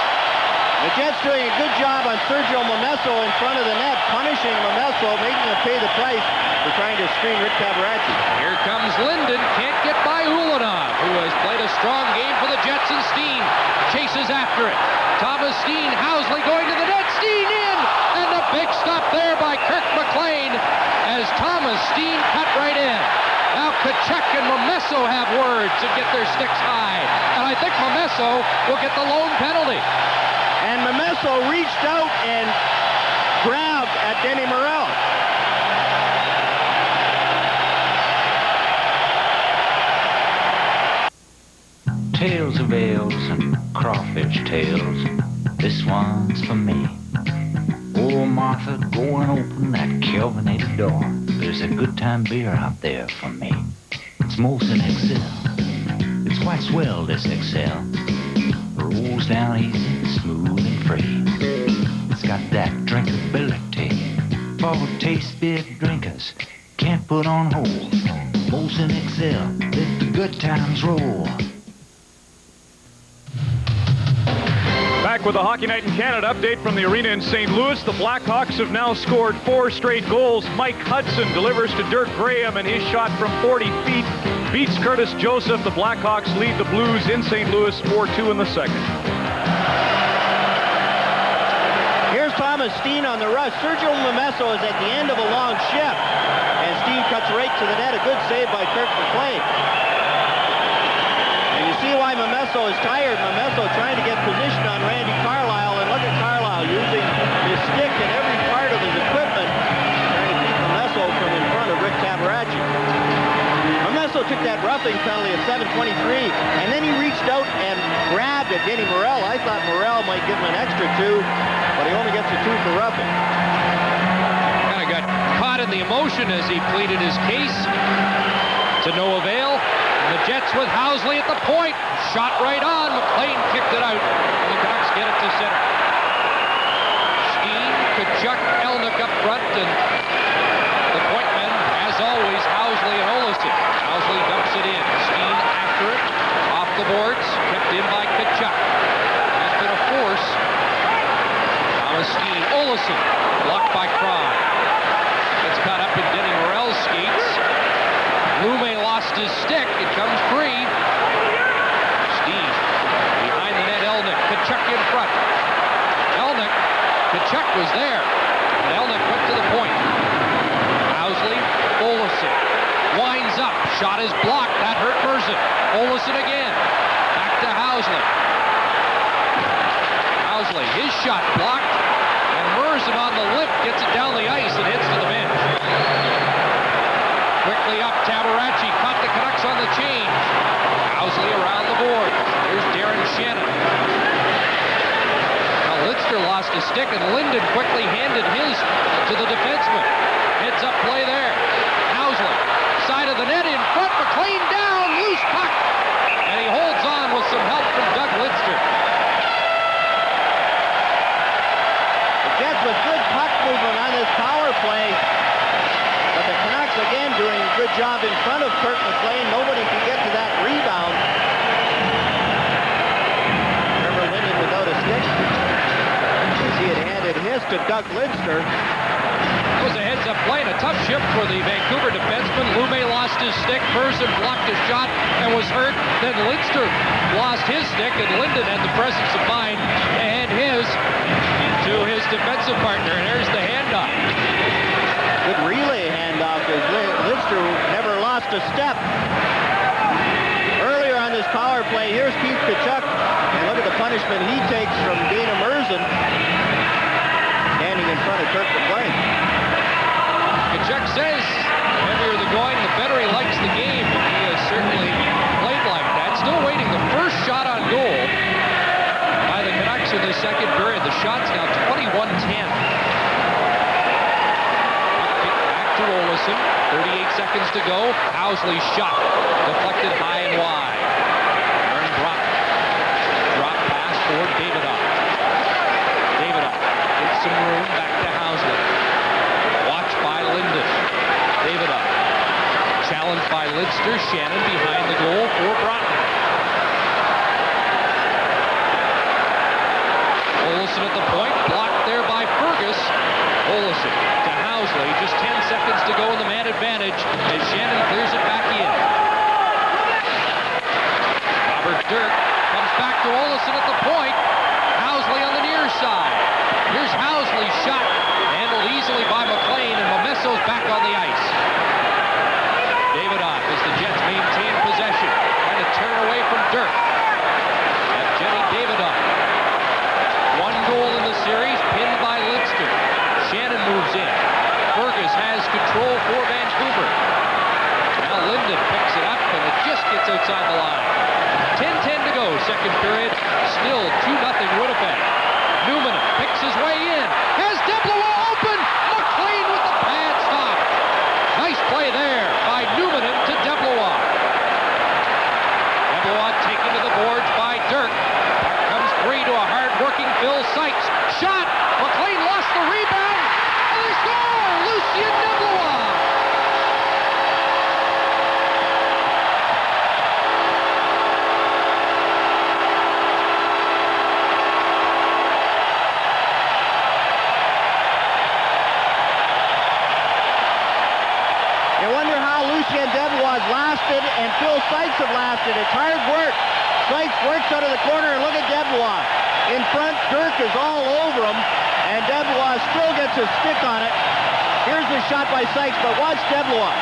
The Jets doing a good job on Sergio Momesso in front of the net, punishing Momesso, making him pay the price for trying to screen Rick Cavaracci.
Here comes Linden, can't get by Ulanov, who has played a strong game for the Jets, and Steen chases after it. Thomas Steen, Housley going to the net, Steen in, and a big stop there by Kirk McLean as Thomas Steen cut right in. Now Tkachuk and Momesso have words and get their sticks high, and I think Momesso will get the lone penalty.
And Momesso reached out and grabbed at Denny Morrell.
Tales of ales and crawfish tails, this one's for me. Oh, Martha, go and open that Kelvinated door. There's a good time beer out there for me. It's Molson XL. It's quite swell, this XL. Rolls down easy, smooth and free. It's got that drinkability for taste big drinkers. Can't put on hold. Molson XL, let the good times roll.
Back with the Hockey Night in Canada update from the arena in St. Louis. The Blackhawks have now scored 4 straight goals. Mike Hudson delivers to Dirk Graham, and his shot from 40 feet beats Curtis Joseph. The Blackhawks lead the Blues in St. Louis 4-2 in the second.
Here's Thomas Steen on the rush. Sergio Momesso is at the end of a long shift, and Steen cuts right to the net. A good save by Kirk McLean. And you see why Momesso is tired. Momesso trying to get position on Randy Carlyle, and look at Carlyle using his stick and every part of his equipment trying to keep Momesso from in front of Rick Cavaracci. Momesso took that roughing penalty at 7:23, and then he reached out and grabbed at Denny Morrell. I thought Morrell might give him an extra 2, but he only gets a 2 for roughing.
Kind of got caught in the emotion as he pleaded his case to no avail. The Jets with Housley at the point. Shot right on. McLean kicked it out. And the Canucks get it to center. Steen, Tkachuk, Elnick up front, and the point men, as always, Housley and Olesen. Housley dumps it in. Steen after it. Off the boards. Kept in by Tkachuk. Has been a force. Thomas Steen. Olesen. Blocked by Cron. Gets caught up in Denny Morrell's skates. Lume lost his stick. It comes free. Steve behind the net. Elnick. Tkachuk in front. Elnick. Tkachuk was there. And Elnick went to the point. Housley. Olesen. Winds up. Shot is blocked. That hurt Merzen. Olesen again. Back to Housley. Housley. His shot blocked. And Merzen on the lift gets it down the ice and hits to the bench. Quickly up, Cavaracci caught the Canucks on the change. Housley around the board. Here's Darren Shannon. Now Lidster lost his stick, and Linden quickly handed his to the defenseman. Heads up play there. Housley, side of the net in front. McLean down, loose puck. And he holds on with some help from Doug Lidster.
The Jets with good puck movement on this power play. But the Canucks, again, doing a good job in front of Kirk McLean. Nobody can get to that rebound. Remember Linden without a stick? As he had handed his to Doug Lidster.
That was a heads-up play and a tough shift for the Vancouver defenseman. Lume lost his stick. Merzen blocked his shot and was hurt. Then Lidster lost his stick, and Linden had the presence of mind to hand his to his defensive partner. And there's the handoff.
Good relay handoff as Lidster never lost a step. Earlier on this power play, here's Keith Tkachuk. And look at the punishment he takes from Dana Merzen, standing in front of Kirk McLean.
Tkachuk says, the heavier the going, the better he likes the game. And he has certainly played like that. Still waiting the first shot on goal by the Canucks in the second period. The shot's now 21-10. To Olesen, 38 seconds to go. Housley's shot deflected high and wide. Aaron Brock. Drop pass for Davidoff. Davidoff gets some room back to Housley. Watched by Linden. Davidoff. Challenged by Lidster. Shannon behind the goal for Broughton. Olesen at the point. Blocked there by advantage as Shannon clears it back in. Robert Dirk comes back to Olesen at the point. Housley on the near side. Here's Housley's shot, handled easily by McLean, and Momesso's back on the ice. Davidoff as the Jets maintain possession, trying to turn away from Dirk. Evgeny Davidoff. One goal in the series, pinned by Lidster. Shannon moves in. Fergus has control for Vancouver. Now Linden picks it up, and it just gets outside the line. 10-10 to go, second period. Still 2-0 Winnipeg. Newman picks his way in. Has Deplois open. McLean with the pad stop. Nice play there by Newman to Deplois. Deplois taken to the boards by Dirk. Comes free to a hard-working Phil Sykes. Shot. McLean lost the rebound. And they score. Lucien Deplois.
Lucien Deplois lasted and Phil Sykes have lasted. It's hard work. Sykes works out of the corner, and look at Deplois. In front, Dirk is all over him, and Deplois still gets a stick on it. Here's the shot by Sykes, but watch Deplois.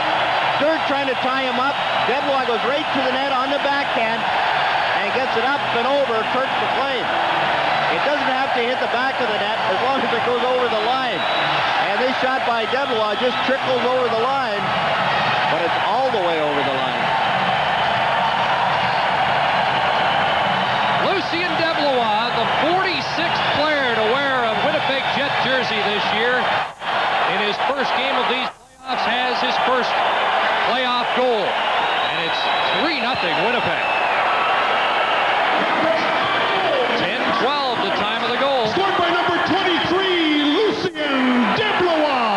Dirk trying to tie him up. Deplois goes right to the net on the backhand and gets it up and over Kirk McLean. It doesn't have to hit the back of the net as long as it goes over the line. And this shot by Deplois just trickles over the line, but it's all the way over the line.
Lucien Deplois, the 46th player to wear a Winnipeg Jet jersey this year. In his first game of these playoffs, has his first playoff goal. And it's 3-0 Winnipeg. 10-12, the time of the goal.
Scored by number 23, Lucien Deplois.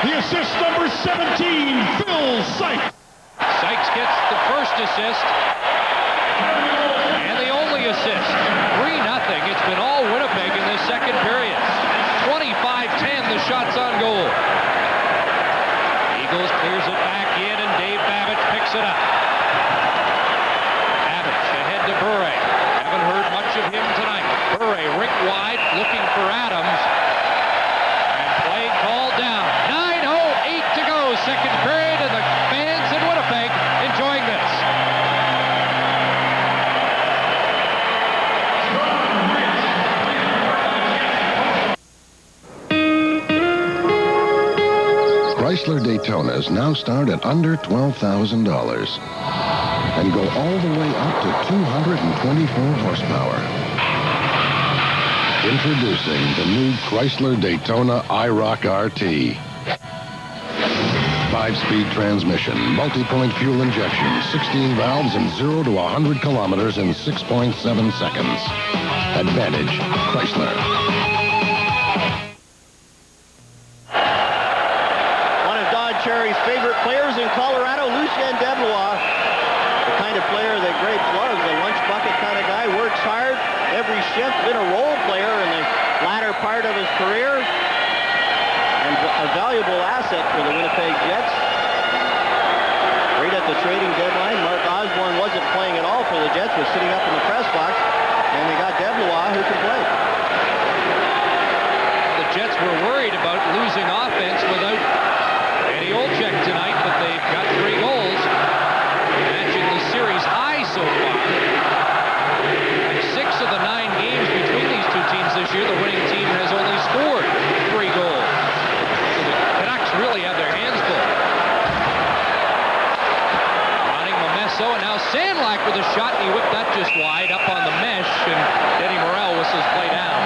The assist, number 17, Phil Sykes.
Sykes gets the first assist. And the only assist. 3-0. It's been all Winnipeg in this second period. 25-10, the shots on goal. Eagles clears it back in, and Dave Babbage picks it up. Babbage ahead to Bure. Haven't heard much of him tonight. Bure rink wide, looking for Adams. And play called down. 9:08 to go, second period, and the fans in Winnipeg enjoying this.
Chrysler Daytonas now start at under $12,000 and go all the way up to 224 horsepower. Introducing the new Chrysler Daytona IROC RT. 5-speed transmission, multi-point fuel injection, 16 valves, and 0 to 100 kilometers in 6.7 seconds. Advantage Chrysler.
Cherry's favorite players in Colorado, Lucien Deplois. The kind of player that Grapes loves, a lunch bucket kind of guy, works hard every shift, been a role player in the latter part of his career, and a valuable asset for the Winnipeg Jets. Right at the trading deadline, Mark Osborne wasn't playing at all for the Jets, was sitting up in the press box, and they got Deplois who can play.
The Jets were worried about losing offense without Eddie Olczyk tonight, but they've got 3 goals, matching the series high so far. In 6 of the 9 games between these two teams this year, the winning team has only scored 3 goals. So the Canucks really have their hands full. Running Momesso, and now Sandlak with a shot, and he whipped that just wide up on the mesh, and Denny Morrell whistles play down.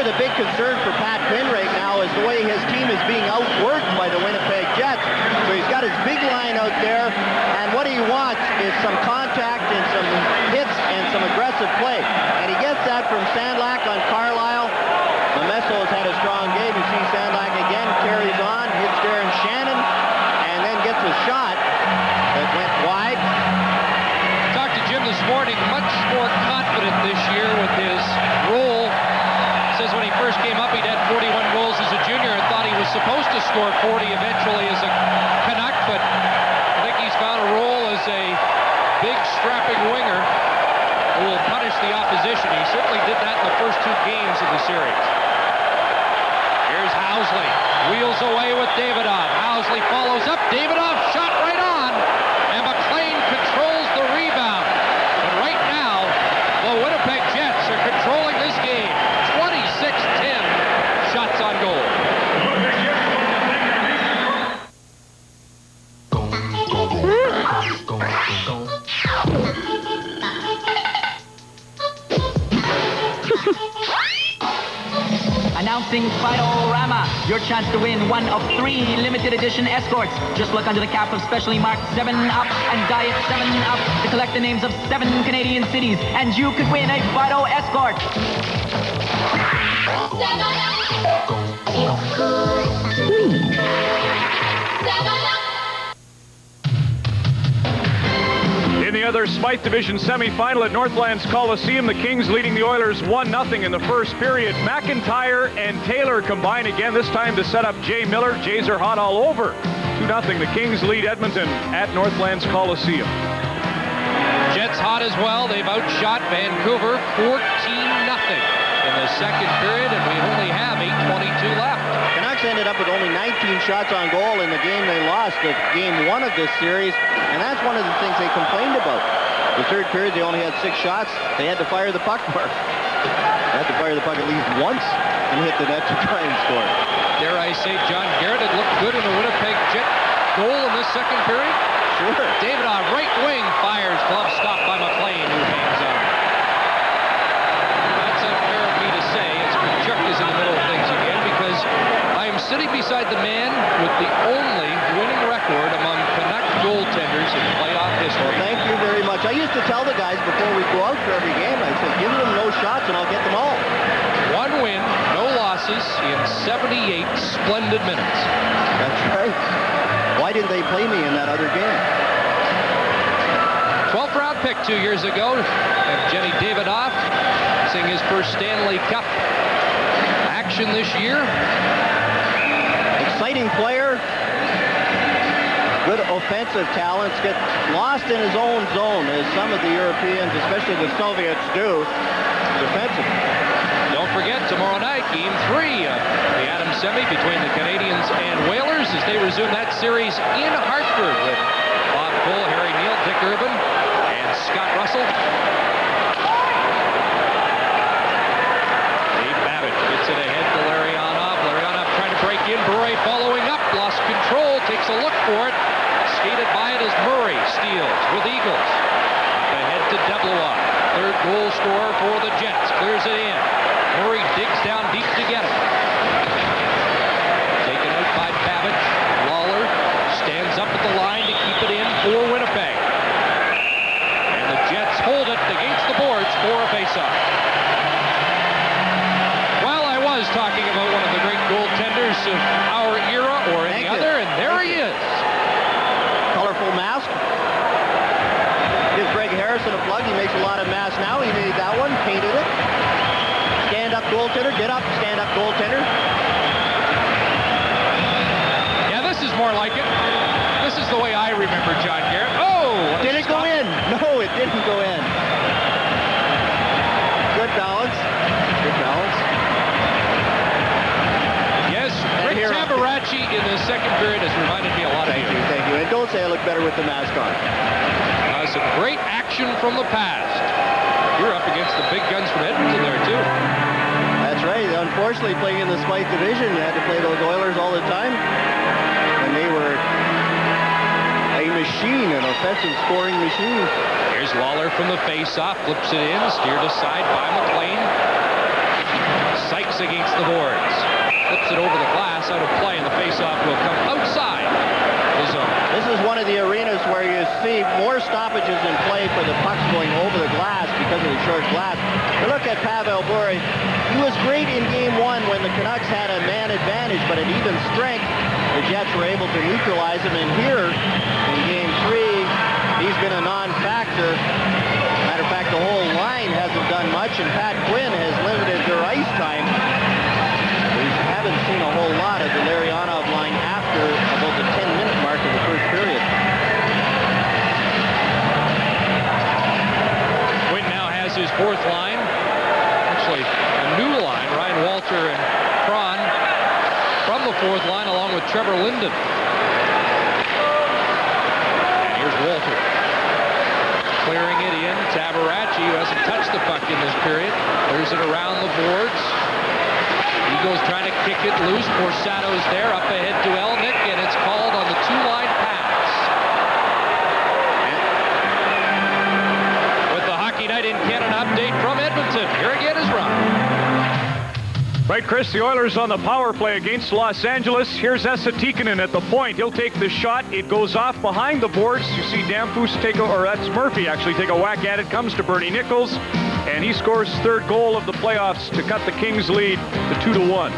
The big concern for Pat Quinn right now is the way his team is being outworked by the Winnipeg Jets. So he's got his big line out there, and what he wants is some contact and some hits and some aggressive play. And he gets that from Sandlak on Carlisle. Momesso has had a strong game. You see Sandlak again, carries on, hits Darren Shannon, and then gets a shot that went wide.
Talked to Jim this morning, much more confident this year with his role supposed to score 40 eventually as a Canuck, but I think he's found a role as a big strapping winger who will punish the opposition. He certainly did that in the first 2 games of the series. Here's Housley. Wheels away with Davidoff. Housley follows up. Davidoff shot right on. And McLean controls the rebound. But right now, the Winnipeg Jets are controlling this game. 26-10 shots on goal.
Announcing Spider-Rama, your chance to win one of 3 limited edition escorts. Just look under the cap of specially marked 7-Up and Diet 7-Up to collect the names of 7 Canadian cities, and you could win a Fido escort.
In the other Smythe Division semifinal at Northlands Coliseum, the Kings leading the Oilers 1-0 in the first period. McIntyre and Taylor combine again, this time to set up Jay Miller. Jays are hot all over. 2-0. The Kings lead Edmonton at Northlands Coliseum.
Jets hot as well. They've outshot Vancouver 14-0 in the second period, and we only have 8:22 left.
Canucks ended up with only 19 shots on goal in the game they lost, the game 1 of this series, and that's one of the things they complained about. The third period, they only had 6 shots. They had to fire the puck mark. They had to fire the puck at least once and hit the net to try and score.
Dare I say, John Garrett had looked good in the Winnipeg Jet goal in this second period?
Sure.
David on right wing fires, glove stopped by McLean, who hangs on. That's unfair of me to say, as Kachuk is in the middle of things again, because I am sitting beside the man with the only winning record among Canuck goaltenders in playoff history.
Well, thank you very much. I used to tell the guys before we go out for every game, I said, give them no shots and I'll get them all.
1 win, no losses in 78 splendid minutes.
That's right. Why didn't they play me in that other game?
12th round pick 2 years ago, Evgeny Davidoff seeing his first Stanley Cup action this year.
Exciting player. Good offensive talents. Get lost in his own zone, as some of the Europeans, especially the Soviets, do defensively.
Don't forget, tomorrow night, Game 3 of the Adams Semi between the Canadians and Whalers as they resume that series in Hartford with Bob Cole, Harry Neal, Dick Urban, and Scott Russell. Dave Babbitt gets it ahead to Larionov. Larionov trying to break in. Bure following up. Lost control. Takes a look for it. Skated by it as Murray steals with Eagles. Up ahead to Deblois. Third goal scorer for the Jets. Clears it in. Murray digs down deep to get it. Taken out by Babbitt. Lawler stands up at the line to keep it in for Winnipeg. And the Jets hold it against the boards for a faceoff. Well, I was talking about one of the great goaltenders of our era or any other, and there he is.
Colorful mask. Give Greg Harrison a plug. He makes a lot of masks now. He made that one, painted it. Stand-up goaltender. Get up, stand-up goaltender.
Yeah, this is more like it. This is the way I remember John Garrett. Oh!
Did it go in? No, it didn't go in. Good balance. Good balance.
Yes, Rick Tamburacci in the second period has reminded me a lot of you.
Thank you. And don't say I look better with the mask on.
Some great action from the past. You're up against the big guns from Edmonton there, too.
That's right. Unfortunately, playing in the Smythe Division, you had to play those Oilers all the time. And they were a machine, an offensive scoring machine.
Here's Lawler from the face-off, flips it in, steered aside by McLean. Sykes against the boards. Flips it over the glass, out of play, and the face-off will come outside the zone.
This is one of the arenas where you see more stoppages in play for the pucks going over the glass because of the short glass. But look at Pavel Bure. He was great in Game 1 when the Canucks had a man advantage, but at even strength, the Jets were able to neutralize him. And here, in Game 3, he's been a non-factor. Matter of fact, the whole line hasn't done much, and Pat Quinn has limited their ice time. We haven't seen a whole lot of the Larionov
Trevor Linden. And here's Walter. Clearing it in. Tabaracci, who hasn't touched the puck in this period. Clears it around the boards. Eagles trying to kick it loose. Borsado's there. Up ahead to Elnick, and it's called on the two-line pass. With the Hockey Night in Canada update from Edmonton. Here again is Ron.
Right, Chris, the Oilers on the power play against Los Angeles. Here's Esa Tikkanen at the point. He'll take the shot. It goes off behind the boards. You see Damphus that's Murphy actually take a whack at it. Comes to Bernie Nichols, and he scores his third goal of the playoffs to cut the Kings' lead to 2-1.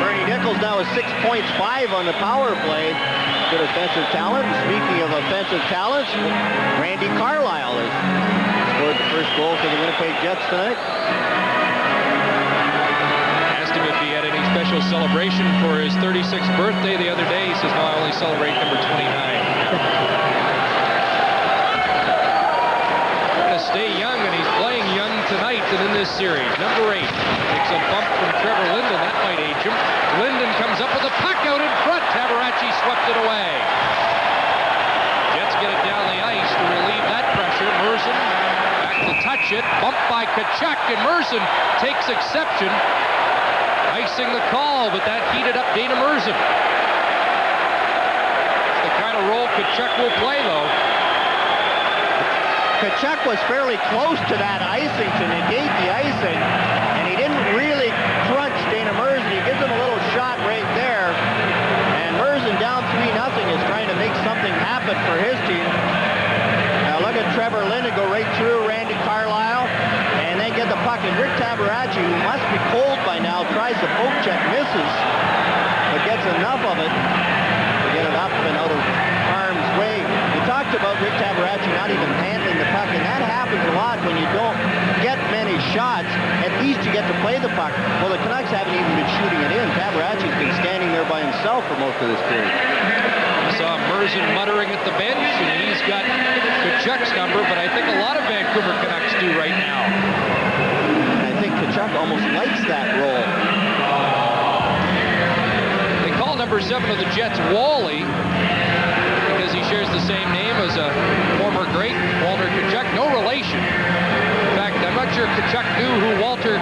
Bernie Nichols now is 6 points, 5 on the power play. Good offensive talent. Speaking of offensive talents, Randy Carlyle has scored the first goal for the Winnipeg Jets tonight.
If he had any special celebration for his 36th birthday the other day. He says, no, I only celebrate number 29. Going to stay young, and he's playing young tonight and in this series. Number 8 takes a bump from Trevor Linden. That might age him. Linden comes up with a puck out in front. Tabaracci swept it away. Jets get it down the ice to relieve that pressure. Merzen back to touch it. Bumped by Tkachuk, and Merzen takes exception. Icing the call, but that heated up Dana Merzen. The kind of role Tkachuk will play, though.
Tkachuk was fairly close to that icing to negate the icing, and he didn't really crunch Dana Merzen. He gives him a little shot right there, and Merzen down 3-0 is trying to make something happen for his team. Now look at Trevor Linden go right through Randy Carlyle, and then get the puck, and Rick Tabaracci, who must be cold by now, tries the poke check, misses, but gets enough of it to get it up and out of harm's way. We talked about Rick Tabaracci not even handling the puck, and that happens a lot when you don't get many shots. At least you get to play the puck. Well, the Canucks haven't even been shooting it in. Tabaracci's been standing there by himself for most of this period.
Saw Merzen muttering at the bench, and he's got Tkachuk's number, but I think a lot of Vancouver Canucks do right now.
And I think Tkachuk almost likes that role.
They call number 7 of the Jets Wally because he shares the same name as a former great, Walter Tkachuk. No relation. In fact, I'm not sure Tkachuk knew who Walter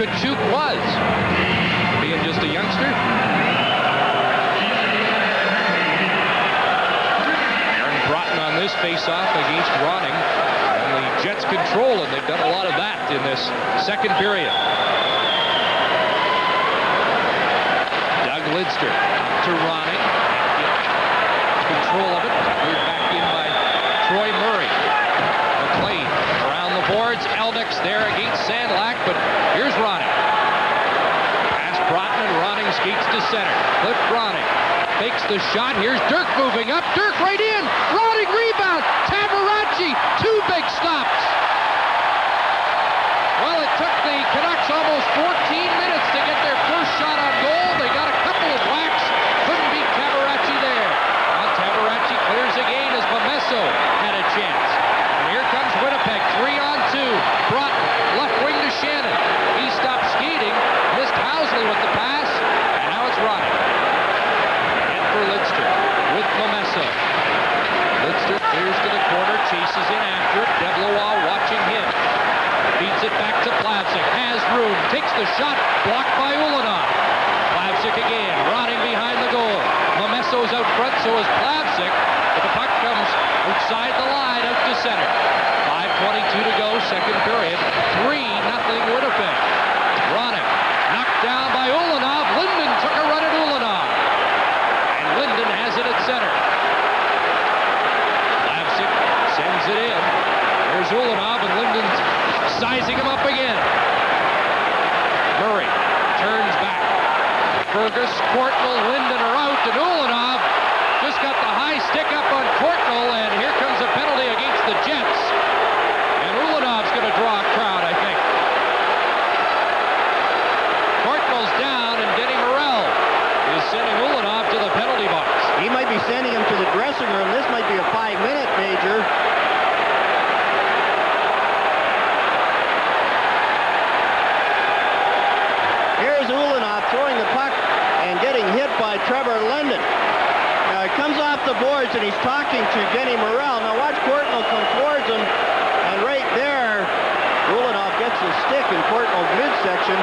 Tkachuk was, being just a youngster. On this face-off against Ronning, and the Jets control, and they've done a lot of that in this second period. Doug Lidster to Ronning. Control of it. Cleared back in by Troy Murray. McLean around the boards. Elnick's there against Sandlak, but here's Ronning. Pass Broughton, and Ronning skates to center. Cliff Ronning takes the shot. Here's Dirk moving up. Dirk right in. Ronning rebound. Tabaracci. 2 big stops. Well, it took the Canucks almost 14 minutes to get their first shot on goal. They got a couple of whacks. Couldn't beat Tabaracci there. Now Tabaracci clears again as Momesso had a chance. And here comes Winnipeg. 3-on-2. Broughton left wing to Shannon. He stopped skating. Missed Housley with the pass. And now it's Ronning. For Lidster with Momesso. Lidster clears to the corner, chases in after it. Deblois watching him. Feeds it back to Plavsic. Has room. Takes the shot. Blocked by Ulanov. Plavsic again. Ronning behind the goal. Momesso's out front, so is Plavsic. But the puck comes outside the line, out to center. 5:22 to go, second period. 3-0 Winnipeg. Ronning knocked down by Ulanov. Linden took a run at Ulanov. Linden has it at center. Plavsic sends it in. There's Ulanov, and Linden's sizing him up again. Murray turns back. Fergus, Courtnall, Linden are out, and Ulanov just got the high stick up on Courtnall, and here comes a penalty against the Jets. And Ulanov's going to draw a crowd, I think. Courtnall's down, and Denny Morrell is sending Ulanov to the penalty box.
He might be sending him to the dressing room. This might be a 5-minute major. Here's Ulanov throwing the puck and getting hit by he's talking to Denny Morrell. Now watch Courtnall come towards him, and right there, Ulanov gets his stick in Courtnall's midsection.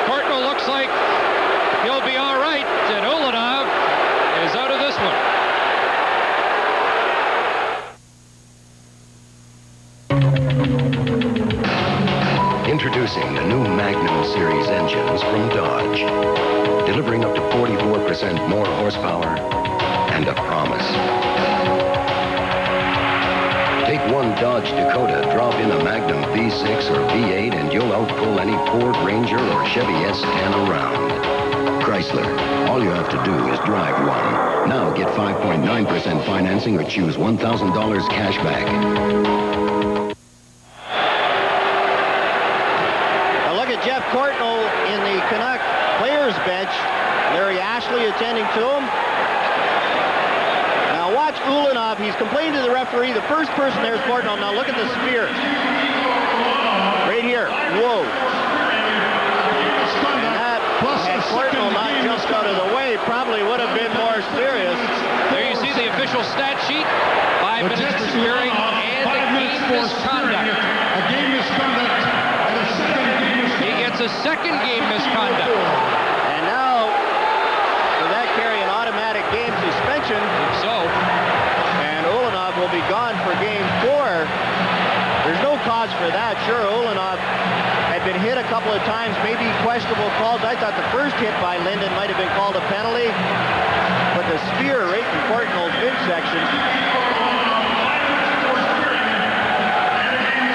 Courtnall looks like he'll be all right, and Ulanov is out of this one.
Introducing the new Magnum Series engines from Dodge. Delivering up to 44% more horsepower and a promise. Take one Dodge Dakota, drop in a Magnum V6 or V8, and you'll outpull any Ford Ranger or Chevy S10 around. Chrysler, all you have to do is drive one. Now get 5.9% financing or choose $1,000 cash back.
Jeff Courtnall in the Canuck players bench. Larry Ashley attending to him. Now watch Ulanov. He's complaining to the referee. The first person there is Courtnall. Now look at the spear. Right here. Whoa. And that, had Courtnall not jumped out of the way, probably would have been more serious.
There you see the official stat sheet. 5 minutes for spearing and a game misconduct.
A game misconduct and a second game misconduct.
He gets a second game misconduct.
And now, will that carry an automatic game suspension?
So.
And Ulanov will be gone for game 4. There's no cause for that. Sure, Ulanov had been hit a couple of times, maybe questionable calls. I thought the first hit by Linden might have been called a penalty. But the spear right in Courtnall's midsection.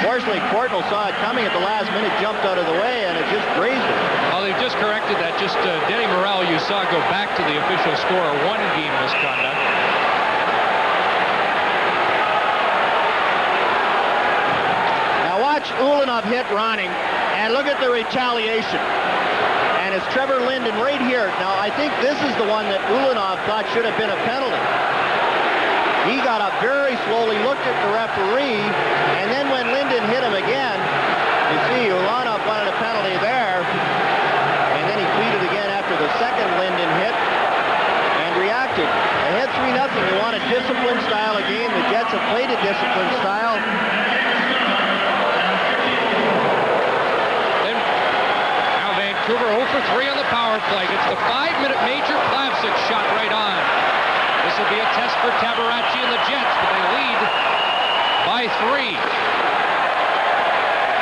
Fortunately, Courtnall saw it coming at the last minute, jumped out of the way, and it just grazed him.
Well, they've just corrected that. Just Denny Morrell, you saw go back to the official score, 1 game misconduct.
Now watch Ulanov hit Ronning, and look at the retaliation. And it's Trevor Linden right here. Now, I think this is the one that Ulanov thought should have been a penalty. He got up very slowly, looked at the referee, and then when Linden hit him again, you see Ulanov wanted a penalty there, and then he pleaded again after the second Linden hit and reacted. Ahead 3-0. You want a disciplined style of game. The Jets have played a disciplined style.
Then now Vancouver 0 for 3 on the power play. Gets the 5-minute major. Plavsic shot right on. This will be a test for Tabaracci and the Jets, but they lead by 3.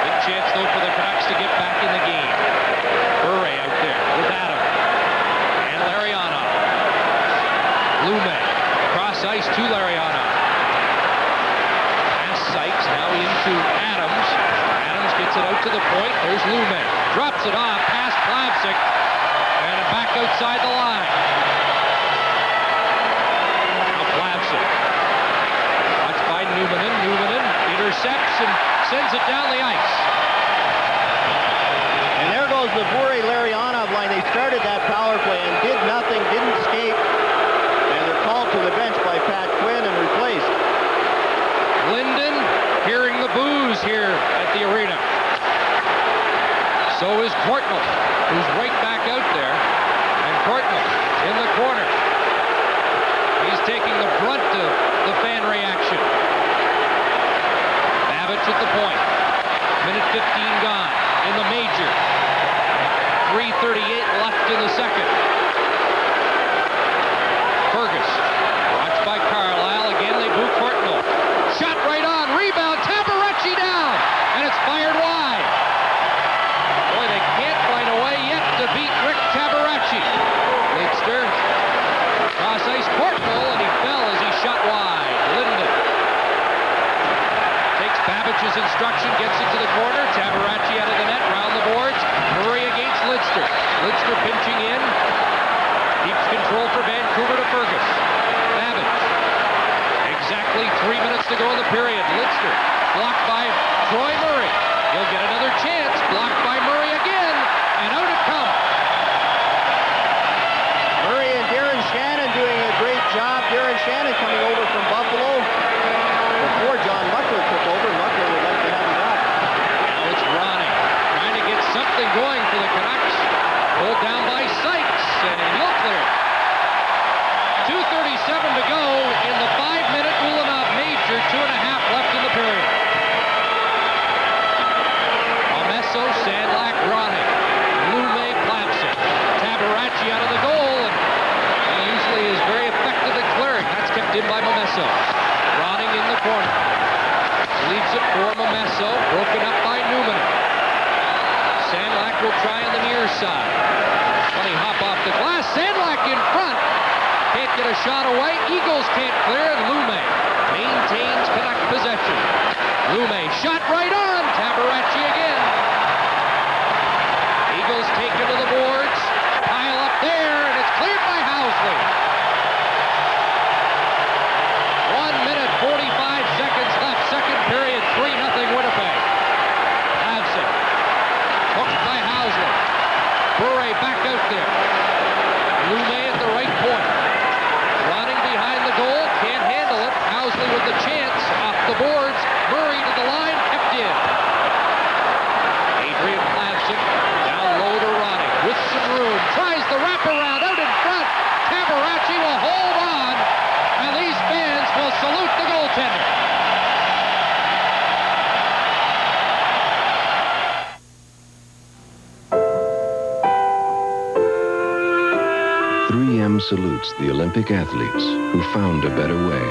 Big chance, though, for the Canucks to get back in the game. Bure out there with Adam. And Larionov. Lumen. Cross ice to Larionov. Pass Sykes, now into Adams. Adams gets it out to the point. There's Lumen. Drops it off, past Plavsic. And back outside the line. Numanen intercepts and sends it down the ice.
And there goes the Bure-Larionov line. They started that power play and did nothing, didn't skate. And they're called to the bench by Pat Quinn and replaced.
Linden hearing the boos here at the arena. So is Courtnall, who's right back out there. And Courtnall in the corner. He's taking the brunt of the fan reaction. At the point. Minute 15 gone in the major. 3:38 left in the second. Fergus. Watched by Carlisle. Again, they boo Courtnall. Shot right on. Rebound. Tabaracci down. And it's fired wide. Boy, they can't find a way yet to beat Rick Tabaracci. Lidster. Cross ice Courtnall, and he fell as he shot wide. Linden. Babbage's instruction, gets it to the corner. Tabaracci out of the net, round the boards. Murray against Lidster. Lidster pinching in. Keeps control for Vancouver to Fergus. Babbage. Exactly 3 minutes to go in the period. Lidster blocked by Troy Murray. He'll get another chance. Blocked by Murray again. And out it comes.
Murray and Darren Shannon doing a great job. Darren Shannon coming over from Buffalo. Before John Muckler took over, Muckler would like to have him back.
Now it's Ronning, trying to get something going for the Canucks. Goal clear. 2:37 to go in the 5-minute Ulanov Major, 2.5 left in the period. Omesso, Sandlak, Ronning, Lume, Plavsic, Tabaracci out of the goal, and he usually is very effective at clearing. That's kept in by Momesso. Ronning in the corner. Leaves it for Momesso, broken up by Newman. Sandlak will try on the near side. Funny hop off the glass. Sandlak in front. Can't get a shot away. Eagles can't clear, and Lume maintains Canuck possession. Lume shot right on. Tabaracci again. Eagles take it to the boards. Pile up there, and it's cleared by Housley. 1 minute, 45 seconds left. Second period, 3-0 Winnipeg. Plavsic. Hooked by Housley. Bure back out there. Lume at the right point. Running behind the goal. Can't handle it. Housley with the chance. Off the boards. Murray to the line. Kept in. Adrian Plavsic down low to Ronning. With some room. Tries the wraparound out in front. Tabaracci will hold on. And these fans will salute the goaltender.
Salutes the Olympic athletes who found a better way.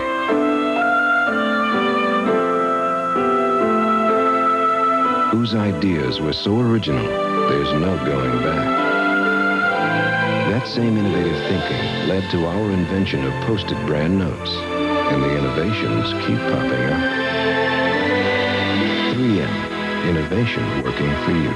Whose ideas were so original, there's no going back. That same innovative thinking led to our invention of posted brand notes, and the innovations keep popping up. 3M, innovation working for you.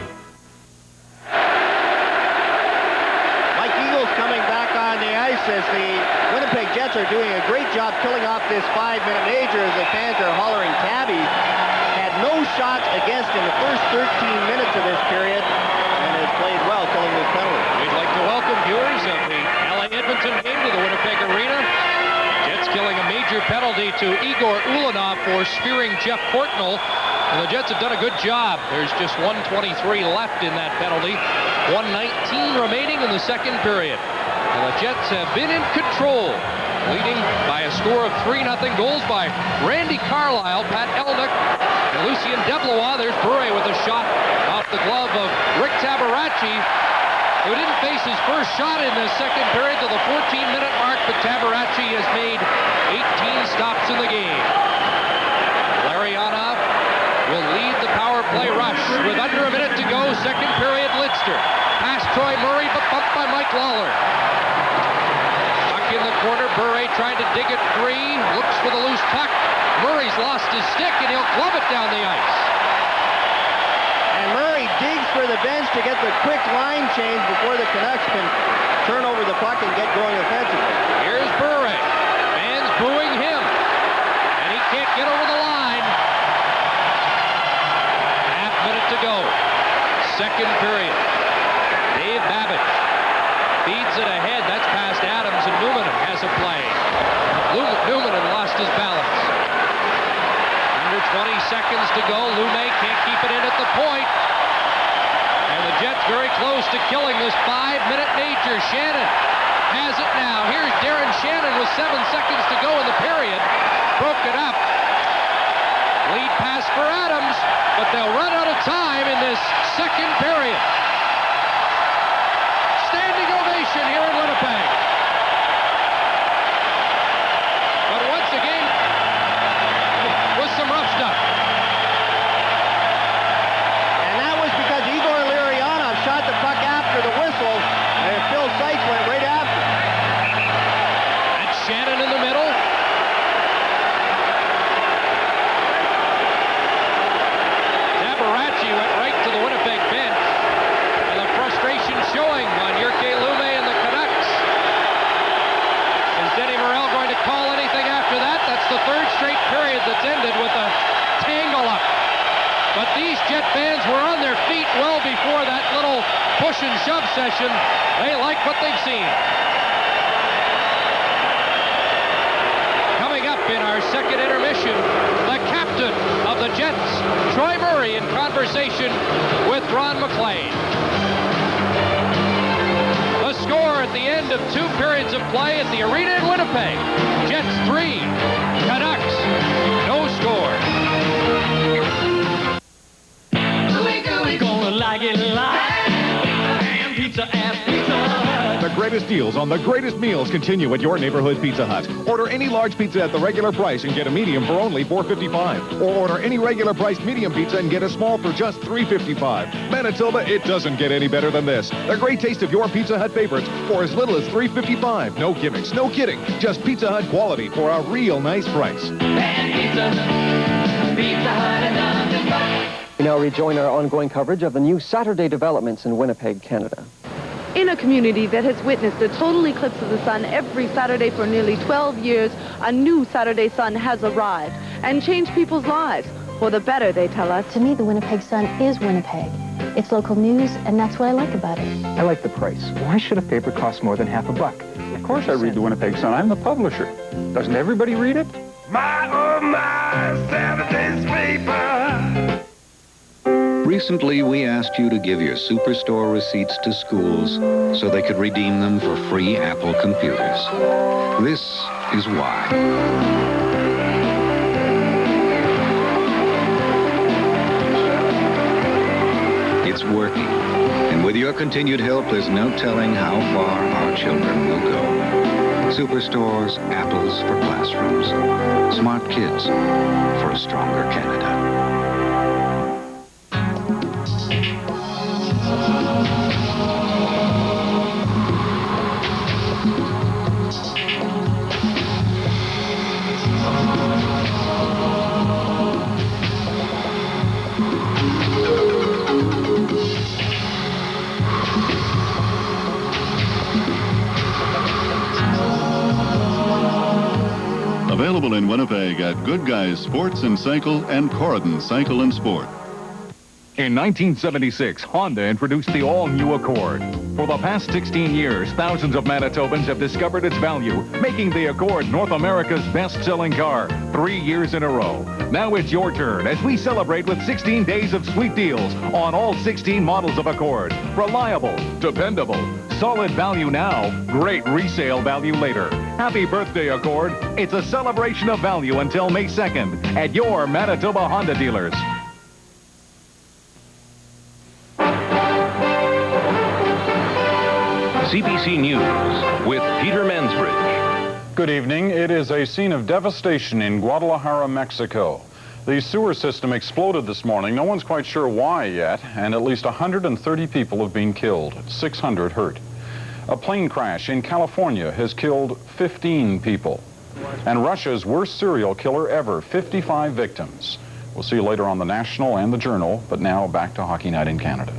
As the Winnipeg Jets are doing a great job killing off this 5-minute major as the fans are hollering tabby. Had no shots against in the first 13 minutes of this period and has played well killing this penalty.
We'd like to welcome viewers of the LA Edmonton game to the Winnipeg Arena. Jets killing a major penalty to Igor Ulanov for spearing Jeff Portnoy. And the Jets have done a good job. There's just 1:23 left in that penalty. 1:19 remaining in the second period. And the Jets have been in control, leading by a score of 3-0 goals by Randy Carlyle, Pat Elnick, and Lucien Deblois. There's Bure with a shot off the glove of Rick Tabaracci, who didn't face his first shot in the second period to the 14-minute mark, but Tabaracci has made 18 stops in the game. Larionov will lead the power play rush with under a minute to go. Second period, Lidster. Past Troy Murray, but bumped by Mike Lawler. Tuck in the corner, Bure trying to dig it free. Looks for the loose puck. Murray's lost his stick, and he'll glove it down the ice.
And Murray digs for the bench to get the quick line change before the Canucks can turn over the puck and get going offensively.
Here's Bure. Fans booing him. And he can't get over the line. Half minute to go. Second period. Dave Babbage feeds it ahead. That's past Adams, and Newman has a play. Newman had lost his balance. Under 20 seconds to go. Lume can't keep it in at the point. And the Jets very close to killing this 5-minute major. Shannon has it now. Here's Darren Shannon with 7 seconds to go in the period. Broke it up. Lead pass for Adams, but they'll run out of time in this second period. Standing ovation here in Winnipeg. But once again, with some rough stuff.
And that was because Igor Larionov shot the puck after the whistle, and Phil Sykes went right after.
That's Shannon in the middle. Tabaracci went right to the Winnipeg bench. And the frustration showing on Jyrki Lume and the Canucks. Is Denny Morrell going to call anything after that? That's the third straight period that's ended with a tangle up. But these Jet fans were on their feet well before that little push and shove session. They like what they've seen. Coming up in our second intermission, the captain of the Jets, Troy Murray, in conversation with Ron McLean. The score at the end of 2 periods of play at the arena in Winnipeg. Jets 3, Canucks no score.
Gonna like it live. Ham pizza at Pizza Hut.
The greatest deals on the greatest meals continue at your neighborhood Pizza Hut. Order any large pizza at the regular price and get a medium for only $4.55. Or order any regular priced medium pizza and get a small for just $3.55. Manitoba, it doesn't get any better than this. The great taste of your Pizza Hut favorites for as little as $3.55. No gimmicks, no kidding. Just Pizza Hut quality for a real nice price.
Pizza Hut and nothing but.
We now rejoin our ongoing coverage of the new Saturday developments in Winnipeg, Canada.
In a community that has witnessed a total eclipse of the sun every Saturday for nearly 12 years, a new Saturday sun has arrived and changed people's lives. For the better, they tell us.
To me, the Winnipeg Sun is Winnipeg. It's local news, and that's what I like about it.
I like the price. Why should a paper cost more than half a buck?
Of course I read the Winnipeg Sun. I'm the publisher. Doesn't everybody read it?
My, oh my, Saturday's paper.
Recently, we asked you to give your Superstore receipts to schools so they could redeem them for free Apple computers. This is why. It's working. And with your continued help, there's no telling how far our children will go. Superstores, Apples for classrooms. Smart kids for a stronger Canada.
Available in Winnipeg at Good Guys Sports and Cycle and Corridon Cycle and Sport.
In 1976, Honda introduced the all-new Accord. For the past 16 years, thousands of Manitobans have discovered its value, making the Accord North America's best-selling car 3 years in a row. Now it's your turn as we celebrate with 16 days of sweet deals on all 16 models of Accord. Reliable, dependable, solid value now, great resale value later. Happy birthday, Accord. It's a celebration of value until May 2nd at your Manitoba Honda dealers.
CBC News with Peter Mansbridge.
Good evening. It is a scene of devastation in Guadalajara, Mexico. The sewer system exploded this morning. No one's quite sure why yet, and at least 130 people have been killed, 600 hurt. A plane crash in California has killed 15 people. And Russia's worst serial killer ever, 55 victims. We'll see you later on the National and the Journal, but now back to Hockey Night in Canada.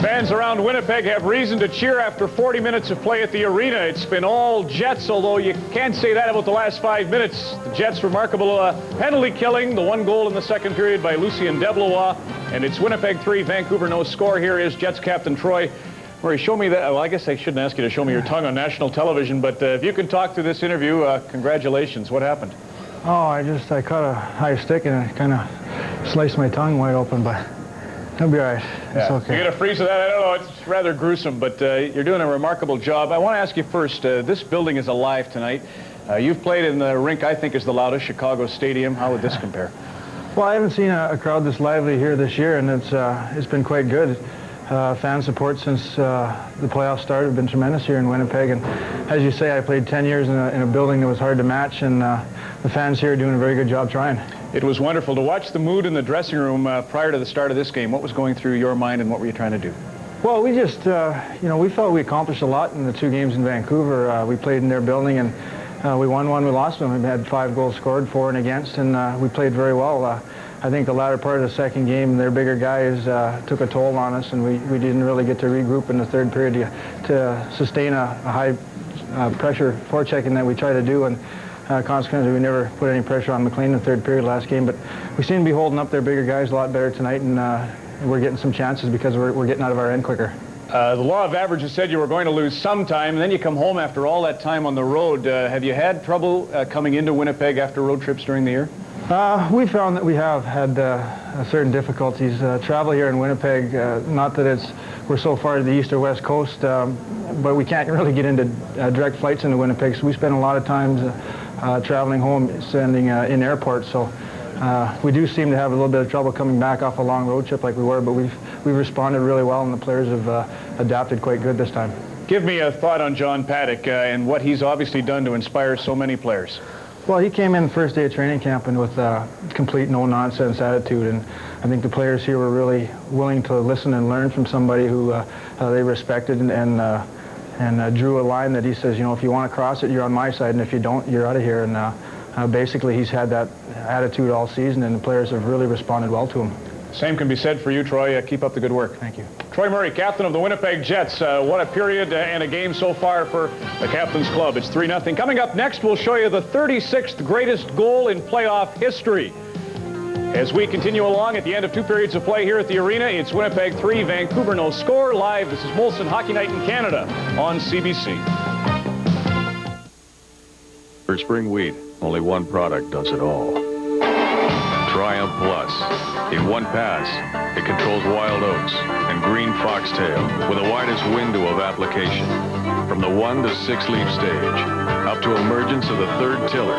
Fans around Winnipeg have reason to cheer after 40 minutes of play at the arena. It's been all Jets, although you can't say that about the last 5 minutes. The Jets' remarkable penalty killing, the 1 goal in the second period by Lucien Deblois, and it's Winnipeg 3, Vancouver no score. Here is Jets captain Troy. Murray, show me that. Well, I guess I shouldn't ask you to show me your tongue on national television, but if you can talk through this interview, congratulations. What happened?
Oh, I caught a high stick and it kind of sliced my tongue wide open, but it'll be all right. It's okay.
You get a freeze of that? I don't know. It's rather gruesome, but you're doing a remarkable job. I want to ask you first, this building is alive tonight. You've played in the rink I think is the loudest, Chicago Stadium. How would this compare?
Well, I haven't seen a crowd this lively here this year, and it's been quite good. Fan support since the playoffs started have been tremendous here in Winnipeg, and as you say, I played 10 years in a building that was hard to match, and the fans here are doing a very good job trying.
It was wonderful to watch the mood in the dressing room prior to the start of this game. What was going through your mind, and what were you trying to do?
Well, we just, we felt we accomplished a lot in the 2 games in Vancouver. We played in their building, and we won one, we lost one. We had 5 goals scored, 4 and against, and we played very well. I think the latter part of the second game, their bigger guys took a toll on us, and we didn't really get to regroup in the third period to sustain a high pressure forechecking that we try to do, and consequently we never put any pressure on McLean in the third period last game. But we seem to be holding up their bigger guys a lot better tonight, and we're getting some chances because we're getting out of our end quicker.
The law of averages said you were going to lose sometime, and then you come home after all that time on the road. Have you had trouble coming into Winnipeg after road trips during the year?
We found that we have had certain difficulties. Travel here in Winnipeg, not that it's we're so far to the east or west coast, but we can't really get into direct flights into Winnipeg, so we spend a lot of times traveling home, standing in airports. So we do seem to have a little bit of trouble coming back off a long road trip like we were, but we've responded really well, and the players have adapted quite good this time.
Give me a thought on John Paddock and what he's obviously done to inspire so many players.
Well, he came in the first day of training camp and with a complete no-nonsense attitude, and I think the players here were really willing to listen and learn from somebody who they respected and drew a line that he says, you know, if you want to cross it, you're on my side, and if you don't, you're out of here. And basically, he's had that attitude all season, and the players have really responded well to him.
Same can be said for you, Troy. Keep up the good work.
Thank you.
Troy Murray, captain of the Winnipeg Jets. What a period and a game so far for the captain's club. It's 3-0. Coming up next, we'll show you the 36th greatest goal in playoff history. As we continue along at the end of 2 periods of play here at the arena, it's Winnipeg 3, Vancouver no score. Live, this is Molson Hockey Night in Canada on CBC.
For spring wheat, only one product does it all. Triumph Plus. In one pass, it controls wild oats and green foxtail with the widest window of application, from the 1 to 6 leaf stage, up to emergence of the 3rd tiller,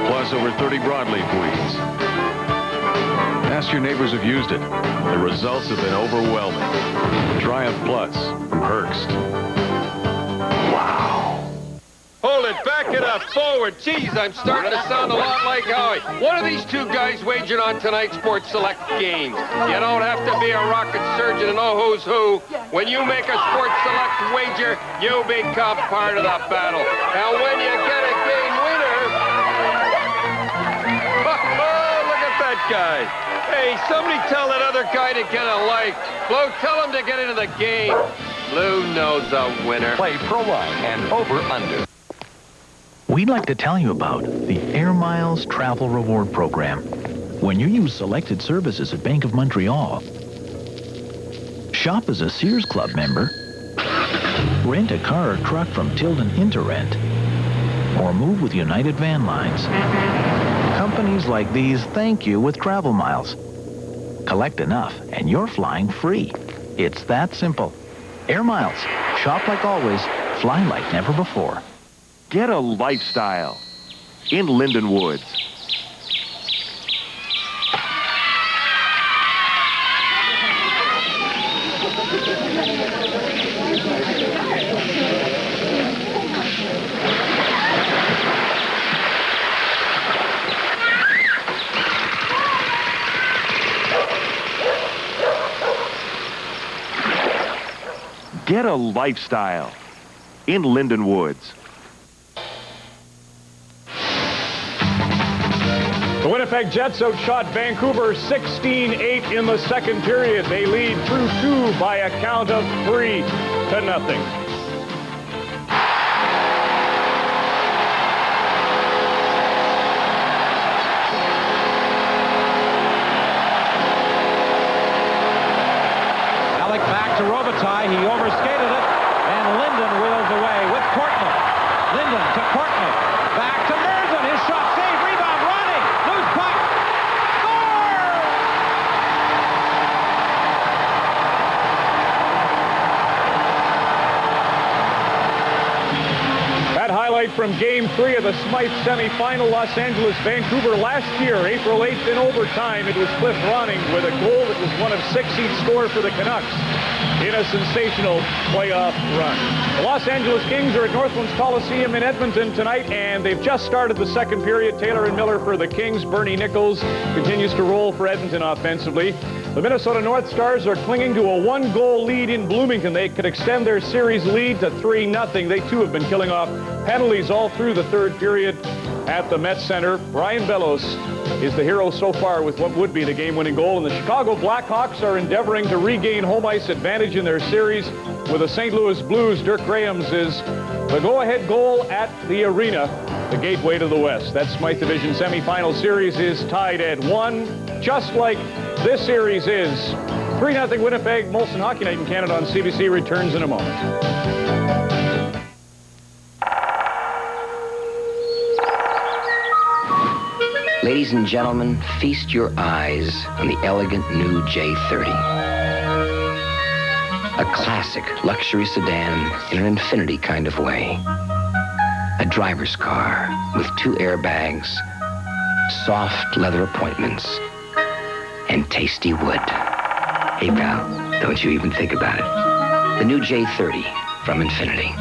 plus over 30 broadleaf weeds. Ask your neighbors who've used it. The results have been overwhelming. Triumph Plus from Hearst.
Hold it, back it up, forward. Geez, I'm starting to sound a lot like Howie. What are these two guys wagering on tonight's Sports Select games? You don't have to be a rocket surgeon to know who's who. When you make a Sports Select wager, you become part of the battle. Now, when you get a game winner... Oh, look at that guy. Hey, somebody tell that other guy to get a life. Blue, tell him to get into the game. Blue knows a winner.
Play Pro Line and over-under.
We'd like to tell you about the Air Miles Travel Reward Program. When you use selected services at Bank of Montreal, shop as a Sears Club member, rent a car or truck from Tilden Interrent, or move with United Van Lines. Companies like these thank you with travel miles. Collect enough and you're flying free. It's that simple. Air Miles. Shop like always, fly like never before.
Get a lifestyle in Linden Woods. Get a lifestyle in Linden Woods.
The Winnipeg Jets outshot Vancouver 16-8 in the second period. They lead through 2 by a count of 3-0.
Alec back to Robitaille. He overskated it, and Linden wheels away with Courtney. Linden to Courtney. Back to Merzen. His shot saved. Rebound. Ronnie. Loose puck. Score!
That highlight from Game 3 of the Smythe semifinal, Los Angeles-Vancouver last year, April 8th in overtime. It was Cliff Ronning with a goal that was one of 6 he'd scored for the Canucks in a sensational playoff run. The Los Angeles Kings are at Northlands Coliseum in Edmonton tonight, and they've just started the second period. Taylor and Miller for the Kings. Bernie Nichols continues to roll for Edmonton offensively. The Minnesota North Stars are clinging to a 1-goal lead in Bloomington. They could extend their series lead to 3-0. They, too, have been killing off penalties all through the third period at the Met Center. Brian Bellows is the hero so far with what would be the game-winning goal. And the Chicago Blackhawks are endeavoring to regain home ice advantage in their series with the St. Louis Blues. Dirk Graham's is the go-ahead goal at the arena, the gateway to the West. That Smythe Division semifinal series is tied at 1, just like this series is. 3-0 Winnipeg. Molson Hockey Night in Canada on CBC returns in a moment.
Ladies and gentlemen, feast your eyes on the elegant new J30. A classic luxury sedan in an infinity kind of way. A driver's car with 2 airbags, soft leather appointments, and tasty wood. Hey, pal, don't you even think about it. The new J30 from Infinity.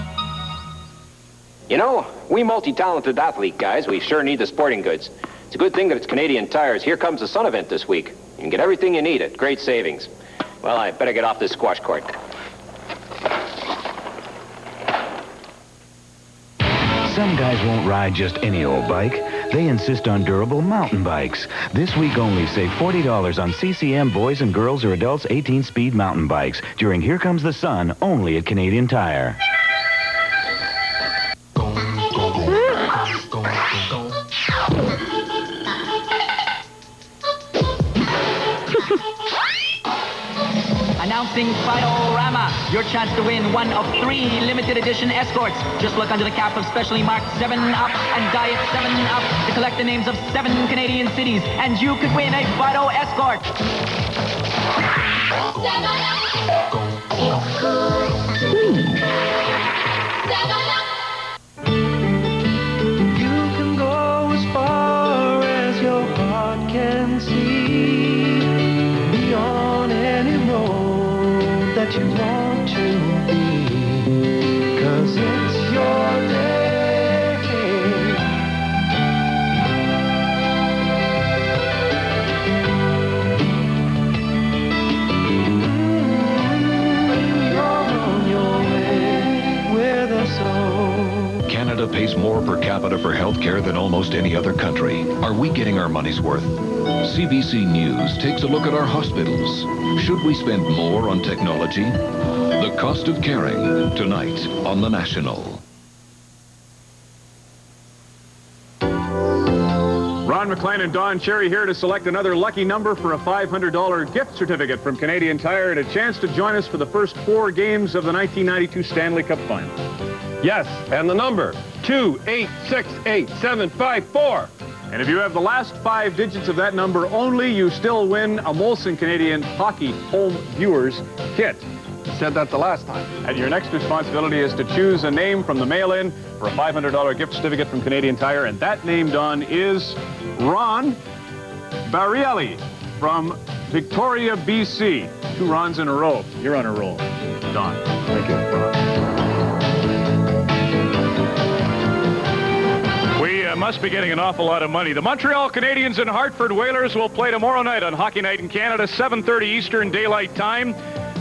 You know, we multi-talented athlete guys, we sure need the sporting goods. It's a good thing that it's Canadian Tire's Here Comes the Sun event this week. You can get everything you need at great savings. Well, I better get off this squash court.
Some guys won't ride just any old bike. They insist on durable mountain bikes. This week only, save $40 on CCM boys and girls or adults 18-speed mountain bikes during Here Comes the Sun, only at Canadian Tire.
Announcing Fido-Rama, your chance to win one of 3 limited edition escorts. Just look under the cap of specially marked 7-Up and Diet 7-Up to collect the names of 7 Canadian cities, and you could win a Fido escort.
You can go as far as your heart can see, beyond any road that you want to be, 'cause it's your day. You're on your way with us all.
Canada pays more per capita for healthcare than almost any other country. Are we getting our money's worth? CBC News takes a look at our hospitals. Should we spend more on technology? The Cost of Caring, tonight on The National.
Ron McLean and Don Cherry here to select another lucky number for a $500 gift certificate from Canadian Tire and a chance to join us for the first 4 games of the 1992 Stanley Cup Final.
Yes, and the number, 2868754.
And if you have the last 5 digits of that number only, you still win a Molson Canadian Hockey Home Viewers Kit.
You said that the last time.
And your next responsibility is to choose a name from the mail-in for a $500 gift certificate from Canadian Tire, and that name, Don, is Ron Barrielli from Victoria, BC. 2 Rons in a row. You're on a roll, Don.
Thank you.
We must be getting an awful lot of money. The Montreal Canadiens and Hartford Whalers will play tomorrow night on Hockey Night in Canada, 7:30 Eastern Daylight Time.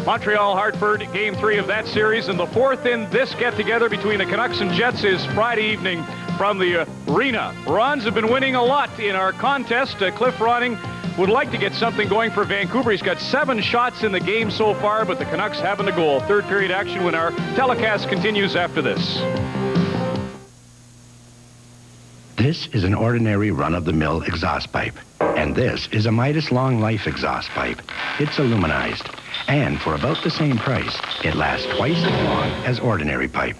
Montreal-Hartford, Game 3 of that series, and the 4th in this get-together between the Canucks and Jets is Friday evening from the arena. Rons have been winning a lot in our contest. Cliff Ronning would like to get something going for Vancouver. He's got 7 shots in the game so far, but the Canucks haven't a goal. Third period action when our telecast continues after this.
This is an ordinary run-of-the-mill exhaust pipe. And this is a Midas Long Life exhaust pipe. It's aluminized. And for about the same price, it lasts twice as long as ordinary pipe.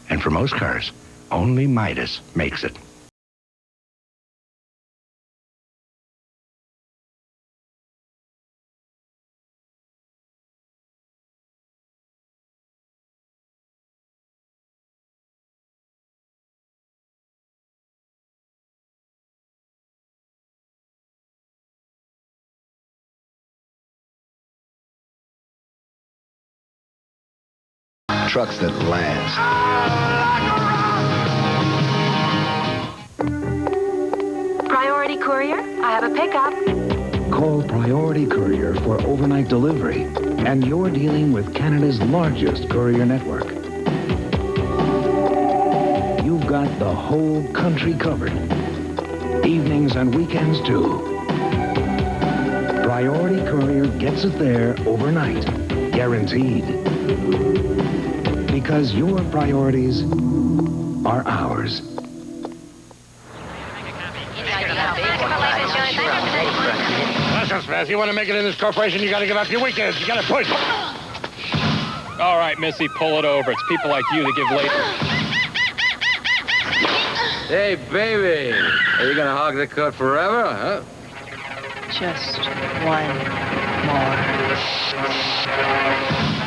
And for most cars, only Midas makes it.
Trucks that last.
Priority Courier, I have a pickup.
Call Priority Courier for overnight delivery, and you're dealing with Canada's largest courier network. You've got the whole country covered. Evenings and weekends, too. Priority Courier gets it there overnight, guaranteed. Because your priorities are ours.
Listen, Smith, you want to make it in this corporation, you got to give up your weekends. You got to push.
All right, Missy, pull it over. It's people like you that give late.
Hey, baby, are you going to hog the coat forever, huh?
Just one more.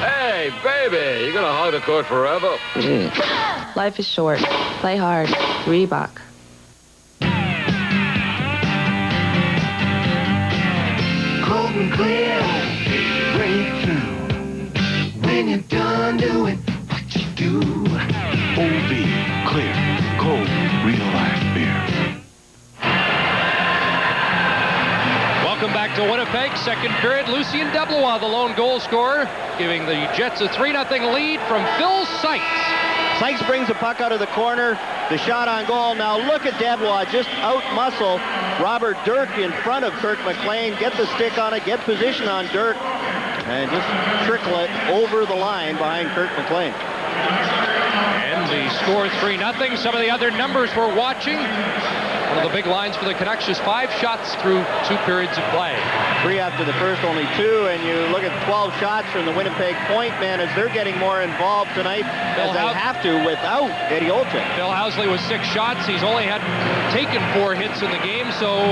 Hey,
Hey, baby, you gonna hog the court forever?
Life is short. Play hard. Reebok.
Cold and clear, breakthrough. When you're done doing what you do.
OB, clear, cold, real life beer.
Welcome back to Winnipeg. Second period. Lucien Deblois, the lone goal scorer, giving the Jets a 3-0 lead from Phil Sykes.
Sykes brings the puck out of the corner. The shot on goal. Now look at Deblois just out-muscle Robert Dirk in front of Kirk McLean. Get the stick on it. Get position on Dirk. And just trickle it over the line behind Kirk McLean.
And the score 3-0. Some of the other numbers we're watching. One of the big lines for the Canucks, just 5 shots through 2 periods of play.
3 after the first, only 2, and you look at 12 shots from the Winnipeg point men as they're getting more involved tonight, as they have to without Eddie Olczyk.
Phil Housley with 6 shots. He's only taken 4 hits in the game, so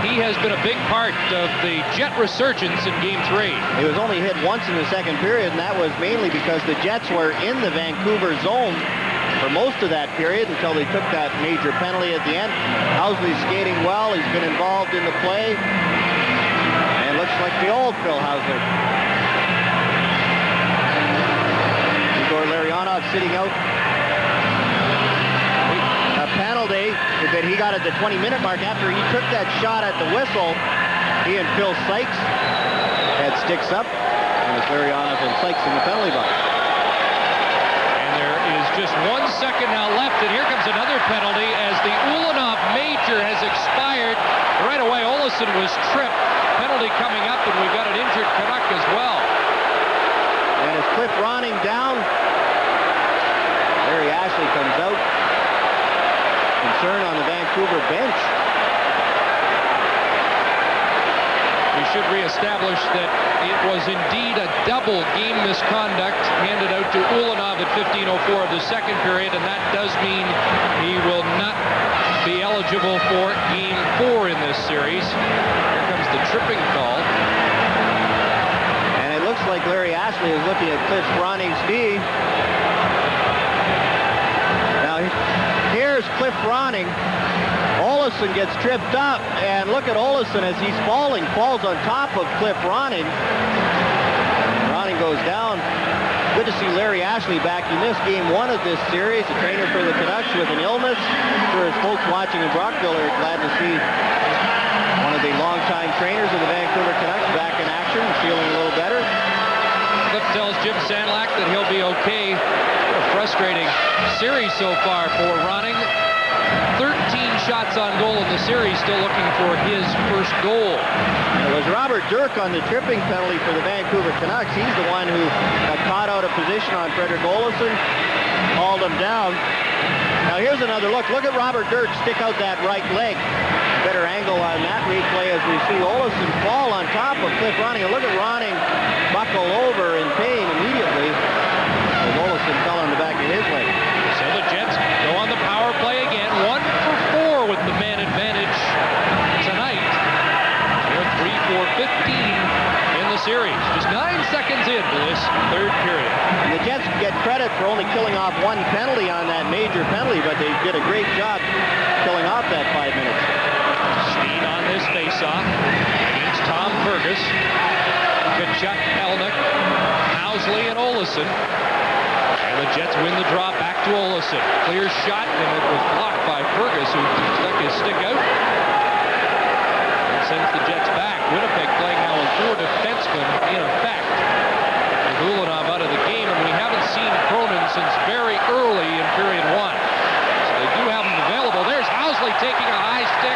he has been a big part of the Jet resurgence in Game 3.
He was only hit once in the second period, and that was mainly because the Jets were in the Vancouver zone for most of that period until they took that major penalty at the end. Housley's skating well. He's been involved in the play. And looks like the old Phil Housley. Igor Larionov sitting out. A penalty that he got at the 20-minute mark after he took that shot at the whistle. He and Phil Sykes had sticks up. And it's Larionov and Sykes in the penalty box.
Just 1 second now left, and here comes another penalty as the Ulanov major has expired. Right away, Olofsson was tripped. Penalty coming up, and we've got an injured Canuck as well.
And as Cliff Ronning down, Larry Ashley comes out. Concern on the Vancouver bench.
We should reestablish that it was indeed a double game misconduct handed out to Ulanov at 15:04 of the second period, and that does mean he will not be eligible for Game 4 in this series. Here comes the tripping call.
And it looks like Larry Ashley is looking at Cliff Ronning's knee. Now, here's Cliff Ronning. Olofsson gets tripped up, and look at Olofsson as he's falling, falls on top of Cliff Ronning. Ronning goes down. Good to see Larry Ashley back. He missed Game 1 of this series, a trainer for the Canucks with an illness. I'm sure his folks watching in Brockville are glad to see one of the longtime trainers of the Vancouver Canucks back in action, feeling a little better.
Cliff tells Jim Sandlak that he'll be okay. What a frustrating series so far for Ronning. 13 shots on goal in the series, still looking for his first goal.
It was Robert Dirk on the tripping penalty for the Vancouver Canucks. He's the one who got caught out of position on Fredrik Olofsson, hauled him down. Now here's another look. Look at Robert Dirk stick out that right leg. Better angle on that replay as we see Olofsson fall on top of Cliff Ronning. And look at Ronning buckle over in pain immediately as Olofsson fell on the back of his leg.
So the Jets go on the power play again. 1 for 4 with the man advantage tonight. They're 3 for 15 in the series. Just 9 seconds into this third period.
And the Jets get credit for only killing off 1 penalty on that major penalty, but they did a great job killing off that 5 minutes.
Steen on this faceoff against Tom Fergus. Kachuk, Elnick, Housley, and Olofsson. And the Jets win the draw back to Olofsson. Clear shot, and it was blocked by Fergus, who stuck his stick out. And sends the Jets back. Winnipeg playing now with 4 defensemen in effect. With Ulanov out of the game, and we haven't seen Cronin since very early in period 1. So they do have him available. There's Housley taking a high stick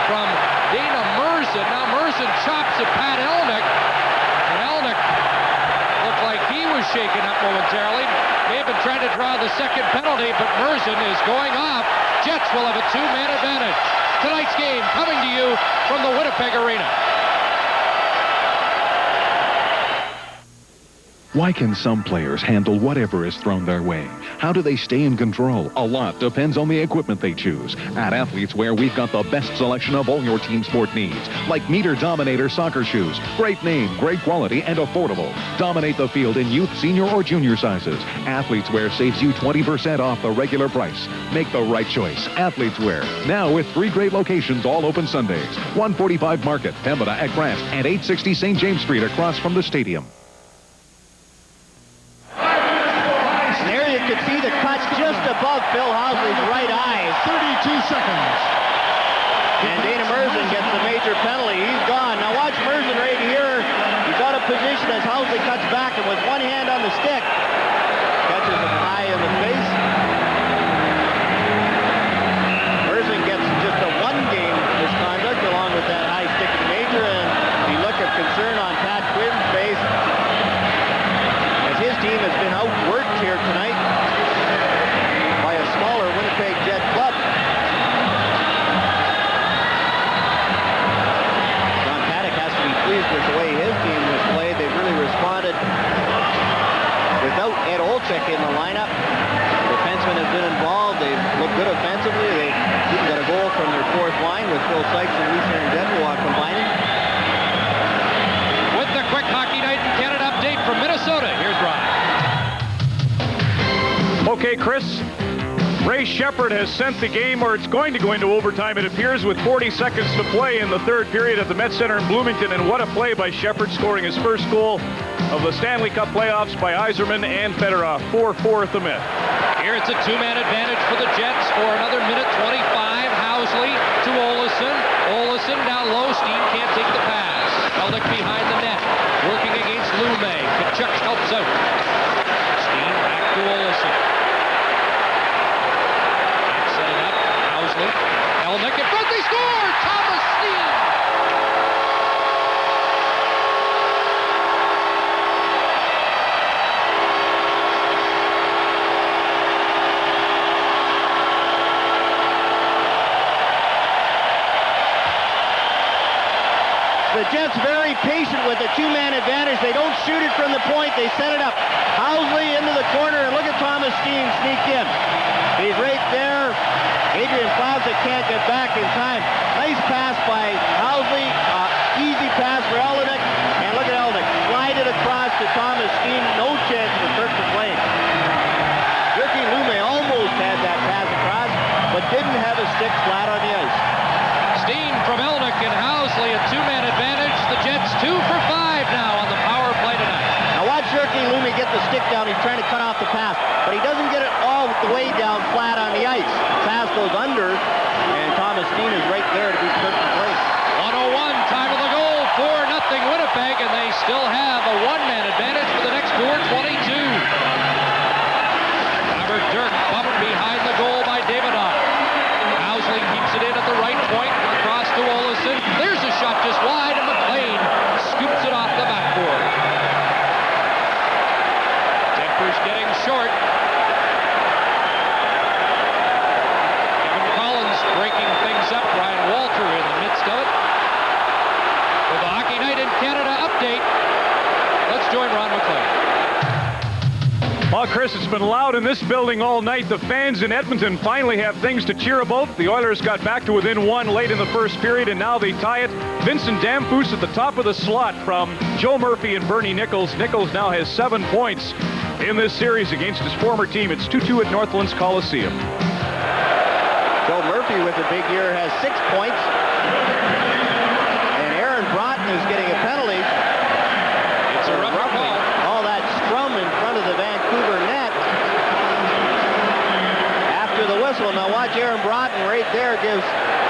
from Dana Merson. Now Merson chops at Pat Elnick. And Elnick looked like he was shaken up momentarily. They have been trying to draw the second penalty, but Merson is going off. Jets will have a 2-man advantage. Tonight's game coming to you from the Winnipeg Arena.
Why can some players handle whatever is thrown their way? How do they stay in control? A lot depends on the equipment they choose. At Athletes Wear, we've got the best selection of all your team sport needs, like Meter Dominator soccer shoes. Great name, great quality, and affordable. Dominate the field in youth, senior, or junior sizes. Athletes Wear saves you 20% off the regular price. Make the right choice. Athletes Wear. Now with 3 great locations, all open Sundays. 145 Market, Pembina at Grant, and 860 St. James Street across from the stadium.
You could see the cut just above Phil Housley's right eye.
32 seconds.
And Dana Merzen gets the major penalty. He's gone. Now watch Merzen right here. He's out of position as Housley cuts back, and with one hand on the stick, catches him high in the face. Merzen gets just a 1-game misconduct along with that high stick in the major, and the look of concern on Pat Quinn's face as his team has been outworked here tonight by a smaller Winnipeg Jet club. John Paddock has to be pleased with the way his team has played. They've really responded without Ed Olczyk in the lineup. The defensemen have been involved. They've looked good offensively. They've even got a goal from their 4th line with Phil Sykes and Lisa and Denbois combining.
With the quick Hockey Night in Canada update from Minnesota, here's Ryan.
Okay, Chris. Ray Shepherd has sent the game, or it's going to go into overtime, it appears, with 40 seconds to play in the 3rd period at the Met Center in Bloomington. And what a play by Shepherd, scoring his first goal of the Stanley Cup playoffs by Yzerman and Fedorov. 4-4 at the Met.
Here it's a 2-man advantage for the Jets for another minute 25. Housley to Olesen. Olesen down low. Steen can't take the pass. Heldick behind the net. Working against Lume. Kachuk helps out. Steen back to Olesen. Setting up. Housley. Heldick in front. They score! Thomas Steen!
The Jets very patient with a 2-man advantage. They don't shoot it from the point. They set it up. Housley into the corner, and look at Thomas Steen sneak in. He's right there. Adrian Plavsic can't get back in time. Nice pass by Housley. Easy pass for Heldick. And look at Heldick. Slide it across to Thomas Steen. No chance for Kirk McLean. Jyrki Lume almost had that pass across, but didn't have a stick flat on the ice.
Steen from Heldick and Housley, a 2-man advantage. The Jets 2 for 5 now on the power play tonight.
Now watch Jyrki Lume get the stick down. He's trying to cut off the pass, but he doesn't get it all the way down flat on the ice. Pass goes under, and Thomas Steen is right there to beat Kirk McLean.
101, time of the goal, 4-0 Winnipeg, and they still have a 1-man advantage for the next 4:22. Robert Dirk bumped behind the goal by Davidoff. Housley keeps it in at the right point, across to Olesen. There's a shot just wide, and McLean scoops it off the backboard. Temper's getting short. Kevin Collins breaking things up. Ryan Walter in the midst of it. With the Hockey Night in Canada update, let's join Ron McLean.
Well, Chris, it's been loud in this building all night. The fans in Edmonton finally have things to cheer about. The Oilers got back to within 1 late in the 1st period, and now they tie it. Vincent Damphousse at the top of the slot from Joe Murphy and Bernie Nichols. Nichols now has 7 points in this series against his former team. It's 2-2 at Northlands Coliseum.
Joe Murphy with a big year has 6 points. And Aaron Broughton is getting a penalty.
It's a rough call.
All that scrum in front of the Vancouver net. After the whistle, now watch Aaron Broughton right there gives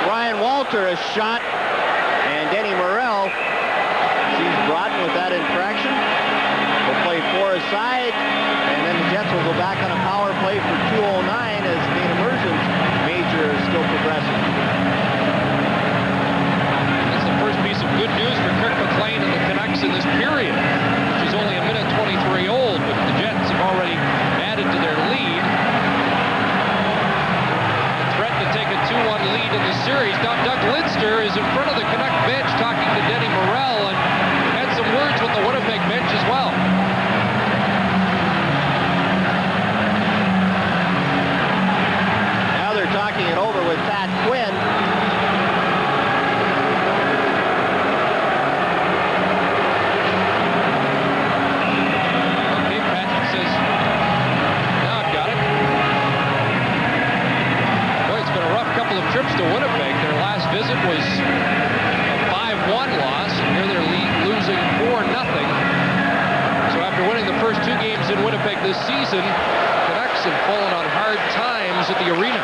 Ryan Walter a shot. And Denny Morrell sees Broughton with that infraction. Will play 4 aside. And then the Jets will go back on a power play for 2:09 as Dana Merzen's major is still progressing.
That's the first piece of good news for Kirk McLean and the Canucks in this period, which is only a minute 23 old, but the Jets have already added to their lead. Threatened to take a 2-1 lead in the series. Now Doug Lidster is in front of the Canuck bench talking to Denny Morrell and had some words with the Winnipeg bench as well. and fallen on hard times at the arena.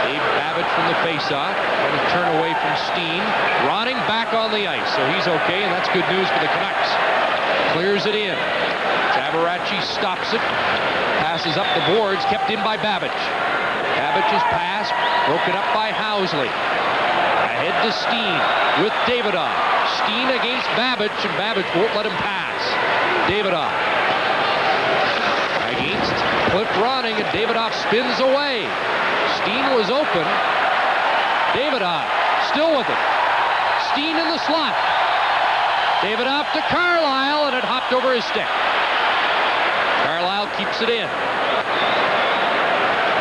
Dave Babbage from the faceoff. Trying to turn away from Steen. Ronning back on the ice, so he's okay, and that's good news for the Canucks. Clears it in. Tabarachi stops it. Passes up the boards, kept in by Babbage. Babbage's pass broken up by Housley. Ahead to Steen with Davidoff. Steen against Babbage, and Babbage won't let him pass. Davidoff against Cliff Ronning, and Davidoff spins away. Steen was open. Davidoff still with it. Steen in the slot. Davidoff to Carlisle, and it hopped over his stick. Carlisle keeps it in.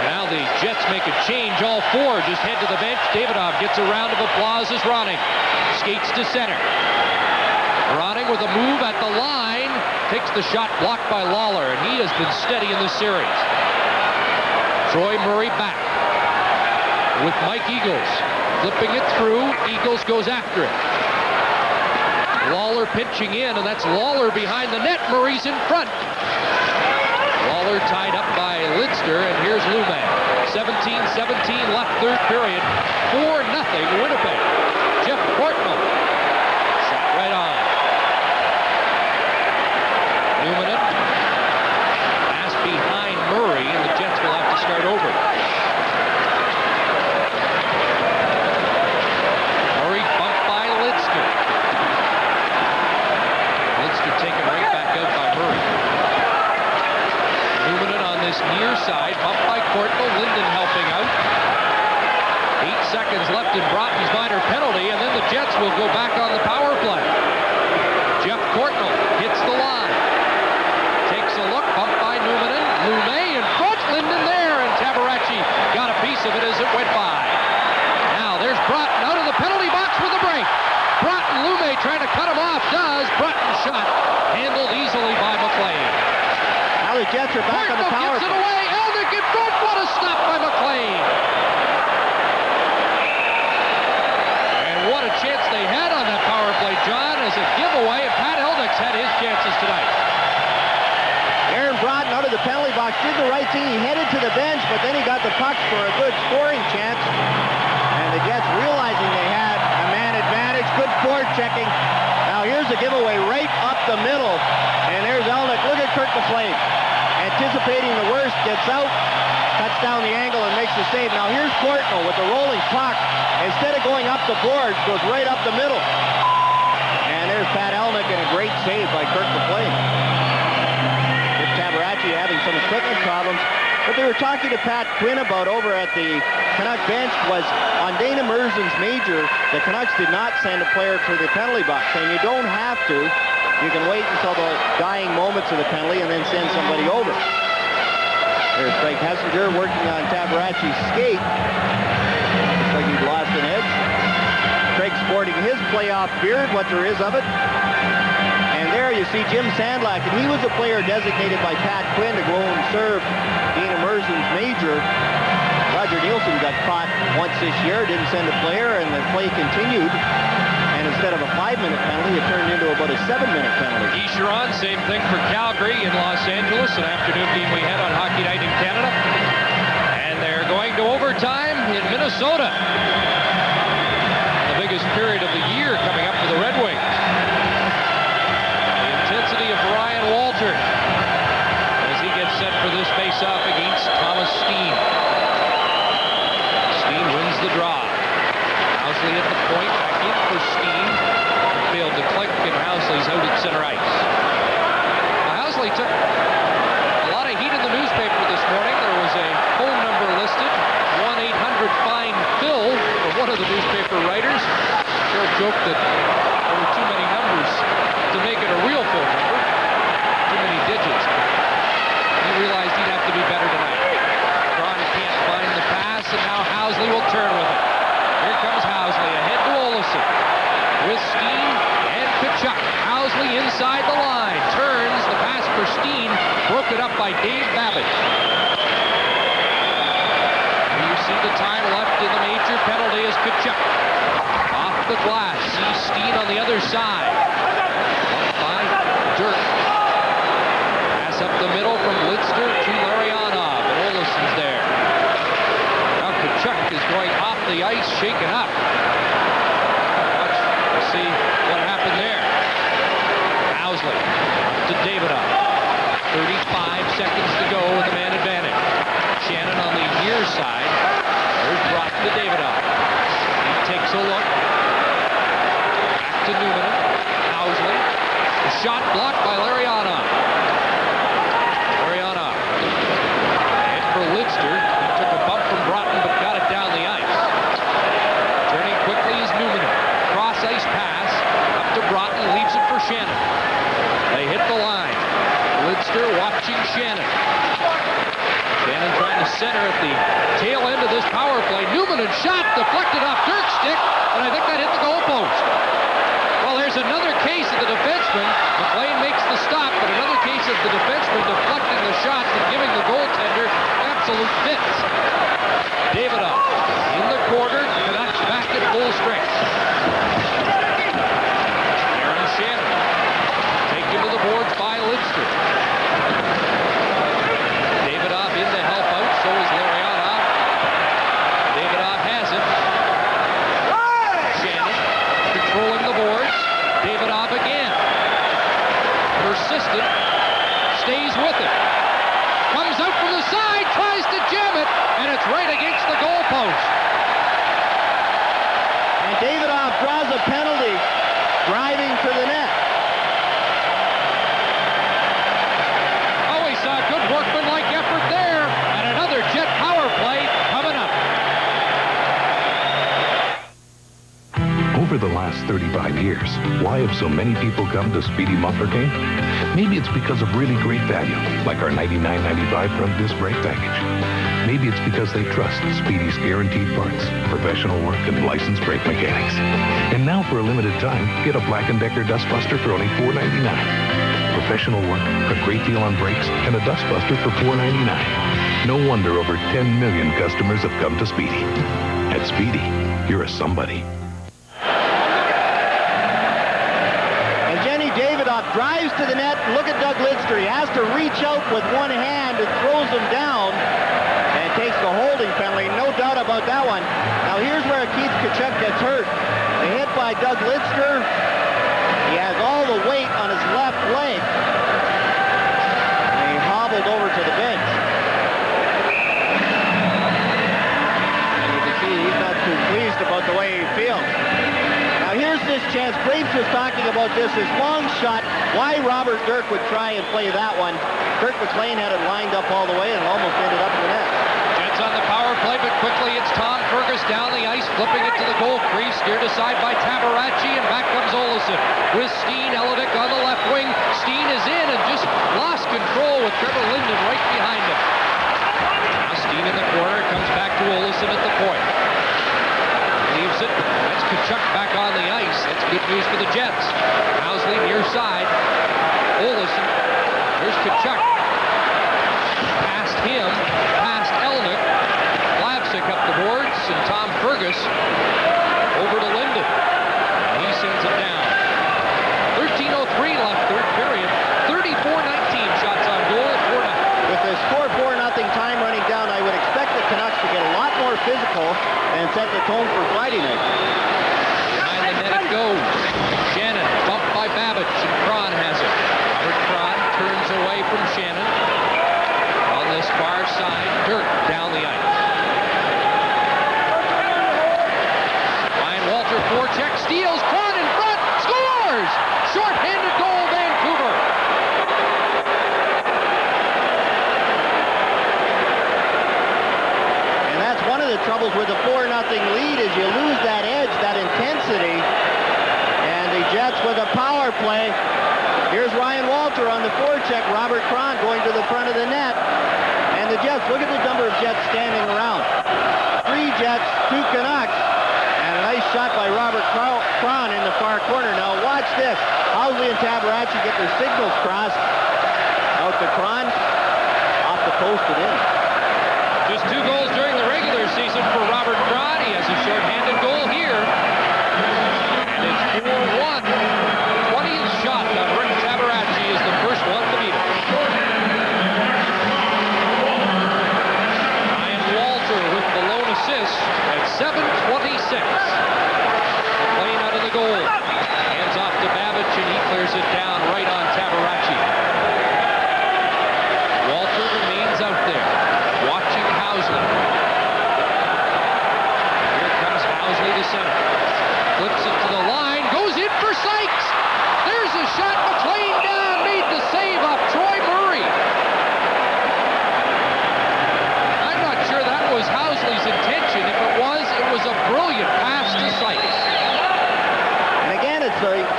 Now the Jets make a change. All four just head to the bench. Davidoff gets a round of applause as Ronning skates to center. Ronning with a move at the line. Takes the shot blocked by Lawler, and he has been steady in this series. Troy Murray back with Mike Eagles. Flipping it through. Eagles goes after it. Lawler pitching in, and that's Lawler behind the net. Murray's in front. Lawler tied up by Lidster, and here's Lume. 17-17 left third period. 4-0 Winnipeg. Jeff Portman sat right on. Luminen pass behind Murray, and the Jets will have to start over. Murray bumped by Lidster. Lidster taken right back out by Murray. Luminen on this near side, bumped by Courtnall. Linden helping out. 8 seconds left in Broughton's minor penalty, and then the Jets will go back on the power play. Jeff Courtnall hits the line. Takes a look, bumped by Luminen. Lume in front, Linden there, and Tabarachi got a piece of it as it went by. Now there's Broughton out of the penalty box for the break. Broughton, Lume trying to cut him off, does. Broughton's shot handled easily by McLean.
Now the Jets are back on the power
play. Gives it
play.
away, Elnick in front, what a stop by McLean. And what a chance they had on that power play, John, as a giveaway, and Pat Elnick's had his chances tonight.
Aaron Broughton out of the penalty box did the right thing. He headed to the bench, but then he got the puck for a good scoring chance. And the Jets, realizing they had a man advantage, good forechecking. Now here's the giveaway right up the middle. And there's Elnick. Look at Kirk McLean. Anticipating the worst, gets out, cuts down the angle, and makes the save. Now here's Courtnall with the rolling puck. Instead of going up the boards, goes right up the middle. And there's Pat Elnick, and a great save by Kirk McLean. Tabarachi having some equipment problems. What they were talking to Pat Quinn about over at the Canuck bench was on Dana Merzen's major, the Canucks did not send a player to the penalty box, and you don't have to. You can wait until the dying moments of the penalty and then send somebody over. There's Craig Hessinger working on Tabarachi's skate. Looks like he's lost an edge. Craig sporting his playoff beard, what there is of it. And there you see Jim Sandlak, and he was a player designated by Pat Quinn to go and serve Dana Merzen's major. Roger Nielsen got caught once this year, didn't send a player, and the play continued. And instead of a 5-minute penalty, it turned into about a 7-minute penalty.
Guy Chiron, same thing for Calgary in Los Angeles, an afternoon game we had on Hockey Night in Canada. And they're going to overtime in Minnesota. The biggest period of the year coming up for the Red Wings. Of Ryan Walter as he gets set for this face-off against Thomas Steen. Steen wins the draw. Housley at the point, back in for Steen. Failed to click, and Housley's out at center ice. Now, Housley took a lot of heat in the newspaper this morning. There was a phone number listed, 1-800-FIND-PHIL, for one of the newspaper writers. Short joke that there were too many numbers to make it a real phone number. Too many digits. He realized he'd have to be better tonight. Braun can't find the pass, and now Housley will turn with it. Here comes Housley ahead to Olofsson. With Steen and Kachuk. Housley inside the line. Turns the pass for Steen. Broken up by Dave Babbage. And you see the time left in the major penalty as Kachuk. Off the glass. See Steen on the other side. By Dirk. Pass up the the middle from Lidster to Larionov, and Oleson's there. Now Kachuk is going off the ice, shaken up. Let's see what happened there. Housley to Davidoff. 35 seconds to go with the man advantage. Shannon on the near side. There's Brock to Davidoff. He takes a look. Back to Newman. Housley. The shot blocked by Larionov. Larionov. Hit for Lidster. He took a bump from Broughton but got it down the ice. Turning quickly is Newman. Cross ice pass. Up to Broughton. Leaves it for Shannon. They hit the line. Lidster watching Shannon. Shannon trying to center at the tail end of this power play. Newman and shot deflected off Dirk's stick, and I think that hit the goalpost. Well, there's another case of the defenseman. McLean makes the stop, but another case of the defenseman deflecting the shots and giving the goaltender absolute fits. Davidoff in the quarter. Canucks back at full strength. Aaron Shannon taken to the boards by Lidster. Davidoff in to help out, so is Larionov. Davidoff has it. Shannon controlling the boards. Davidoff again. Persistent. Stays with it. Comes out from the side, tries to jam it, and it's right against the goalpost.
And Davidoff draws a penalty, driving to the net.
Good workmanlike effort there, and another Jet power play coming up.
Over the last 35 years, why have so many people come to Speedy Muffler Game? Maybe it's because of really great value, like our $99.95 front disc brake package. Maybe it's because they trust Speedy's guaranteed parts, professional work, and licensed brake mechanics. And now for a limited time, get a Black & Decker Dustbuster for only $4.99. Professional work, a great deal on brakes, and a dustbuster for $4.99. No wonder over 10 million customers have come to Speedy. At Speedy, you're a somebody.
And Jenny Davidoff drives to the net. Look at Doug Lidster. He has to reach out with one hand and throws him down and takes the holding penalty. No doubt about that one. Now here's where Keith Kachuk gets hurt. The hit by Doug Lidster. He has all the weight on his left leg. And he hobbled over to the bench. And you can see he's not too pleased about the way he feels. Now here's this chance. Graves was talking about this long shot. Why Robert Dirk would try and play that one. Kirk McLean had it lined up all the way and almost ended up in the net.
Jets on the power play, but quickly it's Tom Fergus down the ice, flipping it to the goal crease, steered aside by Tabaracci, and back comes Olesson. With Steen, Elevik on the left wing. Steen is in and just lost control with Trevor Linden right behind him. Now Steen in the corner, comes back to Olesson at the point. Leaves it. That's Kachuk back on the ice. That's good news for the Jets. Housley near side. Olesson. Here's Kachuk. Past him. Past Elnick. Blavsik up the boards, and Tom Fergus over to Linden. He sends it down. 13:03 left, third period. 34-19 shots on goal, 4-0.
With this 4-4-0 time running down, I would expect the Canucks to get a lot more physical and set the tone for Friday night.
Behind the net it goes. Shannon bumped by Babbage, and Cron has it. Robert Cron turns away from Shannon. On this far side, Dirk down the ice. Ryan Walter forecheck, steals, Cron in front, scores! Short-handed goal, Vancouver.
And that's one of the troubles with a 4-0 lead is you lose that edge, that intensity. And the Jets with a power play. Here's Ryan Walter on the forecheck. Robert Cron going to the front of the net. And the Jets, look at the number of Jets standing around. 3 Jets, 2 Canucks. And a nice shot by Robert Cron in the far corner. Now watch this. Housley and Tabaracci get their signals crossed. Out to Cron. Off the post and in.
Just 2 goals during the regular season for Robert Cron. He has a short-handed goal here. And it's 4-1. 20th shot on Rick Tabaracci is the first one to beat him.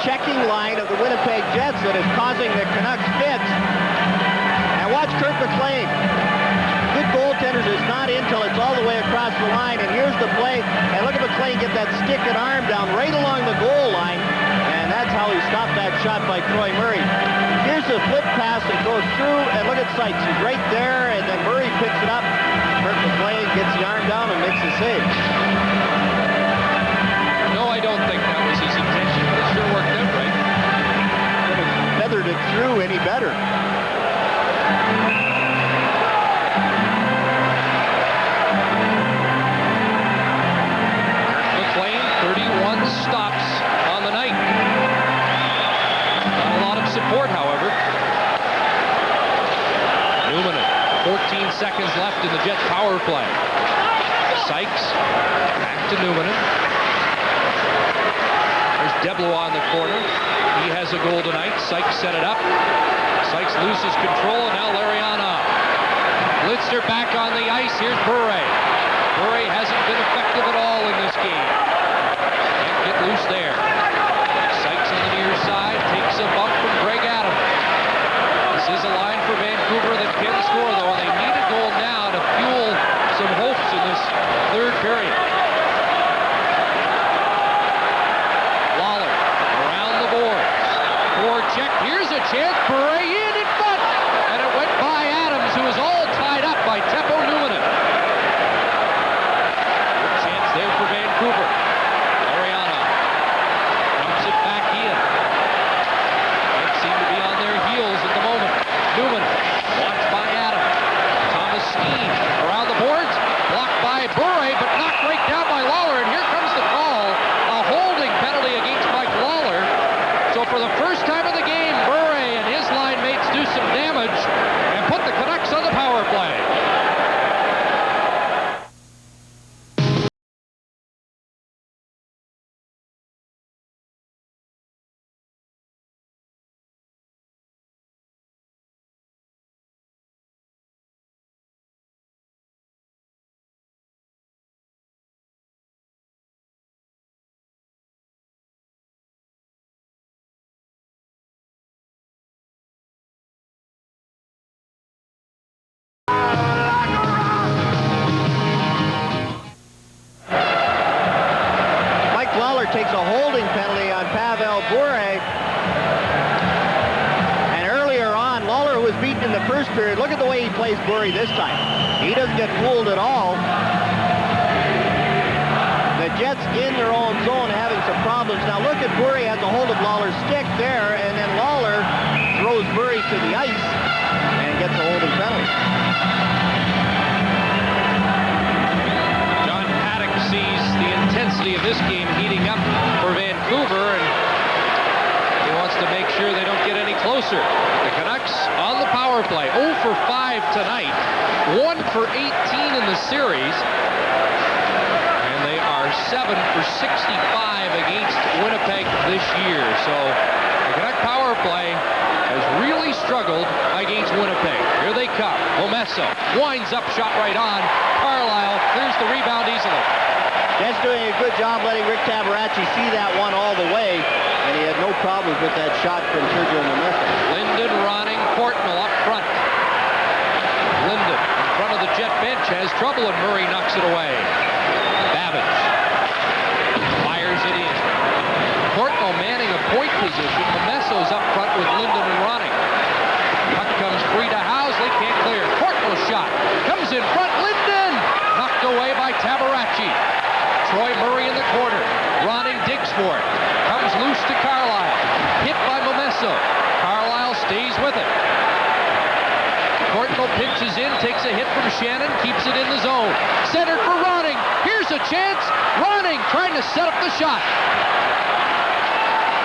checking line of the Winnipeg Jets that is causing the Canucks fits. And watch Kurt McLean. Good goaltenders is not in till it's all the way across the line. And here's the play. And look at McLean get that stick and arm down right along the goal line. And that's how he stopped that shot by Troy Murray. Here's the flip pass that goes through. And look at Sykes. He's right there. And then Murray picks it up. Kurt McLean gets the arm down and makes the save.
No, I don't think that was his intention. It sure worked out right.
Could have feathered it through any better.
McLean, 31 stops on the night. Not a lot of support, however. Newman, 14 seconds left in the Jet power play. Sykes, back to Newman. There's Deblois on the corner. He has a goal tonight. Sykes set it up. Sykes loses control, and now Lariana. Blitzer back on the ice. Here's Bure. Bure hasn't been effective at all in this game. Can't get loose there. Sykes on the near side takes a bump from Greg Adams. This is a line for Vancouver that can score, though, and they need a goal now to fuel some hopes in this third period. Lawler around the boards. Forecheck. Here's a chance. Bure in front, and it went by Adams, who was all tied up by Teppo Numminen. Good chance there for Vancouver. Ariana dumps it back in. They seem to be on their heels at the moment. Newman watched by Adams. Thomas Steen around the boards, blocked by Bure, but knocked right down by Lawler, and here comes the call. A holding penalty against Mike Lawler. So for the first time in the game, Bure and his line mates do some damage and put the Canucks on the power play.
Mike Lawler takes a holding penalty on Pavel Bure. And earlier on, Lawler was beaten in the first period. Look at the way he plays Bure this time. He doesn't get fooled at all. The Jets in their own zone having some problems. Now look at Bure has a hold of Lawler's stick there, and then Lawler throws Bure to the ice and gets a holding penalty.
Sees the intensity of this game heating up for Vancouver, and he wants to make sure they don't get any closer. The Canucks on the power play, 0 for 5 tonight, 1 for 18 in the series, and they are 7 for 65 against Winnipeg this year. So the Canuck power play has really struggled against Winnipeg. Here they come. Momesso winds up, shot right on. Carlisle clears the rebound easily.
That's doing a good job letting Rick Tabaracci see that one all the way, and he had no problems with that shot from Sergio Momesso.
Linden, Ronning, Portnell up front. Linden in front of the Jet bench has trouble, and Murray knocks it away. Babbage fires it in. Portnell manning a point position. Momesso's up front with Linden and Ronning. Puck comes free to Housley, can't clear. Portnell's shot comes in front. Linden knocked away by Tabaracci. Troy Murray in the corner. Ronning digs for it. Comes loose to Carlisle. Hit by Momesso. Carlisle stays with it. Portnell pinches in, takes a hit from Shannon, keeps it in the zone. Centered for Ronning. Here's a chance. Ronning trying to set up the shot.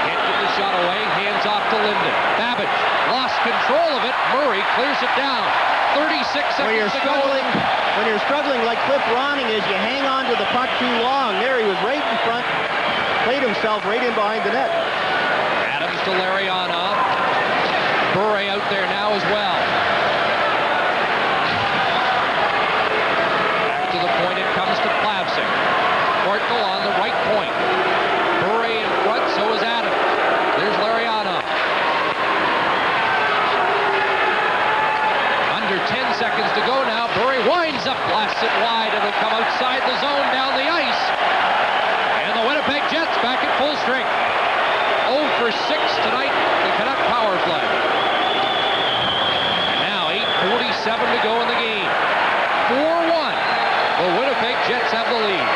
Can't get the shot away. Hands off to Linden. Babbage lost control of it. Murray clears it down. 36 seconds to go.
When you're struggling like Cliff Ronning is, you hang on to the puck too long. There he was right in front, played himself right in behind the net.
Adams to Lariana. Bure out there now as well. Back to the point it comes to Plavsic. Portnell on the right point. Bure in front, so is Adams. blasts it wide. It'll come outside the zone down the ice. And the Winnipeg Jets back at full strength. 0 for 6 tonight, the Canuck power play. And now 8:47 to go in the game. 4-1. The Winnipeg Jets have the lead.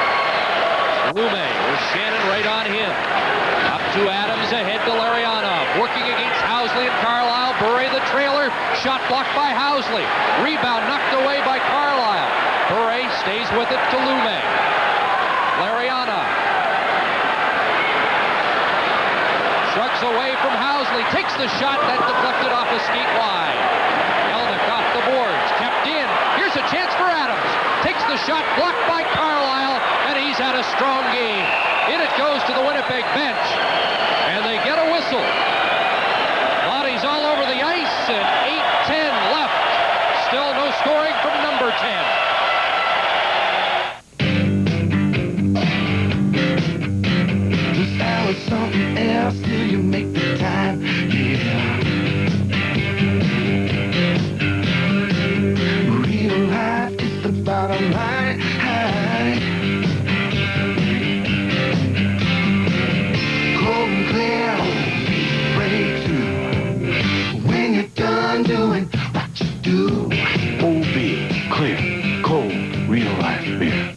Lume with Shannon right on him. Up to Adams, ahead to Larionov. Working against Housley and Carlisle. Bure the trailer. Shot blocked by Housley. Rebound knocked away by Carlisle. Bure stays with it to Lume. Larionov. Shrugs away from Housley. Takes the shot. That deflected off a skate wide. Elnick off the boards. Kept in. Here's a chance for Adams. Takes the shot. Blocked by Carlisle. And he's had a strong game. In it goes to the Winnipeg bench. And they get a whistle. Bodies all over the ice. And 8:10 left. Still no scoring from number 10.
This hour's something else till you make the time. Yeah. Real life is the bottom line. Cold and clear, ready to. When you're done doing what you do.
OB, clear, cold, real life beer.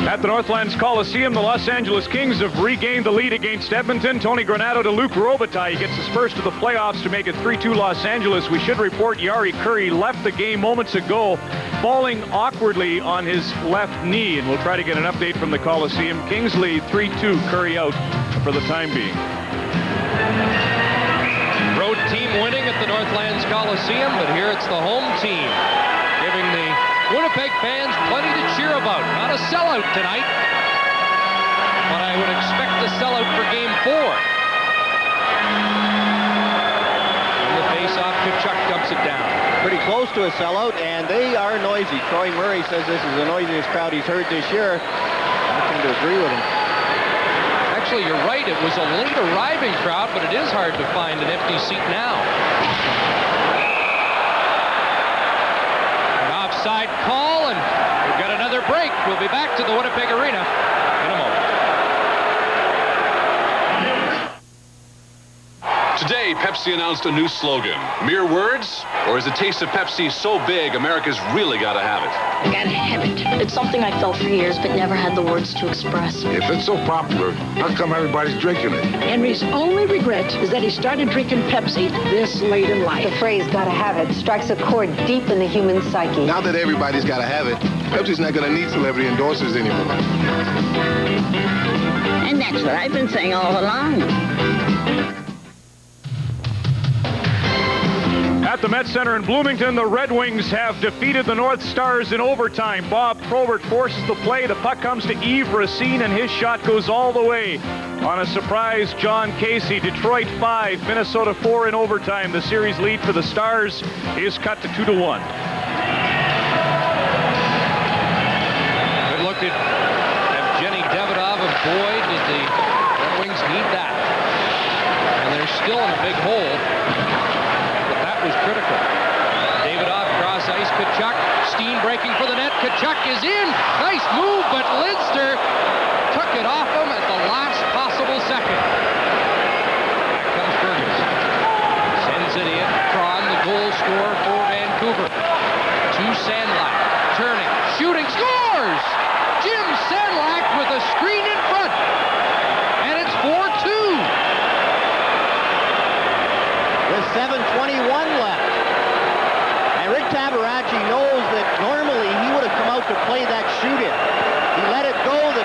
At the Northlands Coliseum, the Los Angeles Kings have regained the lead against Edmonton. Tony Granato to Luc Robitaille. He gets his first of the playoffs to make it 3-2 Los Angeles. We should report Jari Kurri left the game moments ago, falling awkwardly on his left knee, and we'll try to get an update from the Coliseum. Kings lead 3-2, Kurri out for the time being.
Road team winning at the Northlands Coliseum, but here it's the home team giving the Winnipeg fans plenty to cheer about. Not a sellout tonight, but I would expect a sellout for Game 4. And the face-off, Tkachuk dumps it down.
Pretty close to a sellout, and they are noisy. Troy Murray says this is the noisiest crowd he's heard this year. I tend to agree with him.
Actually, you're right. It was a late arriving crowd, but it is hard to find an empty seat now. Offside call, and we've got another break. We'll be back to the Winnipeg Arena in a moment.
Today, Pepsi announced a new slogan. Mere words? Or is the taste of Pepsi so big, America's really got to have it?
Gotta have it. It's something I felt for years, but never had the words to express.
If it's so popular, how come everybody's drinking it?
Henry's only regret is that he started drinking Pepsi this late in life.
The phrase gotta have it strikes a chord deep in the human psyche.
Now that everybody's gotta have it, Pepsi's not gonna need celebrity endorsers anymore.
And that's what I've been saying all along.
At the Met Center in Bloomington, the Red Wings have defeated the North Stars in overtime. Bob Probert forces the play. The puck comes to Yves Racine, and his shot goes all the way. On a surprise, John Casey. Detroit 5, Minnesota 4 in overtime. The series lead for the Stars is cut to 2-1.
Good look at Evgeny Davidov, and boy, did the Red Wings need that. And they're still in a big hole. Was critical. Davidov cross ice, Tkachuk, Steen breaking for the net, Tkachuk is in, nice move, but Lindster took it off him at the last possible second. Back comes Ferguson, sends it in, Cron, the goal scorer for Vancouver, to Sandlak, turning, shooting, scores! Jim Sandlak with a screen in front, and it's 4-2.
With 7:21 left. And Rick Tabaracci knows that normally he would have come out to play that shoot-in. He let it go. The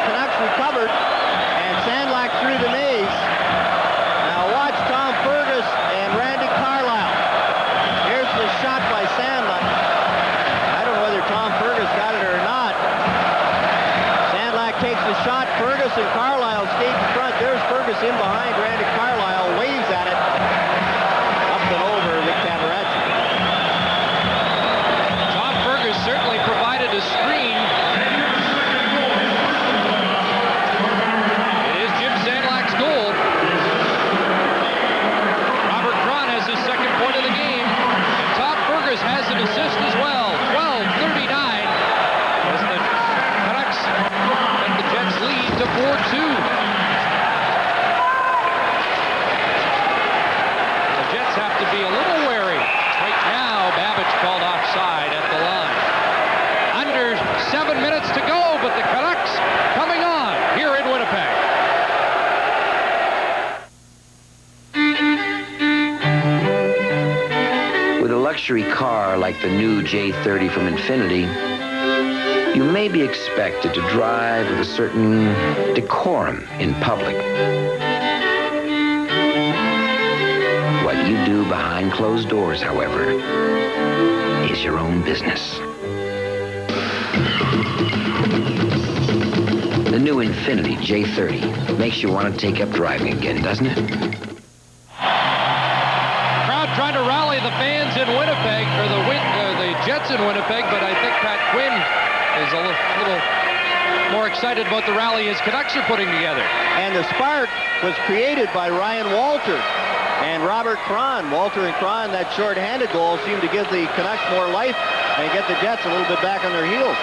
luxury car like the new J30 from Infiniti, you may be expected to drive with a certain decorum in public. What you do behind closed doors, however, is your own business. The new Infiniti J30 makes you want to take up driving again, doesn't it?
Crowd trying to rally the fans in Winnipeg, or the Jets in Winnipeg, but I think Pat Quinn is a little more excited about the rally his Canucks are putting together.
And the spark was created by Ryan Walter and Robert Cron. Walter and Cron, that short-handed goal seemed to give the Canucks more life and get the Jets a little bit back on their heels.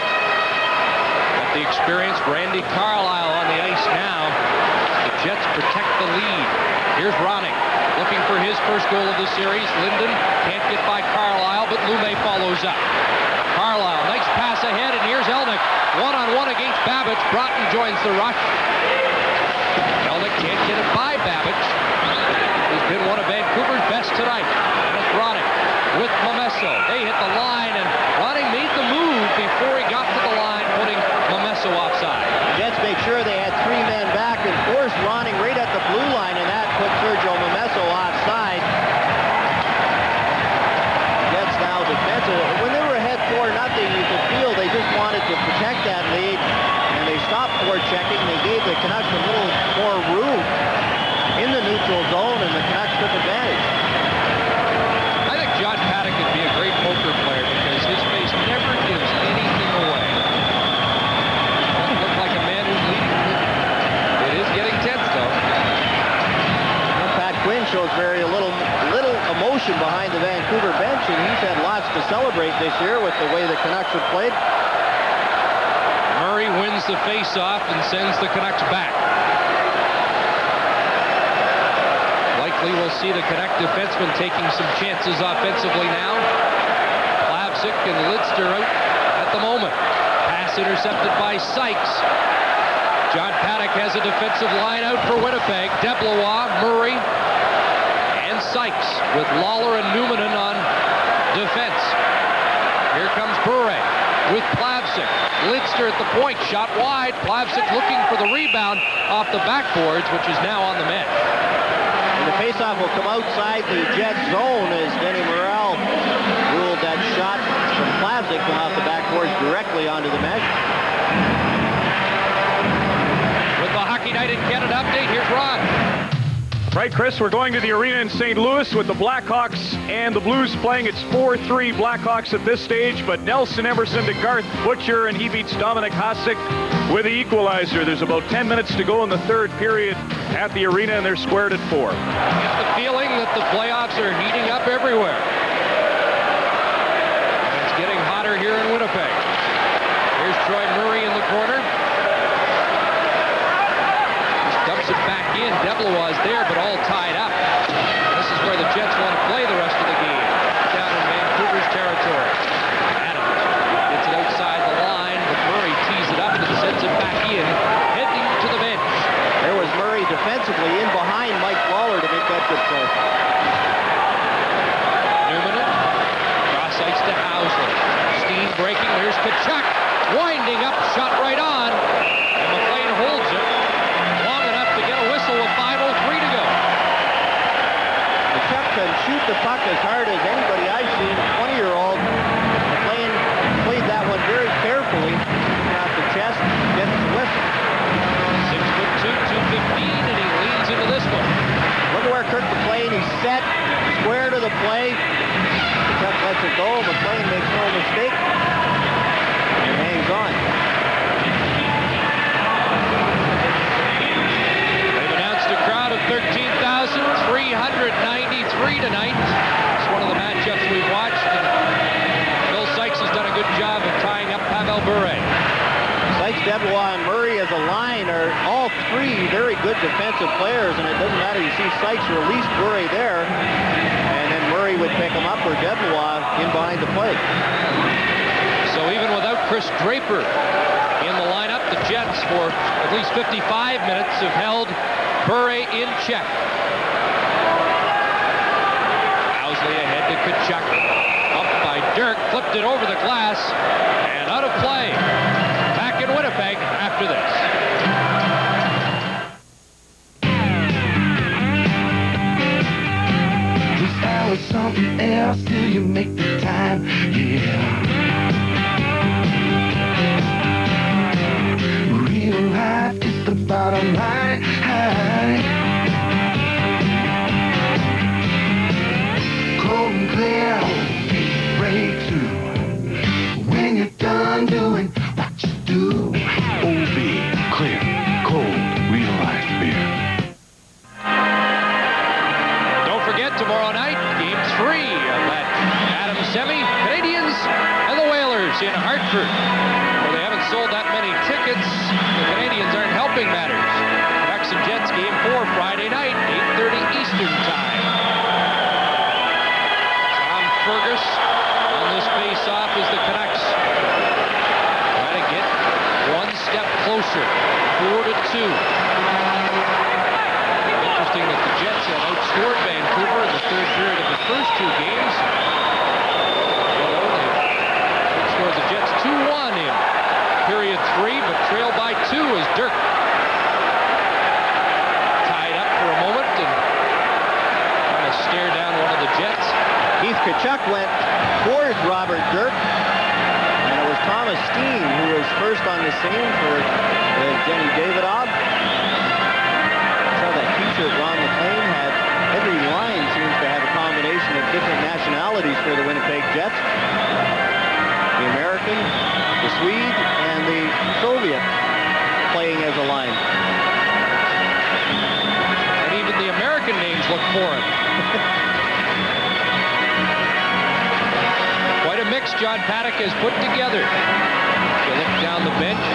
Got the experienced Randy Carlyle on the ice now. The Jets protect the lead. Here's Ronning looking for his first goal of the series. Linden can't get by Carlyle, but Lume follows up. Carlyle, nice pass ahead, and here's Elnick. One-on-one against Babbage. Broughton joins the rush. Elnick can't get it by Babbage. He's been one of Vancouver's best tonight. And it's Ronning with Momesso. They hit the line, and Ronning made the move before he got to the line, putting Momesso offside.
Jets made sure they had 3 men back and forced Ronning right at the blue line, and that put Sergio Momesso offside. Jets now defensive. When they were ahead 4-0, you could feel they just wanted to protect that lead, and they stopped forechecking. They gave the Canucks a little more room in the neutral zone, and the Canucks took advantage.
I think John Paddock could be a great poker player because his face never gives anything away. Doesn't look like a man who's leading. It is getting tense, though.
Well, Pat Quinn shows very little emotion behind the Vancouver bench, and he's had lots to celebrate this year with the way the Canucks have played.
Murray wins the face-off and sends the Canucks back. Likely we'll see the Canuck defensemen taking some chances offensively now. Plavsic and Lidster out at the moment. Pass intercepted by Sykes. John Paddock has a defensive line out for Winnipeg. Deblois, Murray, and Sykes with Lawler and Numanen on defense. Here comes Bure with Plavsic. Lidster at the point, shot wide. Plavsic looking for the rebound off the backboards, which is now on the net.
And the faceoff will come outside the Jet zone as Denny Morrell ruled that shot from Plavsic come off the backboards directly onto the mesh.
With the Hockey Night in Canada update, here's Ron.
Right, Chris, we're going to the arena in St. Louis with the Blackhawks and the Blues playing. It's 4-3 Blackhawks at this stage, but Nelson Emerson to Garth Butcher, and he beats Dominic Hasek with the equalizer. There's about 10 minutes to go in the third period at the arena, and they're squared at 4.
Get the feeling that the playoffs are heating up everywhere. And it's getting hotter here in Winnipeg. Here's Troy Murray in the corner. Dumps it back in. Deblois is there, but all tied up. This is where the Jets want to play the rest of the game. Down in Vancouver's territory. Adams gets it outside the line, but Murray tees it up and sends it back in, heading to the bench.
There was Murray defensively in behind Mike Lawler to make that good play.
Numanen, cross ice to Housley. Steen breaking, here's Tkachuk. Winding up, shot right on. And McLean holds it. With 5:03 to go.
Tkachuk can shoot the puck as hard as anybody I've seen. 20-year-old McLean played that one very carefully. Off the chest, gets the whistle.
6'2", 215, and he leans into this one.
Look at where Kirk McLean, he's set, square to the play. Tkachuk lets it go. McLean makes no mistake. And hangs on.
A crowd of 13,393 tonight. It's one of the matchups we've watched, and Phil Sykes has done a good job of tying up Pavel Bure.
Sykes, Deblois, and Murray as a line are all three very good defensive players, and it doesn't matter. You see Sykes release Bure there, and then Murray would pick him up, or Deblois in behind the plate.
So even without Chris Draper in the lineup, the Jets for at least 55 minutes have held Bure in check. Housley ahead to Tkachuk. Dirk flipped it over the glass and out of play. Back in Winnipeg after this.
Something else till you make the time, yeah. Real life is the bottom line. Cold and clear, break through. When you're done doing what you do.
OB, clear, cold, real life beer.
Tomorrow night, Game 3 of that Adams semi. Canadians and the Whalers in Hartford. Well, they haven't sold that many tickets. The Canadians aren't helping matters. Canucks and Jets Game 4 Friday night, 8:30 Eastern Time. Tom Fergus on this face-off as the Canucks try to get one step closer, 4-2. Interesting that the Jets had outscored Vancouver in the third period of the first two games. Although they outscored the Jets 2-1 in period 3, but trailed by 2 as Dirk tied up for a moment and trying to stare down one of the Jets.
Keith Tkachuk went towards Robert Dirk, and it was Thomas Steen who was first on the scene for Jenny Davidoff. Ron McLean had every line seems to have a combination of different nationalities for the Winnipeg Jets. The American, the Swede, and the Soviet playing as a line.
And even the American names look foreign. Quite a mix John Paddock has put together. If you look down the bench,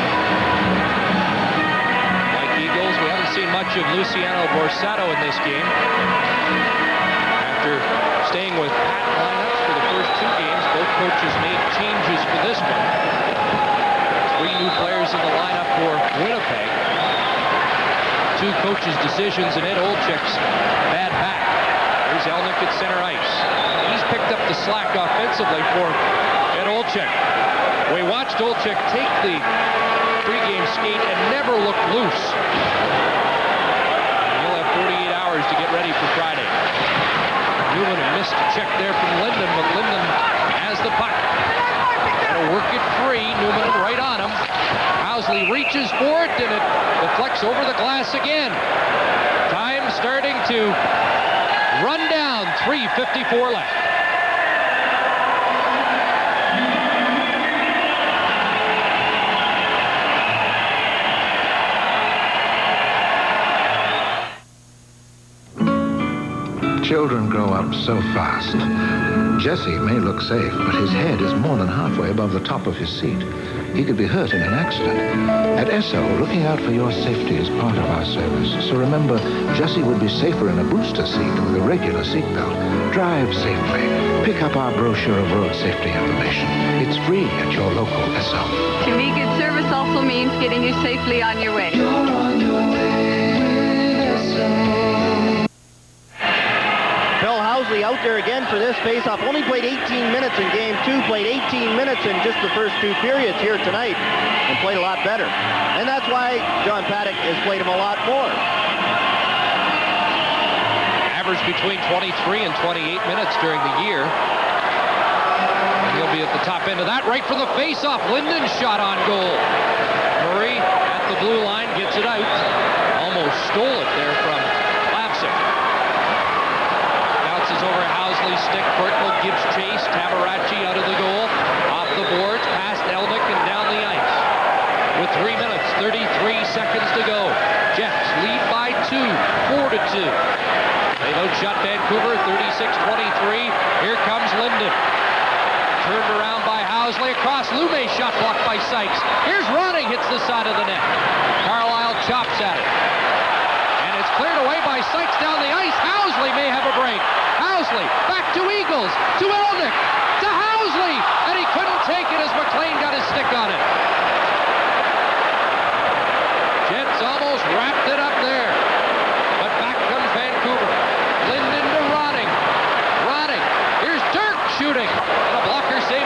we haven't seen much of Luciano Borsato in this game. After staying with Pat lineups for the first two games, both coaches made changes for this one. 3 new players in the lineup for Winnipeg. 2 coaches' decisions and Ed Olczyk's bad back. Here's Elnick at center ice. He's picked up the slack offensively for Ed Olczyk. We watched Olczyk take the pregame skate and never looked loose. He'll have 48 hours to get ready for Friday. Newman missed a check there from Linden, but Linden has the puck. Got to work it free. Newman right on him. Housley reaches for it, and it deflects over the glass again. Time starting to run down. 3:54 left.
Children grow up so fast. Jesse may look safe, but his head is more than halfway above the top of his seat. He could be hurt in an accident. At Esso, looking out for your safety is part of our service. So remember, Jesse would be safer in a booster seat with a regular seatbelt. Drive safely. Pick up our brochure of road safety information. It's free at your local Esso.
To me, good service also means getting you safely on your way.
You're on your way with Esso.
Housley out there again for this faceoff. Only played 18 minutes in Game 2, played 18 minutes in just the first 2 periods here tonight, and played a lot better. And that's why John Paddock has played him a lot more.
Average between 23 and 28 minutes during the year. And he'll be at the top end of that. Right from the faceoff, Linden shot on goal. Murray at the blue line gets it out. Almost stole it there from Lapsick. Over Housley's stick. Courtnall gives chase. Tabaracci out of the goal. Off the boards. Past Elnick and down the ice. With 3 minutes, 33 seconds to go. Jets lead by 2. 4-2. They outshot Vancouver 36-23. Here comes Linden. Turned around by Housley. Across Lume. Shot blocked by Sykes. Here's Ronning. Hits the side of the net. Carlisle chops at it. And it's cleared away by Sykes down the ice. Housley may have a break. Housley, back to Eagles, to Elnick, to Housley, and he couldn't take it as McLean got his stick on it. Jets almost wrapped it up there, but back comes Vancouver. Linden to Ronning. Ronning, here's Dirk shooting, and a blocker save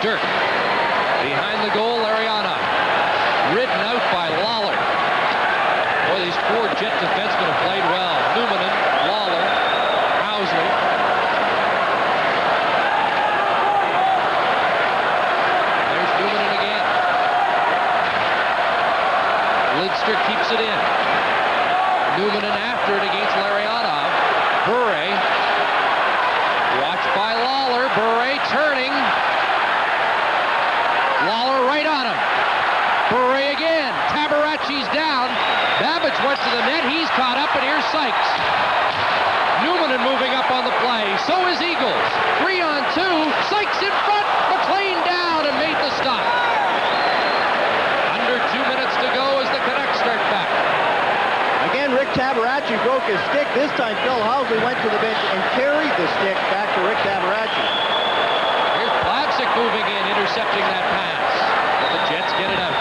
Sturck. Behind the goal, Larionov. Ridden out by Lawler. Boy, these four Jet defensemen have played well. Luminen, Lawler, Housley. There's Luminen again. Lidster keeps it in. Luminen after it against Larionov. Bure. Watched by Lawler. Bure turning. Lawler right on him. Bure again. Tabaracci's down. Babbage went to the net. He's caught up, and here's Sykes. Numinen moving up on the play. So is Eagles. 3-on-2. Sykes in front. McLean down and made the stop. Under 2 minutes to go as the Canucks start back.
Again, Rick Tabaracci broke his stick. This time, Phil Housley went to the bench and carried the stick back to Rick Tabaracci.
Here's Plavsic moving in, intercepting that pass. But the Jets get it out.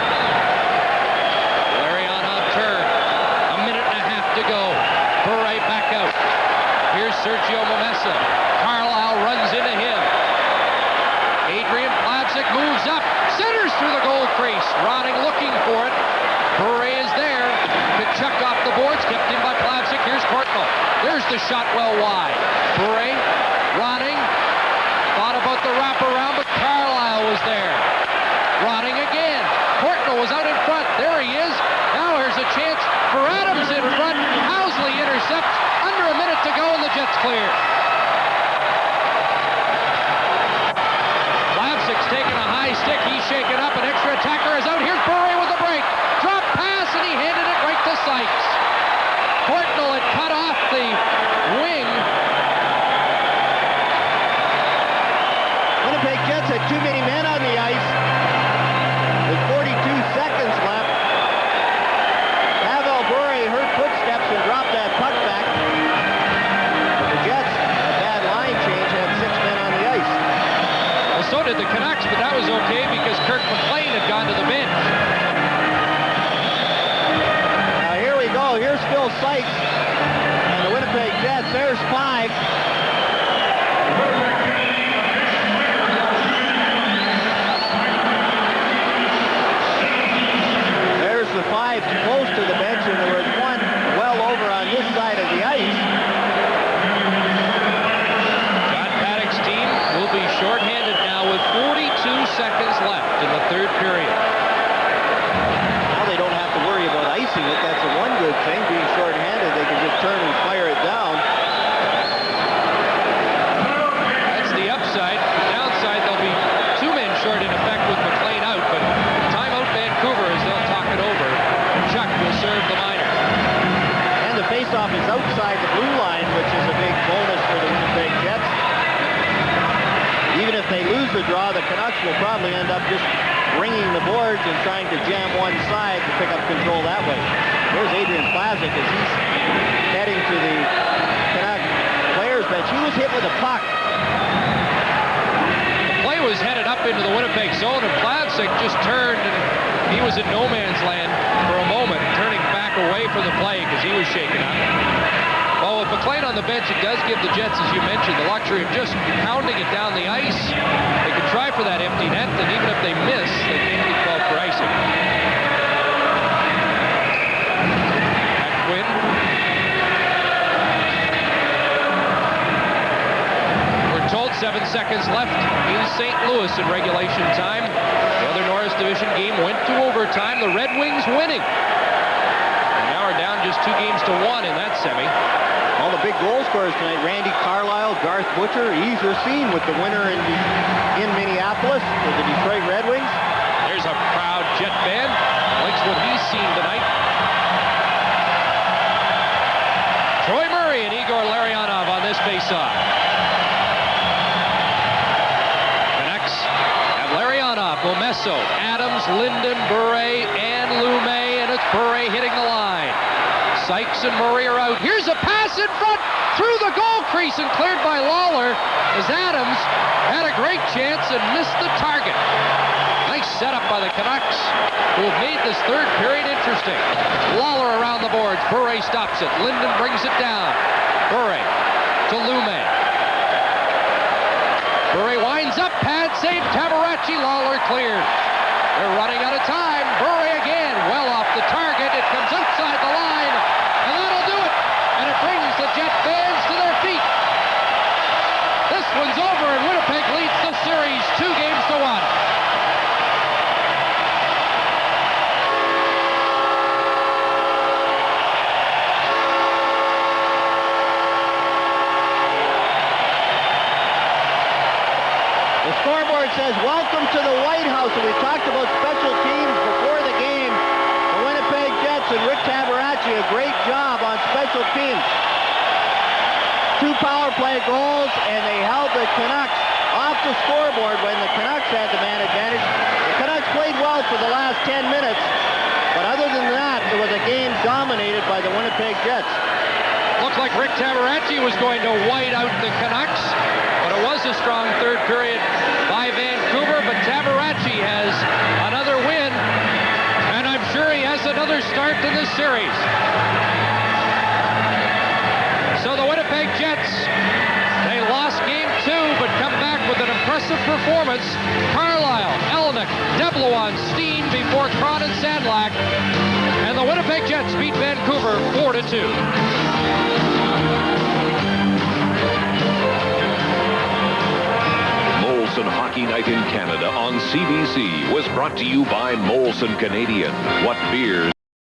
Larionov turn. A minute and a half to go. Bure back out. Here's Sergio Momesa. Carlisle runs into him. Adrian Plavsic moves up. Centers through the goal crease. Ronning looking for it. Bure is there. Kachuk off the boards. Kept in by Plavsic. Here's Courtnall. There's the shot well wide. Bure. Ronning. Thought about the wraparound, but Carlisle was there. Ronning again. Courtnall was out in front. There he is. Now here's a chance for Adams in front. Housley intercepts. Under a minute to go, and the Jets clear. Plavsic's taking a high stick. He's shaken up. An extra attacker is out. Here's Bure with a break. Drop pass, and he handed it right to Sykes. Courtnall had cut off the wing.
Winnipeg Jets had too many men on the ice. With 42 seconds left. Pavel Bure heard footsteps and dropped that puck back. But the Jets, a bad line change, had 6 men on the ice.
Well, so did the Canucks, but that was okay because Kirk McLean had gone to the bench.
Now here we go. Here's Phil Sykes and the Winnipeg Jets. There's 5. There's the 5 close to the bench, and there was one well over on this side of the ice.
John Paddock's team will be shorthanded now with 42 seconds left in the third period.
Now they don't have to worry about icing it. That's the one good thing. Being shorthanded, they can just turn and fire it down.
That's the upside. The downside, there'll be 2 men short in effect with McLean out, but timeout Vancouver as they'll talk it over. Chuck will serve the minor.
And the faceoff is outside the blue line, which is a big bonus for the Winnipeg Jets. Even if they lose the draw, the Canucks will probably end up just ringing the boards and trying to jam one side to pick up control that way. There's Adrian Plavsic as he's heading to the Canuck players bench. He was hit with a puck.
The play was headed up into the Winnipeg zone, and Plavsic just turned, and he was in no man's land for a moment, turning back away from the play because he was shaken up. Well, with McLean on the bench, it does give the Jets, as you mentioned, the luxury of just pounding it down the ice. They can try for that empty net, and even if they miss, they can't get called for icing. At Quinn. We're told 7 seconds left in St. Louis in regulation time. The other Norris Division game went to overtime. The Red Wings winning. And now we're down just 2 games to 1 in that semi.
All the big goal scorers tonight, Randy Carlisle, Garth Butcher, ease their seam with the winner in Minneapolis for the Detroit Red Wings.
There's a proud Jet fan. Likes what he's seen tonight. Troy Murray and Igor Larionov on this faceoff. Canucks have Larionov, Momesso, Adams, Linden, Bure, and Lumet, and it's Bure hitting the line. Sykes and Murray are out. Here's a pass in front through the goal crease and cleared by Lawler as Adams had a great chance and missed the target. Nice setup by the Canucks, who have made this third period interesting. Lawler around the boards. Bure stops it. Linden brings it down. Bure to Lumet. Bure winds up. Pad save. Tabaracci Tabarachi, Lawler cleared. They're running out of time. Bure again, well off the target. It comes outside the line, and that'll do it. And it brings the Jet fans to their feet. This one's over, and Winnipeg leads the series 2-1.
The scoreboard says, welcome to the White House. And we talked about special teams before the game. The Winnipeg Jets and Rick Tabarachi, a great job on special teams. 2 power play goals, and they held the Canucks off the scoreboard when the Canucks had the man advantage. The Canucks played well for the last 10 minutes, but other than that, it was a game dominated by the Winnipeg Jets.
Looked like Rick Tabarachi was going to white out the Canucks, but it was a strong third period by Vancouver, but Tabarachi has another win, and I'm sure he has another start to this series. So the Winnipeg Jets, they lost game 2, but come back with an impressive performance. Carlisle, Elnick, Deblois, Steen before Cron and Sandlak, and the Winnipeg Jets beat Vancouver 4-2.
Molson Hockey Night in Canada on CBC was brought to you by Molson Canadian. What beers